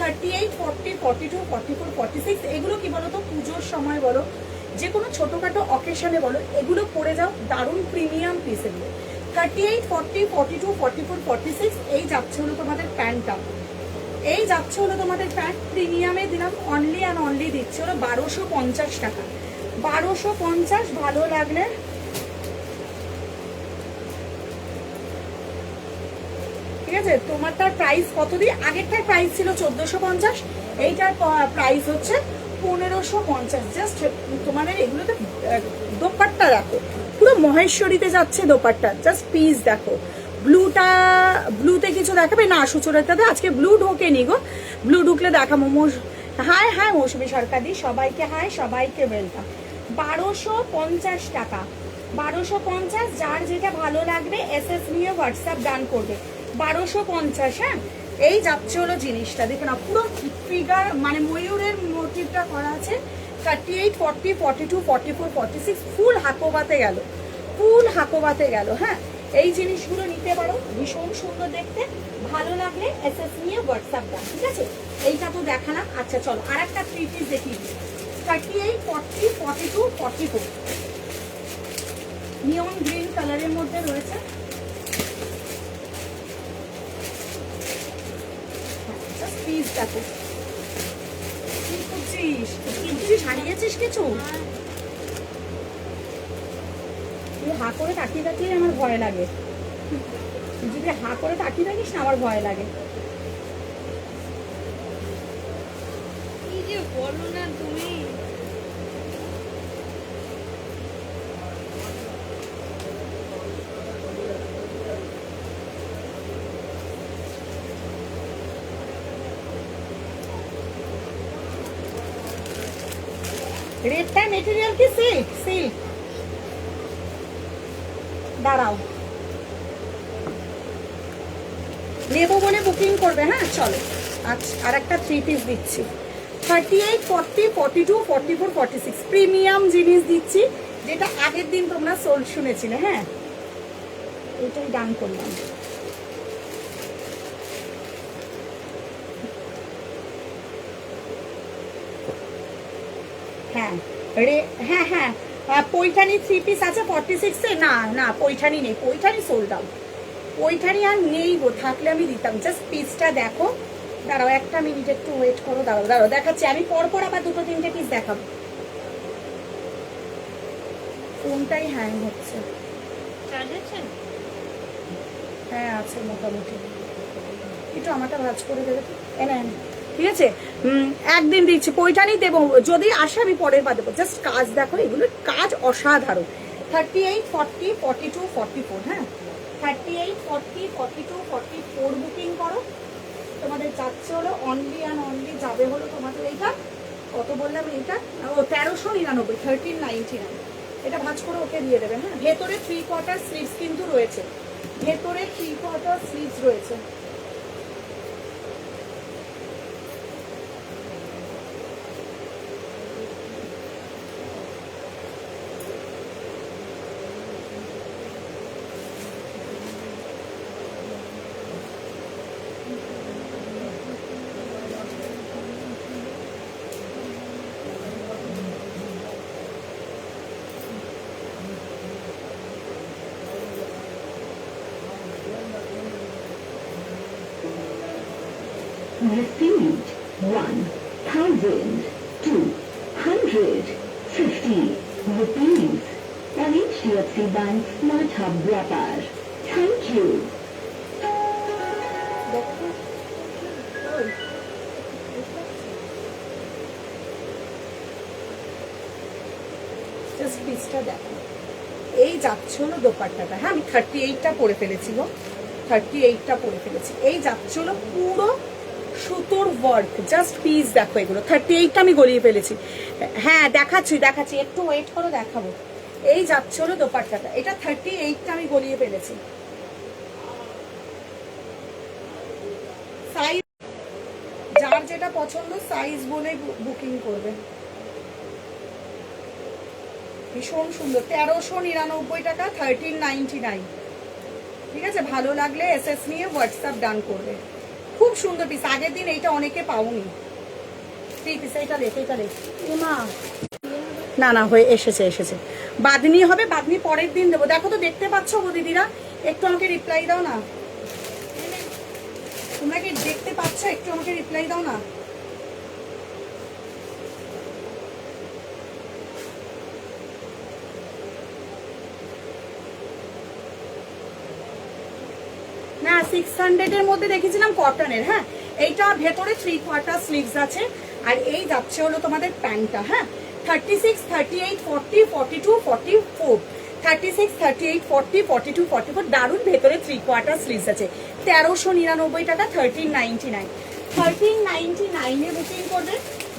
38 40 42 44 46 এগুলো কি বলো তো, পুজোর সময় বলো, যে কোনো ছোটোখাটো অকেশনে বলো, এগুলো পরে যাও, দারুণ প্রিমিয়াম পিস এগুলো। 38 40 42 44 46 এই যাচ্ছে হলো তোমাদের প্যান্টটা। এই যাচ্ছে হলো তোমাদের প্যান্ট, প্রিমিয়ামে দিলাম, অনলি অ্যান্ড অনলি দিচ্ছে হলো 1250 টাকা। 1250। ভালো লাগলে ঠিক আছে। তোমারটার প্রাইস কত দিই? আগেরটার প্রাইস ছিল 1450, এইটার প্রাইস হচ্ছে 1550। জাস্ট তোমাদের এগুলোতে দোপাট্টা দেখো, পুরো মহেশ্বরীতে যাচ্ছে দোপাট্টা। জাস্ট পিস দেখো। ব্লুতে কিছু দেখাবে না সুচরিতাতে, আজকে ব্লু ঢোকেনি গো, ব্লু ঢুকলে দেখাবো। হাই হাই মৌসুমী সরকারি, সবাইকে হাই, সবাইকে ওয়েলকাম। 1250 টাকা, 1250। যার যেটা ভালো লাগবে এসএস নিয়ে হোয়াটসঅ্যাপ ডান করবে। 1250, হ্যাঁ। এই যাচ্ছে হলো জিনিসটা দেখে না, পুরো ফিগার মানে ময়ূরের মোটিভটা করা আছে। 38 40 42 44 46 ফুল হাকোবাতে গেল, ফুল হাকোবাতে গেল, হ্যাঁ। এই জিনিসগুলো নিতে পারো, ভীষণ সুন্দর দেখতে। ভালো লাগলে এসএস নিয়ে হোয়াটসঅ্যাপ দাও, ঠিক আছে? এইটা তো দেখালাম। আচ্ছা চলো আর একটা 3 পিস দেখিয়ে দিই। 38, 40, 42, 44 নিয়ন গ্রিন কালারের মধ্যে রয়েছে। জাস্ট পিস দেখো। কি করছিস? হারিয়েছিস কিছু? তুই হা করে তাকিয়ে তাকিয়ে আমার ভয় লাগে। তুই যদি হা করে তাকিয়ে থাকিস না আমার ভয় লাগে। কি যে বলো না তুমি। রেডটা মেটেরিয়াল কি সিল্ক? সিল্ক। দাঁড়াও, নেবো বলে বুকিং করবে। হ্যাঁ চলো। আচ্ছা আর একটা 3 পিস দিচ্ছি। 38, 40, 42, 44, 46 প্রিমিয়াম জিনিস দিচ্ছি, যেটা আগের দিন তোমরা সোল শুনেছিলে। হ্যাঁ এটাই ডান করলাম। হ্যাঁ হ্যাঁ হ্যাঁ পৈঠানি 3 পিস আছে 46 এ। না না পৈঠানি নেই, পৈঠানি সোল্ড আউট। পৈঠানি আর নেই গো, থাকলে আমি দিতাম। জাস্ট পিসটা দেখো। দাঁড়াও একটা মিনিট একটু ওয়েট করো। দাঁড়াও দাঁড়াও দেখাচ্ছি আমি, পরপর আবার 2-3টে পিস দেখাবো। ফোনটাই হ্যাং হচ্ছে। চার্জ আছে? হ্যাঁ আছে মোটামুটি। একটু আমারটা ভাজ করে দেবে তো। ঠিক আছে একদিন দিচ্ছি। পৈঠানি দেবো, যদি আসে আমি পরের বার দেবো। জাস্ট কাজ দেখো, এগুলোর কাজ অসাধারণ। 38, 40, 42, 44 হ্যাঁ 38, 40, 42, 44 বুকিং করো। তোমাদের যাচ্ছে হলো অনলি অ্যান্ড অনলি, যাবে হলো তোমাদের এইটা কত বললাম, এইটা ও 1399, 1399। এটা ভাঁজ করে ওকে দিয়ে দেবে। হ্যাঁ ভেতরে 3/4 স্লিভস কিন্তু রয়েছে, ভেতরে 3/4 স্লিভস রয়েছে। Received 1,250 rupees on HDFC Bank Smart Hub Vyapar. Thank you. Just পিসটা দেখো। এই যাচ্ছে হলো দোপাট্টাটা। হ্যাঁ আমি 38টা পরে ফেলেছি গো, 38টা পরে ফেলেছি। এই যাচ্ছে হলো পুরো সুতোর ওয়ার্ক। জাস্ট পিস দেখো এগুলো। 38টা আমি গলিয়ে ফেলেছি। হ্যাঁ দেখাচ্ছি দেখাচ্ছি, একটু ওয়েট করো দেখাবো। এই যাচ্ছে হলো দোপাট্টাটা, এটা 38টা আমি গলিয়ে ফেলেছি। সাইজ যার যেটা পছন্দ সাইজ বলে বুকিং করবে। ভীষণ সুন্দর। 1399 টাকা, 1399। ঠিক আছে, ভালো লাগলে এসএস নিয়ে হোয়াটসঅ্যাপ ডান করবে। খুব সুন্দর পিস। আগের দিন এইটা অনেকে পাওনি। 3 পিস। এইটা দেখ, এইটা দেখ। মা না না হয়ে এসেছে এসেছে। বাদনি হবে, বাদনি পরের দিন দেবো। দেখো তো দেখতে পাচ্ছ গো দিদিরা, একটু আমাকে রিপ্লাই দাও না। তোমরা কি দেখতে পাচ্ছ? একটু আমাকে রিপ্লাই দাও না। না 600 এর মধ্যে দেখেছিলাম কটনের। হ্যাঁ এইটা ভেতরে 3/4 স্লিভস আছে। আর এই যাচ্ছে হলো তোমাদের প্যান্টটা। হ্যাঁ 36, 38, 40, 42, 44 36, 38, 40, 42, 44 দারুণ। ভেতরে 3/4 স্লিভস আছে। 1399 টাকা, 1399। 1399 এ বুকিং করবে।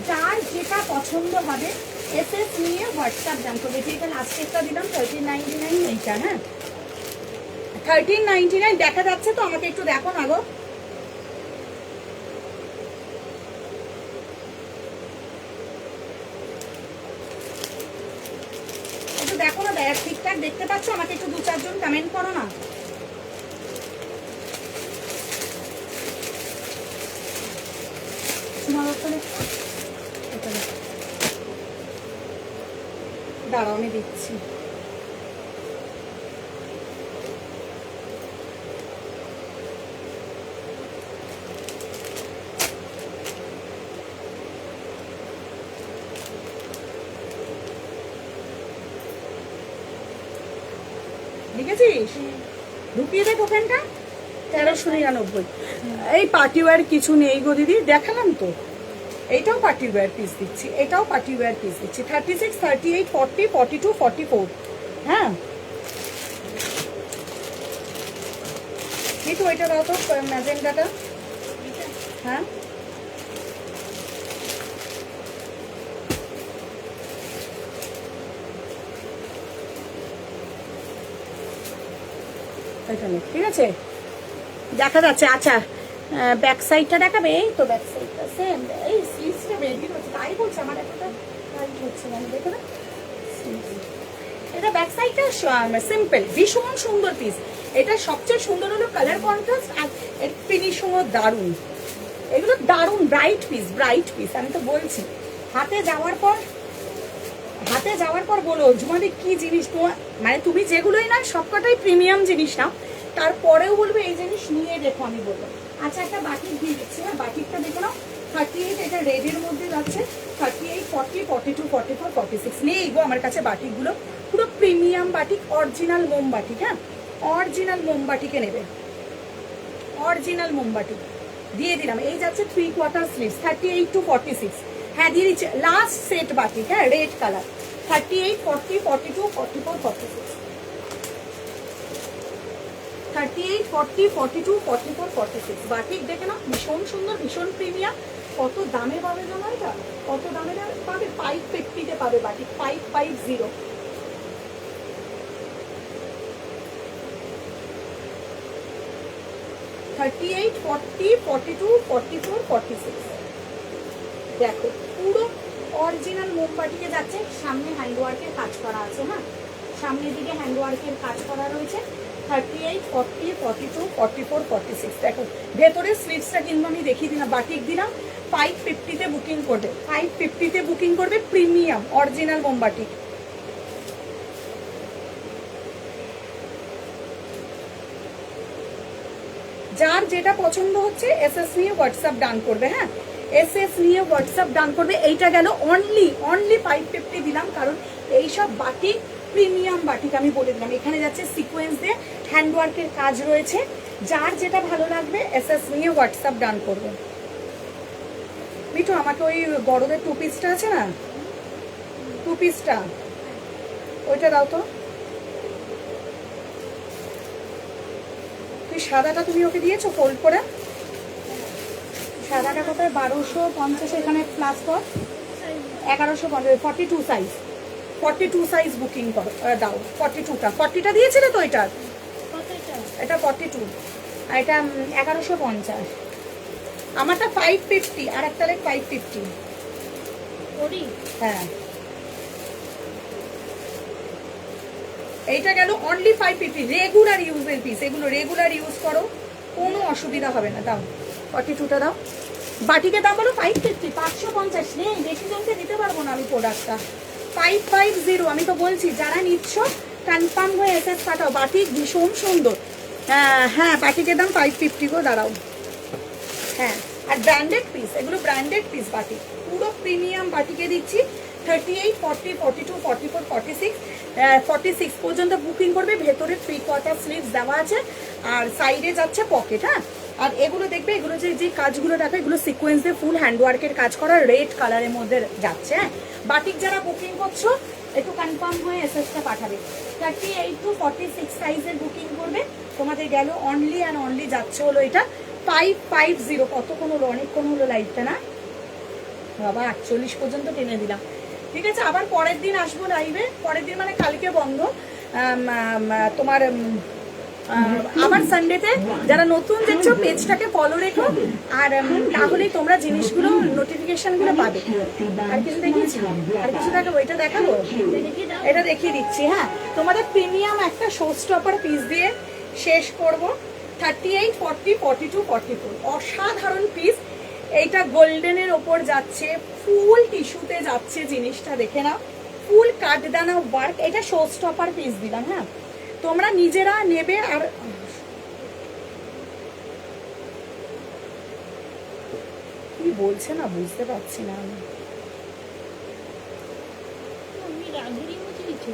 যার যেটা পছন্দ হবে এসএস নিয়ে হোয়াটসঅ্যাপ জান করবে। যেটা লাস্টেরটা দিলাম 1399 এইটা। হ্যাঁ 1399 দেখা যাচ্ছে তো? আমাকে একটু দেখো না গো। একটু দেখো না, ঠিকঠাক দেখতে পাচ্ছ? আমাকে একটু 2-4 জন কমেন্ট করো না। আমার ওখানে এটা দেখো। দাঁড়াও আমি দিচ্ছি। লিখেছিস? ঢুকিয়ে দে টোকেনটা। 1399। এই পার্টি ওয়্যার কিছু নেই গো দিদি, দেখালাম তো। এইটাও পার্টি ওয়্যার পিস দিচ্ছি, এটাও পার্টি ওয়্যার পিস দিচ্ছি। 36, 38, 40, 42, 44। হ্যাঁ এই তো ওইটা দাও তো, ম্যাজেন্ডাটা। হ্যাঁ এটা নে, ঠিক আছে দেখা যাচ্ছে। আচ্ছা ব্যাক সাইডটা দেখাবে। এই তো ব্যাক সাইডটা সেম। এই স্লিভসটা বেরিয়ে হচ্ছে, তাই বলছে আমার এতটা টাইট হচ্ছে না, দেখো না এটা ব্যাক সাইডটা সিম্পল, ভীষণ সুন্দর পিস। এটা সবচেয়ে সুন্দর হলো কালার কন্ট্রাস্ট, আর এর ফিনিশিংও দারুণ। এগুলো দারুণ ব্রাইট পিস, ব্রাইট পিস। আমি তো বলছি হাতে যাওয়ার পর বলো ঝুমাদি কি জিনিস তোমার, মানে তুমি যেগুলোই না সবকটাই প্রিমিয়াম জিনিস নাও, তারপরেও বলবে এই জিনিস নিয়ে দেখো। আমি বলবো আচ্ছা একটা বাটিক দিয়ে দিচ্ছি। হ্যাঁ বাটিকটা দেখো না, 38 এটা রেডের মধ্যে যাচ্ছে। 38, 40, 42, 44, 46 নেই গো আমার কাছে বাটিকগুলো। পুরো প্রিমিয়াম বাটিক, অরিজিনাল মোমবাটিক। হ্যাঁ অরিজিনাল মোমবাটিকে নেবে, অরিজিনাল মোমবাটিক দিয়ে দিলাম। এই যাচ্ছে 3/4 স্লিভস, 38 to 46। হ্যাঁ দিয়ে দিচ্ছে লাস্ট সেট বাটিক। হ্যাঁ রেড কালার, 38, 40, 42, 44, 46। 38, 40, 42, 44, 46 বাটিক দেখে না, ভীষণ সুন্দর, ভীষণ প্রিমিয়াম। কত দামে পাবে জানো এটা? কত দামে পাবে? 550-তে পাবে বাটিক, 550। $38, $40, $42, $44, $46। দেখো পুরো অরিজিনাল মোমবাটিকে যাচ্ছে। সামনে হ্যান্ডওয়ার্কের কাজ করা আছে। হ্যাঁ সামনের দিকে হ্যান্ডওয়ার্কের কাজ করা রয়েছে। 38, 40, 42, 44, 46। দেখো ভেতরে স্লিভসটা কিন্তু আমি দেখিয়ে দিলাম, বাটিক দিলাম। 550-তে বুকিং করবে, 550-তে বুকিং করবে। প্রিমিয়াম অরিজিনাল মোমবাটিক। যার যেটা পছন্দ হচ্ছে এসএস নিয়ে হোয়াটসঅ্যাপ ডান করবে। হ্যাঁ এসএস নিয়ে হোয়াটসঅ্যাপ ডান করবে। এইটা গেল অনলি 550 দিলাম, কারণ এইসব বাটিক প্রিমিয়াম বাটিক আমি বলে দিলাম। এখানে যাচ্ছে সিকোয়েন্স দিয়ে হ্যান্ডওয়ার্কের কাজ রয়েছে। যার যেটা ভালো লাগবে এসএস নিয়ে হোয়াটসঅ্যাপ ডান করবে। মিঠু আমাকে ওই বড়দের 2 পিসটা আছে না, 2 পিসটা ওইটা দাও তো। সাদাটা তুমি ওকে দিয়েছো ফোল্ড করে? সাদাটা কোথায়? 1250 এখানে প্লাস কর, 1150, 42 সাইজ, 42 সাইজ বুকিং করো, দাও 42টা। 40টা দিয়েছিলে তো এটার? এটা 42 আর এটা 1150। আমারটা 550 আর একটা লেগ 550। হ্যাঁ এইটা গেল অনলি 550। রেগুলার ইউজের পিস, এগুলো রেগুলার ইউজ করো, কোনো অসুবিধা হবে না। দাও 42টা দাও। বাটিকে দাম বলো 550, 550 নেই, বেশি জনকে দিতে পারবো না আমি প্রোডাক্টটা। 550 আমি তো বলছি, যারা নিচ্ছ কনফার্ম হয়ে এসএস পাঠাও। বাটিক ভীষণ সুন্দর। হ্যাঁ বাটিকের দাম 550 গো, দাঁড়াও। হ্যাঁ আর ব্র্যান্ডেড পিস, এগুলো ব্র্যান্ডেড পিস বাটিক, পুরো প্রিমিয়াম বাটিকে দিচ্ছি। 38, 40, 42, 44, 46, 46 পর্যন্ত বুকিং করবে। ভেতরে 3/4 স্লিভস দেওয়া আছে, আর সাইডে যাচ্ছে পকেট। হ্যাঁ আর এগুলো দেখবে, এগুলো যে কাজগুলো দেখো, এগুলো সিকোয়েন্স দিয়ে ফুল হ্যান্ডওয়ার্কের কাজ করা, রেড কালারের মধ্যে যাচ্ছে। হ্যাঁ বাটিক যারা বুকিং করছো একটু কনফার্ম হয়ে এসএসটা পাঠাবে। 38 to 46 সাইজের বুকিং করবে। তোমাদের গেল অনলি অ্যান্ড অনলি যাচ্ছে হলো এটা 550। কতক্ষণ হলো? অনেকক্ষণ হলো লাইভটা না বাবা, 48 পর্যন্ত টেনে দিলাম। ঠিক আছে আবার পরের দিন আসবো লাইভে। পরের দিন মানে কালকে বন্ধ তোমার, আবার সানডেতে। যারা নতুন দেখছো পেজটাকে ফলো রেখো, আর তাহলেই তোমরা জিনিসগুলো নোটিফিকেশনগুলো পাবে। আর কিছু দেখিয়েছি? আর কিছু দেখাবো? এটা দেখাবো, এটা দেখিয়ে দিচ্ছি। হ্যাঁ তোমাদের প্রিমিয়াম একটা শো স্টপার পিস দিয়ে শেষ করব। 38, 40, 42, 44 অসাধারণ পিস। এইটা গোল্ডেনের ওপর যাচ্ছে, ফুল টিস্যুতে যাচ্ছে জিনিসটা, দেখে নাও ফুল কাঠদানা ওয়ার্ক। এটা শো স্টপার পিস দিলাম। হ্যাঁ, তোমরা নিজেরা নেবে। আর কি বলছে না বুঝতে পারছি না আমি। আমি রাধুরি মুছে দিচ্ছি।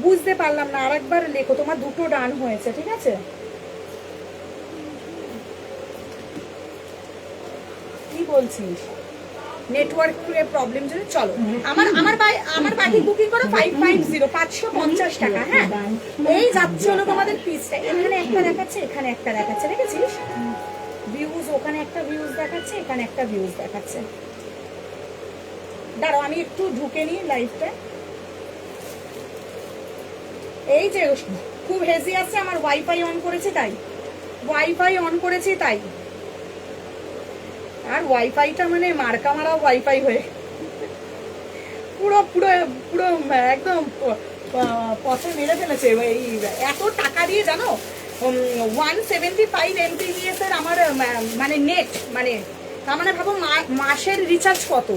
বুঝতে পারলাম না, আরেকবার লেখো। তোমার দুটো ডান হয়েছে, ঠিক আছে? কি বলছিস? নেটওয়ার্ক প্রবলেম জন্য। চলো, আমার বাকি বুকিং করো 550 550 টাকা। হ্যাঁ, এই যাচ্ছে হলো তোমাদের পিসটা। এখানে একটা দেখাচ্ছে, এখানে একটা দেখাচ্ছে, দেখেছিস ভিউজ? ওখানে একটা ভিউজ দেখাচ্ছে, এখানে একটা ভিউজ দেখাচ্ছে। দাঁড়াও আমি একটু ঢুকে নিই লাইভটা। এই যে খুব হেজি আছে, আমার ওয়াইফাই অন করেছি তাই, ওয়াইফাই অন করেছি তাই। আর ওয়াইফাইটা মানে মার্কা মারা ওয়াইফাই হয়ে পুরো পুরো পুরো একদম পথে মেরে ফেলেছে। এই এত টাকা দিয়ে জানো 175 MPBS এর আমার মানে নেট, মানে তার মানে ভাবো মাসের রিচার্জ কত,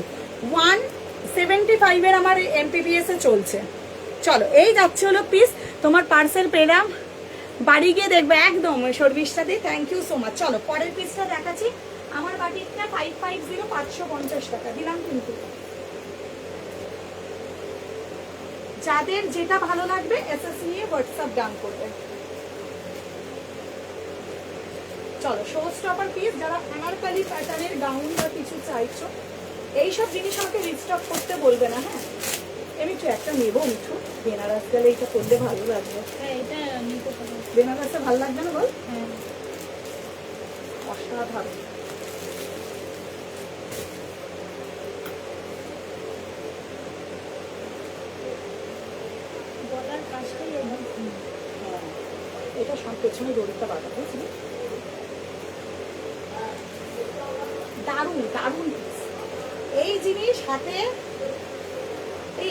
175 এর আমার MPBS এ চলছে। চলো, এই যাচ্ছে হলো পিস। তোমার পার্সেল পেলাম, বাড়ি গিয়ে দেখবে একদম সার্ভিসটা দিয়ে। Thank you so much. চলো পরের পিসটা দেখাচ্ছি। আমার বাটিকটা 550 550 টাকা দিলাম। কিন্তু যাদের যেটা ভালো লাগবে এসএস নিয়ে হোয়াটসঅ্যাপ ডান করবে। চলো, শো স্টপার পিস। যারা আনারকলি প্যাটার্নের গাউন বা কিছু চাইছো, এইসব জিনিস আমাকে রিস্টক করতে বলবে না। হ্যাঁ, আমি তো একটা নেবো মিঠু, বেনারস গেলে এটা করলে ভালো লাগবে। হ্যাঁ, এটা নিতে পারো। বেনারসে ভালো লাগবে না বল? হ্যাঁ, অসাধারণ। গলার কাজটাই একদম সুন্দর। এটা সব পেছনে দড়িটা বাঁধা, বুঝলি? দারুণ দারুণ piece। এই জিনিস হাতে,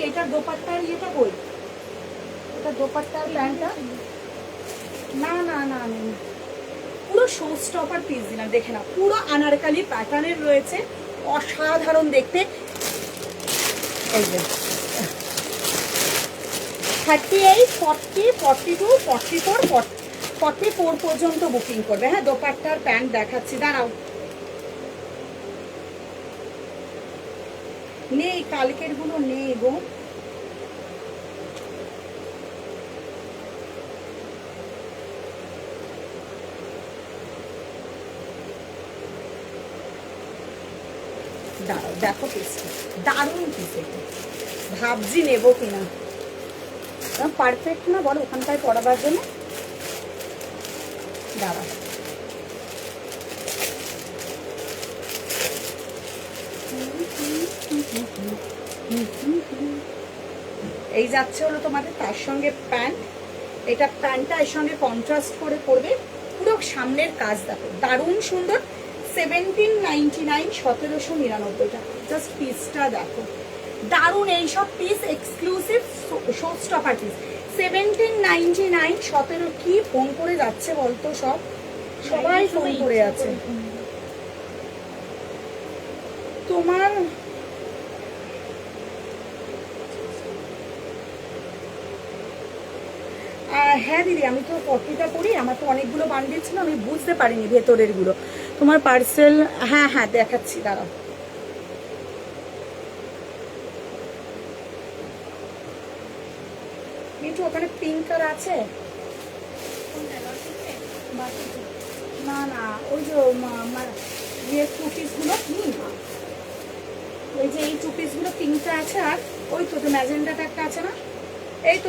এটার দোপাট্টার ইয়েটা কই? এটা দোপাট্টার প্যান্টটা না না না না, পুরো শো স্টপার পিস দিলাম। দেখে না, পুরো আনারকলি প্যাটার্নের রয়েছে, অসাধারণ দেখতে। এই যে 38 40 42 44 44 পর্যন্ত বুকিং করবে। হ্যাঁ, দোপাট্টার প্যান্ট দেখাচ্ছি, দাঁড়াও। নেই, কালকের গুলো নেই গো। দাঁড়াও, দেখো পিসটা দারুণ পিস। ভাবছি নেবো কিনা। পারফেক্ট না বলো ওখানটায় পড়াবার জন্য? দাঁড়াও, এই যাচ্ছে হলো তোমাদের তার সঙ্গে প্যান্ট। এটা প্যান্টটা এর সঙ্গে কন্ট্রাস্ট করে পরবে। পুরো সামনের কাজ দেখো, দারুণ সুন্দর। 1799 1799 টাকা। জাস্ট পিসটা দেখো, দারুণ। এইসব piece exclusive show stopper piece. 1799 17 কি ফোন করে যাচ্ছে বলতো? সবাই ফোন করে আছে। তোমার হ্যাঁ দিদি, আমি তো কপিটা করি, আমার তো অনেকগুলো বান্ডিল ছিল, আমি বুঝতে পারিনি ভেতরের গুলো। তোমার পার্সেল, হ্যাঁ হ্যাঁ দেখাচ্ছি, দাঁড়াও। মিঠু ওখানে পিঙ্কার আছে? না না, ওই যে ইয়ে টু পিসগুলো, ওই যে এই টু পিসগুলো পিঙ্কটা আছে। আর ওই তো ম্যাজেন্ডাটা একটা আছে না? এই তো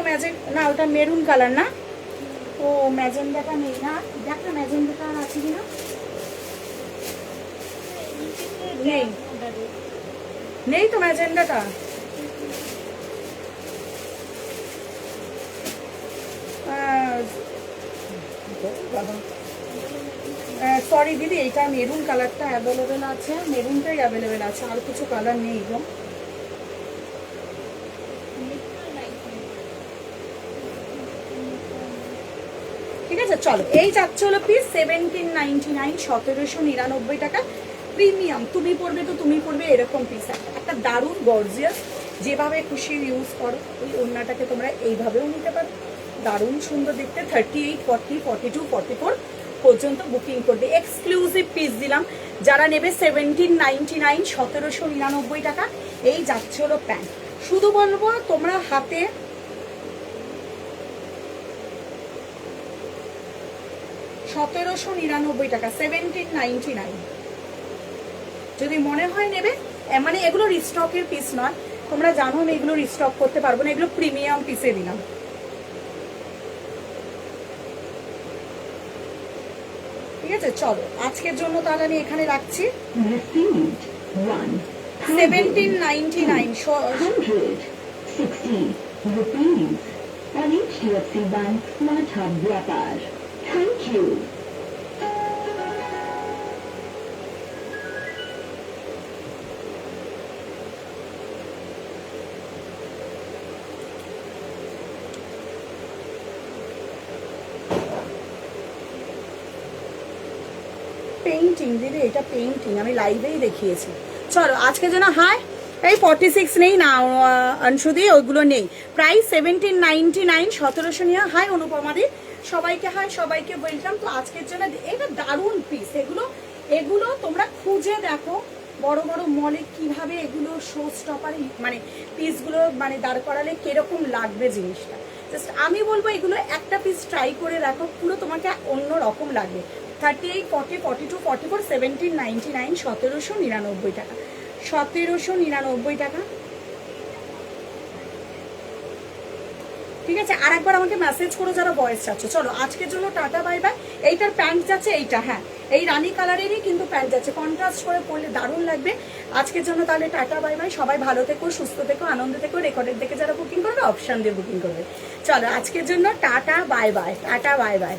না ওটা মেরুন কালার না? ও ম্যাজেন্ডাটা নেই না? দেখ না ম্যাজেন্ডাটা আছে কিনা। নেই, নেই তো ম্যাজেন্ডাটা। সরি দিদি, এইটা মেরুন কালারটা অ্যাভেলেবেল আছে, মেরুনটাই অ্যাভেলেবেল আছে, আর কিছু কালার নেই গো। ঠিক আছে, চলো এই যাচ্ছে হলো পিস 1799 1799 টাকা। প্রিমিয়াম, তুমি পরবে তো তুমি পরবে এরকম পিস, একটা দারুণ গর্জিয়াস, যেভাবে খুশি ইউজ করো। ওই ওড়নাটাকে তোমরা এইভাবেও নিতে পারো, দারুণ সুন্দর দেখতে। 38, 40, 42, 44 পর্যন্ত বুকিং করবে। এক্সক্লুসিভ পিস দিলাম, যারা নেবে 1799, 1799 টাকা। এই যাচ্ছে হলো প্যান্ট। শুধু বলবো তোমরা হাতে 1799 টাকা, 1799। যদি মনে হয় নেবে, মানে এগুলো রিস্টকের পিস নয়, তোমরা জানো আমি এগুলো রিস্টক করতে পারবো না, এগুলো প্রিমিয়াম পিসে দিলাম। ঠিক আছে, চলো আজকের জন্য তাহলে আমি এখানে রাখছি। Received 1799 160 rupees on HDFC Bank Smart Hub Vyapar. Thank you. Painting দিদি, এটা পেইন্টিং আমি লাইভেই দেখিয়েছি। চলো আজকের জন্য হাই। এই 46 নেই না অংশুদি, ওইগুলো নেই। প্রাইস 1799, 1700 নিয়ে। হাই অনুপমাদি, সবাইকে হাই, সবাইকে ওয়েলকাম। তো আজকের জন্য এটা দারুণ পিস, এগুলো তোমরা খুঁজে দেখো বড় বড় মলে কিভাবে এগুলো শো স্টপার, মানে পিসগুলো মানে দাঁড় করালে কিরকম লাগবে জিনিসটা। জাস্ট আমি বলবো এগুলো একটা পিস ট্রাই করে দেখো, পুরো তোমাকে অন্য রকম লাগবে। 38, 40, 42, 44, 1799, 1799 টাকা, 1799 টাকা। ঠিক আছে, আর একবার আমাকে মেসেজ করো যারা ভয়েস চাচ্ছ। চলো আজকের জন্য টাটা, বাই বাই। এইটার প্যান্ট যাচ্ছে, এইটা হ্যাঁ এই রানী কালারেরই কিন্তু প্যান্ট যাচ্ছে, কন্ট্রাস্ট করে পরলে দারুণ লাগবে। আজকের জন্য তাহলে টাটা, বাই বাই। সবাই ভালো থেকো, সুস্থ থেকো, আনন্দ থেকো। রেকর্ডের দেখে যারা বুকিং করবে অপশান দিয়ে বুকিং করবে। চলো আজকের জন্য tata, bye bye, tata, bye bye.